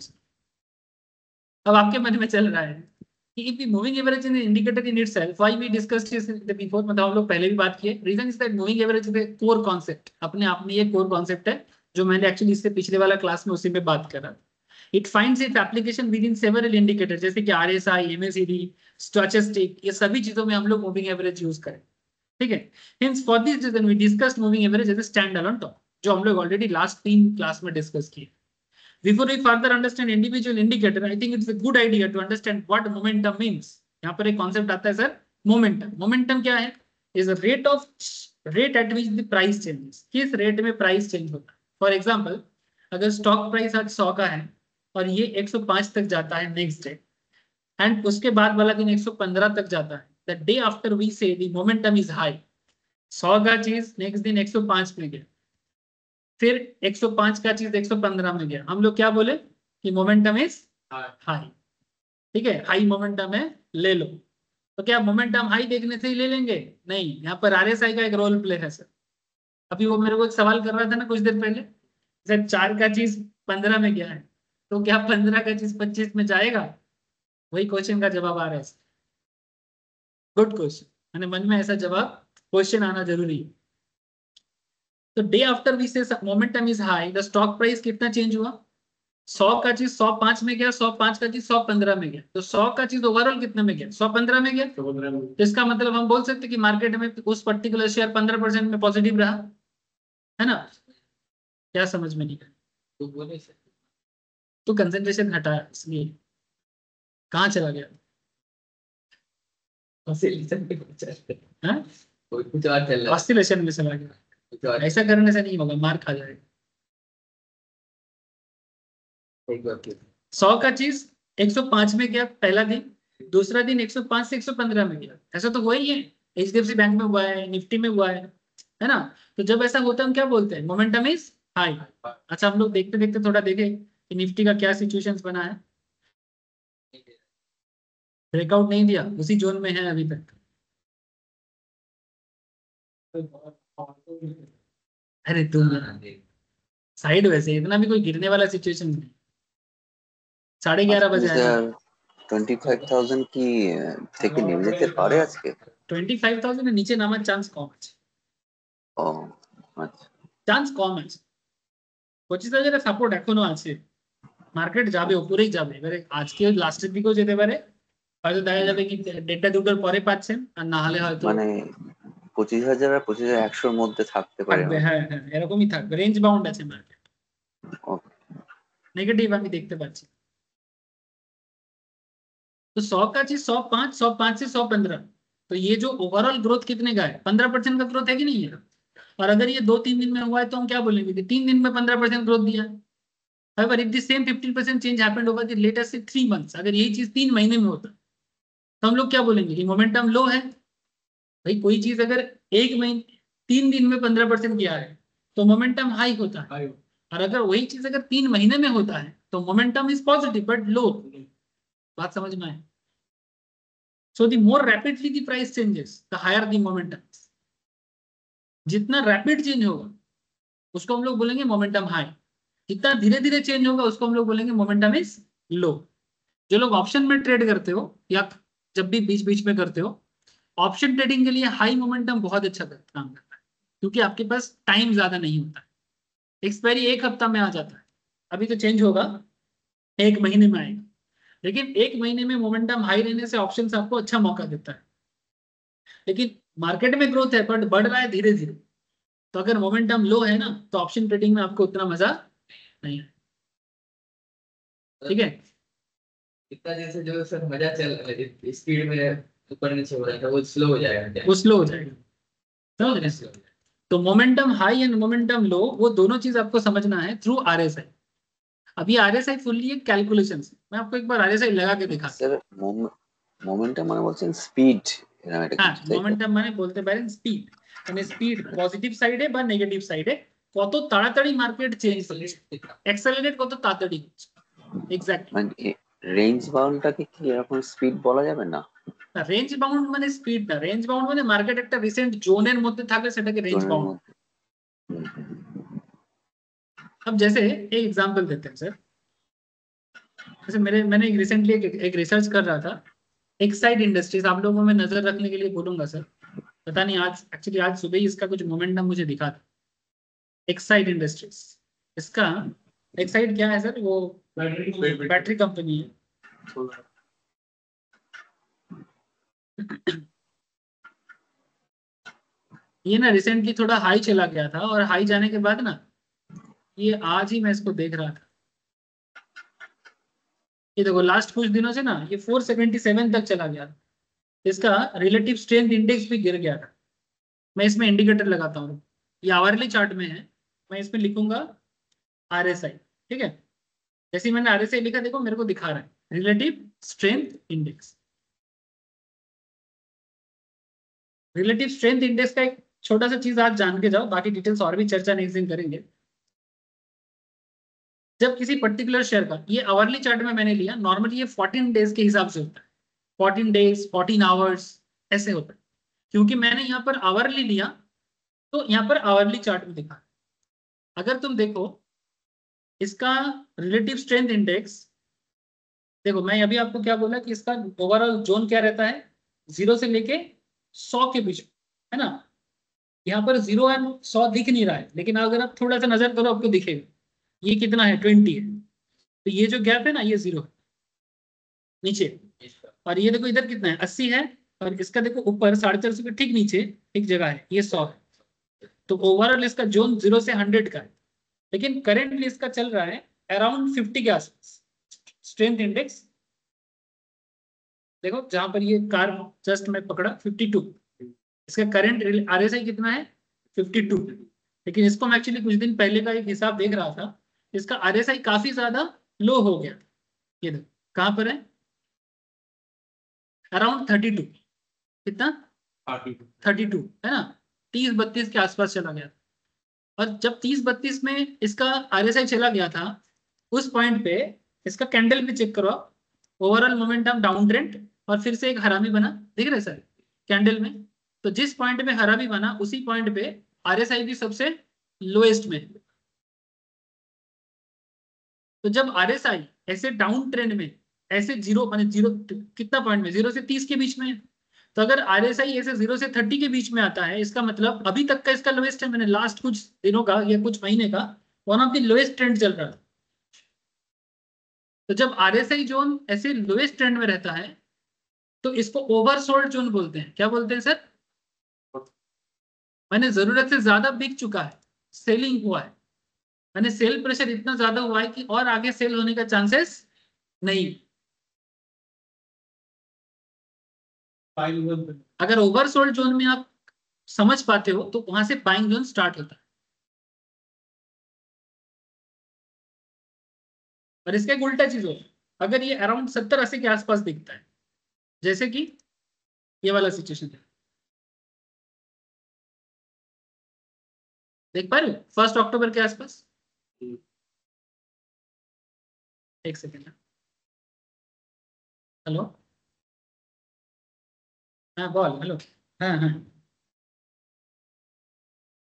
अब आपके मन में चल रहा है कि if we moving average is an indicator in itself, why we discussed this in the before, मतलब हम लोग पहले भी बात किए। Reason is that moving average is the core concept, अपने आप में ये कोर कॉन्सेप्ट है जो मैंने एक्चुअली इससे पिछले वाला क्लास में उसी में बात करा। It finds its application with in several indicator जैसे कि आरएसआई, एमएसीडी, स्टोचस्टिक, ये सभी चीजों में हम लोग मूविंग एवरेज यूज करें, ठीक है। Hence for this reason we discussed moving average as a standalone topic, जो हम लोग ऑलरेडी लास्ट 3 क्लास में डिस्कस किए। Before we further understand individual indicator, I think it's a good idea to understand what momentum means. यहाँ पर एक concept आता है सर, मोमेंटम। मोमेंटम क्या है? Is a rate at which the price changes. किस रेट में प्राइस चेंज होता है? फॉर एग्जाम्पल, अगर स्टॉक प्राइस आज 100 का है और ये 105 तक जाता है नेक्स्ट डे, एंड उसके बाद वाला दिन 115 तक जाता है, द डे आफ्टर वी से द मोमेंटम इज हाई। 100 का चीज नेक्स्ट दिन 105 में गया, फिर 105 का चीज 115 में गया, हम लोग क्या बोले कि मोमेंटम इज हाई, ठीक है, हाई मोमेंटम है, ले लो। तो क्या मोमेंटम हाई देखने से ही ले लेंगे? नहीं, यहाँ पर आरएसआई का एक रोल प्ले है सर। अभी वो मेरे को एक सवाल कर रहा था ना कुछ देर पहले, सर 4 का चीज 15 में गया है, तो क्या 15 का चीज 25 में जाएगा? वही क्वेश्चन का जवाब आ रहा है। गुड क्वेश्चन, मैंने मन में ऐसा जवाब क्वेश्चन आना जरूरी है। तो डे आफ्टर वी से momentum is high, the stock price कितना चेंज हुआ? 100 का चीज 105 में गया, 105 का चीज 115 में गया, तो 100 का चीज ओवरऑल कितने में गया? 115 में गया। तो इसका मतलब हम बोल सकते कि मार्केट में उस पर्टिकुलर शेयर 15% में पॉजिटिव रहा, है ना? क्या समझ में नहीं आया? तो कंसंट्रेशन हटाया, इसलिए कहाँ चला गया? ऑसिलेशन में चला गया। ऐसा करने से नहीं होगा, मार खा जाएगा। 100 का चीज 105 में गया पहला दिन, दूसरा दिन 105 से 115 में गया, ऐसा तो हुआ ही है। एचडीएफसी बैंक में हुआ है, निफ्टी में हुआ है ना? तो जब ऐसा होता है हम क्या बोलते हैं? Momentum is high. अच्छा, हम लोग देखते देखते थोड़ा देखें कि निफ्टी का क्या सिचुएशंस बना है। ब्रेकआउट नहीं दिया, उसी जोन में है अभी तक। अरे तुम साइड वैसे इतना भी कोई गिरने वाला सिचुएशन नहीं। 11:30 बजे आया। 25,000 কি থেকে নেমে যেতে পারে আজকে? 25,000 এর নিচে নামার চান্স কম আছে। ও আচ্ছা, চান্স কম আছে। 25,000 এর সাপোর্ট এখনো আছে, মার্কেট যাবে, উপরেই যাবে। এবারে আজকে লাস্টের দিকেও যেতে পারে, হয়তো দেখা যাবে কি 1:30 2টার পরে পাচ্ছেন, আর না হলে হয়তো মানে 25,000 আর 25,100 এর মধ্যে থাকতে পারে। থাকবে, হ্যাঁ হ্যাঁ এরকমই থাকবে, রেঞ্জ বাউন্ড আছে মার্কেট। নেগেটিভ আমি দেখতে পাচ্ছি। तो 100 का चीज 105, 105 से 115, तो ये जो ओवरऑल ग्रोथ कितने का है? 15% का ग्रोथ है कि नहीं है? और अगर ये 2-3 दिन में हुआ है तो हम क्या बोलेंगे कि 3 दिन में 15% ग्रोथ दिया है। However, if the same 15% change happened over the latest 3 months, अगर यही चीज 3 महीने में होता तो हम लोग क्या बोलेंगे कि मोमेंटम लो है। भाई कोई चीज अगर 1 महीने 3 दिन में 15% किया है तो मोमेंटम हाई होता है, और अगर वही चीज अगर 3 महीने में होता है तो मोमेंटम इज पॉजिटिव बट लो। बात समझ में आए? So the more rapidly the price changes, the higher the momentum. जितना रैपिड चेंज होगा उसको हम लोग बोलेंगे मोमेंटम हाई, जितना धीरे धीरे चेंज होगा उसको हम लोग बोलेंगे मोमेंटम इज लो। जो लोग ऑप्शन में ट्रेड करते हो या जब भी बीच बीच में करते हो, ऑप्शन ट्रेडिंग के लिए हाई मोमेंटम बहुत अच्छा काम करता है, क्योंकि आपके पास टाइम ज्यादा नहीं होता है। एक्सपायरी 1 हफ्ता में आ जाता है, अभी तो चेंज होगा 1 महीने में आएगा, लेकिन 1 महीने में मोमेंटम हाई रहने से ऑप्शंस आपको अच्छा मौका देता है। लेकिन मार्केट में ग्रोथ है बट बढ़ रहा है धीरे धीरे, तो अगर मोमेंटम लो है ना तो ऑप्शन ट्रेडिंग में आपको उतना मजा नहीं है, ठीक है? इतना जैसे जो सर मजा चल स्पीड में ऊपर नीचे हो रहा था वो स्लो हो जाएगा, वो स्लो हो जाएगा, समझ रहे हैं? तो मोमेंटम हाई एंड मोमेंटम लो, वो दोनों चीज आपको समझना है थ्रू आरएसआई। अभी आरएसआई फुल्ली एक कैलकुलेशन है, मैं आपको एक बार आरएसआई लगा के दिखा। सर मोमेंटाम মানে বলছেন স্পিড, হ্যাঁ মোমেন্টাম মানে বলতে পারেন স্পিড, মানে স্পিড পজিটিভ সাইডে বা নেগেটিভ সাইডে কত তাড়াতাড়ি মার্কেট চেঞ্জ হচ্ছে, অ্যাক্সেলারেট কত তাড়াতাড়ি হচ্ছে। এক্স্যাক্টলি, মানে রেঞ্জ বাউন্ডটাকে কি এরকম স্পিড বলা যাবে না? রেঞ্জ বাউন্ড মানে স্পিড না, রেঞ্জ বাউন্ড মানে মার্কেট একটা রিসেন্ট জোনের মধ্যে থাকলে সেটাকে রেঞ্জ বাউন্ড। अब जैसे एक एग्जांपल देते हैं सर, जैसे मैंने रिसेंटली एक रिसर्च कर रहा था, एक्साइड इंडस्ट्रीज, आप लोगों में नजर रखने के लिए बोलूंगा सर, पता नहीं आज एक्चुअली आज सुबह ही इसका कुछ मोमेंटम मुझे दिखा था। एक्साइड इंडस्ट्रीज, इसका एक्साइड क्या है सर? वो बैटरी कंपनी है। ये ना रिसेंटली थोड़ा हाई चला गया था, और हाई जाने के बाद ना ये आज ही मैं इसको देख रहा था, ये देखो लास्ट कुछ दिनों से ना ये 477 तक चला गया, इसका रिलेटिव स्ट्रेंथ इंडेक्स भी गिर गया था। मैं इसमें इंडिकेटर लगाता हूँ, ये आवरली चार्ट में है, मैं इसमें लिखूंगा RSI, ठीक है? जैसे मैंने RSI लिखा, देखो मेरे को दिखा रहा है relative strength index. Relative strength index का एक छोटा सा चीज आज जान के जाओ, बाकी डिटेल्स और भी चर्चा नेक्स्ट दिन करेंगे। जब किसी पर्टिकुलर शेयर का, ये आवरली चार्ट में मैंने लिया, नॉर्मली ये 14 डेज के हिसाब से होता है, 14 डेज 14 आवर्स ऐसे होता है। क्योंकि मैंने यहाँ पर आवरली लिया तो यहाँ पर आवरली चार्ट में दिखा। अगर तुम देखो इसका रिलेटिव स्ट्रेंथ इंडेक्स, देखो मैं अभी आपको क्या बोला कि इसका ओवरऑल जोन क्या रहता है, 0 से लेके 100 के बीच, है ना? यहाँ पर 0 एंड 100 दिख नहीं रहा है, लेकिन अगर आप थोड़ा सा नजर करो आपको दिखेगा ये कितना है, 20 है। तो ये जो गैप है ना ये 0 है नीचे, और ये देखो इधर कितना है, 80 है, और इसका देखो ऊपर 450 के ठीक नीचे एक जगह है, ये 100 है। तो ओवरऑल इसका जोन 0 से 100 का है, लेकिन करेंटली इसका चल रहा है अराउंड 50 के आसपास स्ट्रेंथ इंडेक्स। देखो जहां पर ये कार जस्ट मैं पकड़ा 52, इसका करंट RSI कितना है 52। लेकिन इसको मैं एक्चुअली कुछ दिन पहले का एक हिसाब देख रहा था, इसका RSI काफी ज्यादा लो हो गया। ये देखो कहां पर है, अराउंड 32, कितना 32 है ना, 30-32 के आसपास चला गया। और जब 30-32 में इसका RSI चला गया था, उस पॉइंट पे इसका कैंडल भी चेक करो, ओवरऑल मोमेंटम डाउन ट्रेंड, और फिर से एक हरामी बना, दिख रहे सर कैंडल में? तो जिस पॉइंट पे हरामी बना उसी पॉइंट पे RSI भी सबसे लोएस्ट में। तो जब RSI ऐसे डाउन ट्रेंड में, ऐसे 0 माने 0 कितना पॉइंट में, 0 से 30 के बीच में, तो अगर RSI ऐसे 0 से 30 के बीच में आता है, इसका मतलब अभी तक का इसका लोएस्ट है, मैंने लास्ट कुछ दिनों का या कुछ महीने का one of the lowest trend चल रहा था। तो जब RSI जोन ऐसे लोएस्ट ट्रेंड में रहता है तो इसको ओवरसोल्ड जोन बोलते हैं। क्या बोलते हैं सर? मैंने जरूरत से ज्यादा बिक चुका है, सेलिंग हुआ है, मैंने सेल प्रेशर इतना ज्यादा हुआ है कि और आगे सेल होने का चांसेस नहीं। अगर ओवरसोल्ड जोन में आप समझ पाते हो तो वहां से बाइंग जोन स्टार्ट होता है। और इसका एक उल्टा चीज होता है, अगर ये अराउंड 70-80 के आसपास दिखता है, जैसे कि ये वाला सिचुएशन है, देख पा रहे हो 1 अक्टूबर के आसपास। एक सेकेंड, हेलो, हाँ बोल, हेलो, हाँ हाँ,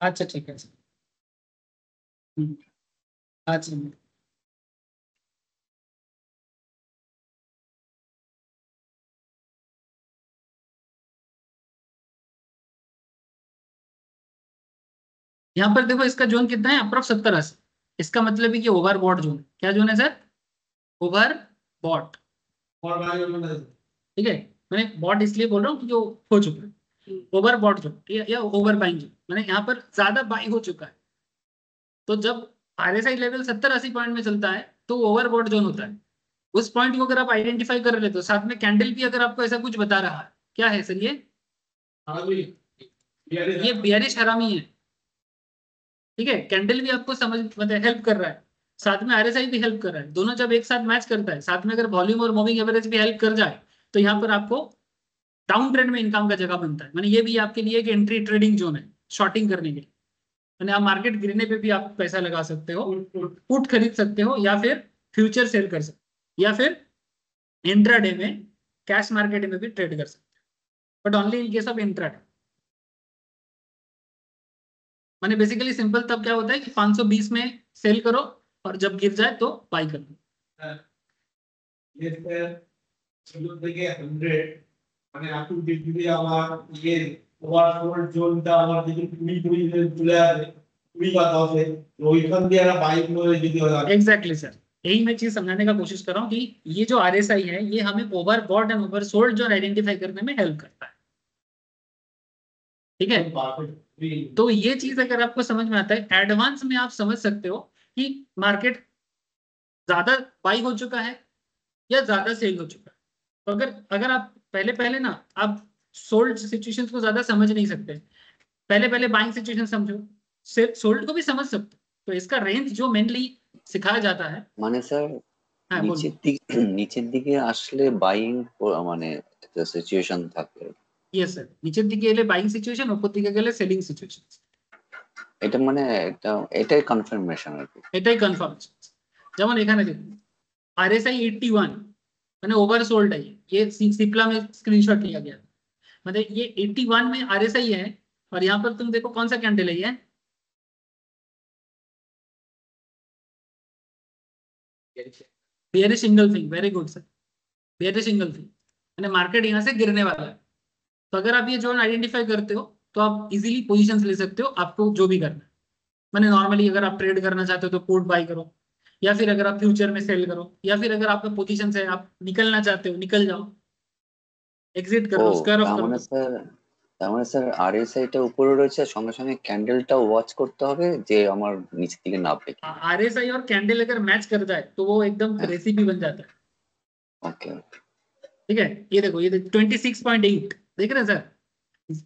अच्छा ठीक है, अच्छा यहाँ पर देखो इसका जोन कितना है, अप्रोक्स 70-80। इसका मतलब है कि ओवरबॉट जोन। क्या जोन है सर? ओवरबॉट, ठीक है? मैंने बॉट इसलिए बोल रहा हूँ कि जो हो चुका है, ओवरबॉट जोन या ओवर बाइंग जोन, मैंने यहाँ पर ज्यादा बाई हो चुका है। तो जब RSI लेवल 70-80 पॉइंट में चलता है तो ओवरबॉट जोन होता है। उस पॉइंट को अगर आप आइडेंटिफाई कर लेते हो, साथ में कैंडल भी अगर आपको ऐसा कुछ बता रहा है, क्या है सर ये बियरिश हरामी है, ठीक है? कैंडल भी आपको समझ मतलब हेल्प कर रहा है, साथ में RSI भी हेल्प कर रहा है, दोनों जब एक साथ मैच करता है, साथ में अगर वॉल्यूम और मूविंग एवरेज भी हेल्प कर जाए, तो यहाँ पर आपको डाउन ट्रेंड में इनकम का जगह बनता है। मैंने ये भी आपके लिए एक एंट्री ट्रेडिंग जोन है शॉर्टिंग करने के लिए। मैंने आप मार्केट गिरने पे भी आप पैसा लगा सकते हो, पुट खरीद सकते हो, या फिर फ्यूचर सेल कर सकते हो, या फिर इंट्राडे में कैश मार्केट में भी ट्रेड कर सकते हो, but only in case of intraday. मैंने बेसिकली सिंपल तब क्या होता है कि 520 में सेल करो और जब गिर जाए तो बाई कर लो। ये फिर चलो देखिए 100 মানে আপনি দেখবি আমার ইয়ে ওভারফ্লোর জোনটা আমার যদি 20 চলে আসে 20 বা 10 ওইখান দিয়ে একটা বাইক নিয়ে যদি হয় एग्जैक्टली सर, यही मैं चीज समझाने का कोशिश कर रहा हूँ कि ये जो RSI है ये हमें ओवरबॉट एंड ओवरसोल्ड जो आइडेंटिफाई करने में हेल्प करता है। ठीक है, तो ये चीज अगर आपको समझ में आता है, एडवांस में आप समझ सकते हो कि मार्केट ज्यादा बाई हो चुका है या ज्यादा सेल हो चुका है। तो अगर आप पहले पहले ना आप सोल्ड सिचुएशंस को ज्यादा समझ नहीं सकते, पहले पहले बाइंग सिचुएशन समझो, सोल्ड को भी समझ सकते हो। तो इसका रेंज जो मेनली सिखाया जाता है, মানে স্যার हाँ নিচের দিকে আসলে বাইং মানে সিচুয়েশন থাকে, यस सर, নিচের দিকে এলে বাইং সিচুয়েশন, উপর দিকে গেলে সেলিং সিচুয়েশন। এটা মানে এটাই কনফার্মেশন আর কি। এটাই কনফার্মেশন। যেমন এখানে দেখুন RSI 81 मैंने ओवरसोल्ड है, ये सिप्ला में स्क्रीनशॉट लिया गया, मतलब ये 81 में RSI है और यहाँ पर तुम देखो कौन सा कैंडल है ये, bearish engulfing. Very good sir, bearish engulfing मैंने मार्केट यहाँ से गिरने वाला है। तो अगर आप ये जोन आइडेंटिफाई करते हो तो आप इजीली पोजीशंस ले सकते हो, आपको जो भी करना है। मैंने नॉर्मली अगर आप ट्रेड करना चाहते हो तो पुट बाय करो, या फिर अगर आप फ्यूचर में सेल करो, या फिर अगर आपका पोजीशन है आप निकलना चाहते हो निकल जाओ, एग्जिट कर ও लो, स्क्वायर ऑफ তার कर মানে लो। স্যার, তার মানে স্যার RSI টা উপরে রয়েছে, সঙ্গে সঙ্গে ক্যান্ডেলটা ওয়াচ করতে হবে যে আমার নিচের দিকে নামবে কি। RSI और कैंडल अगर मैच कर जाए तो वो एकदम हाँ। रेसिपी बन जाता है। ওকে ठीक है, ये देखो 26.8 देख रहे हैं सर।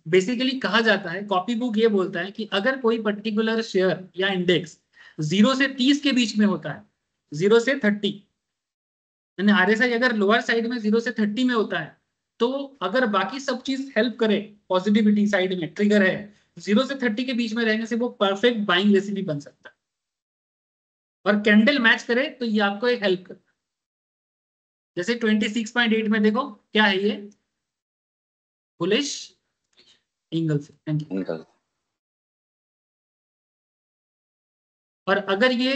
बेसिकली कहा जाता है, कॉपी बुक ये बोलता है कि अगर कोई पर्टिकुलर शेयर या इंडेक्स 0 से 30 के बीच में होता है, 0 से 30, यानी RSI अगर लोअर साइड में 0 से 30 में होता है, तो अगर बाकी सब चीज हेल्प करे, पॉजिटिविटी साइड में ट्रिगर है, 0 से 30 के बीच में रहने से वो परफेक्ट बाइंग रेसिपी बन सकता है। और कैंडल मैच करे तो ये आपको एक हेल्प करता है। जैसे 26.8 में देखो क्या है ये, बुलिश इंगल्फिंग। Thank you. নিকাল। और अगर ये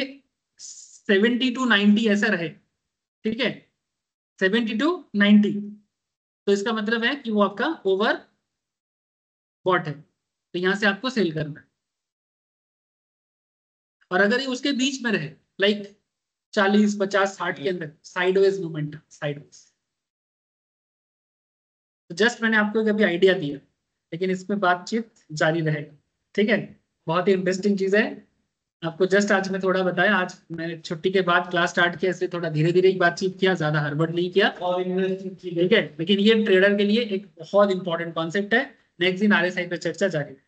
70 to 90 ऐसा रहे, ठीक है, 70 to 90, तो इसका मतलब है कि वो आपका ओवर बॉट है, तो यहां से आपको सेल करना है। और अगर ये उसके बीच में रहे, लाइक 40, 50, 60 के अंदर, साइडवेज मूवमेंट, साइडवेज, तो जस्ट मैंने आपको एक अभी आइडिया दिया, लेकिन इसमें बातचीत जारी रहेगा। ठीक है, बहुत ही इंटरेस्टिंग चीज है। आपको जस्ट आज मैं थोड़ा बताया, आज मैंने छुट्टी के बाद क्लास स्टार्ट किया, इसलिए थोड़ा धीरे धीरे ही बातचीत किया, ज्यादा हड़बड़ नहीं किया। और इन्वेस्टिंग चीज ठीक है, लेकिन ये ट्रेडर के लिए एक बहुत इंपॉर्टेंट कॉन्सेप्ट है। नेक्स्ट दिन RSI पे चर्चा जारी है।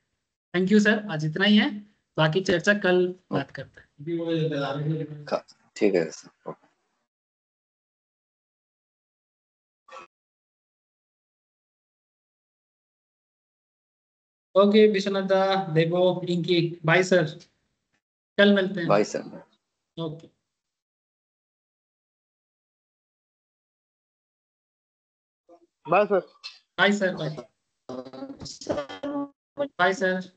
थैंक यू सर, आज इतना ही है, बाकी चर्चा कल बात करते हैं। भी बोले जाता है ঠিক আছে স্যার। ओके विश्वनाथ दा, देवो, पिंकी, बाय सर, कल मिलते हैं। Bye sir. Okay, bye sir. Bye sir, bye, bye sir.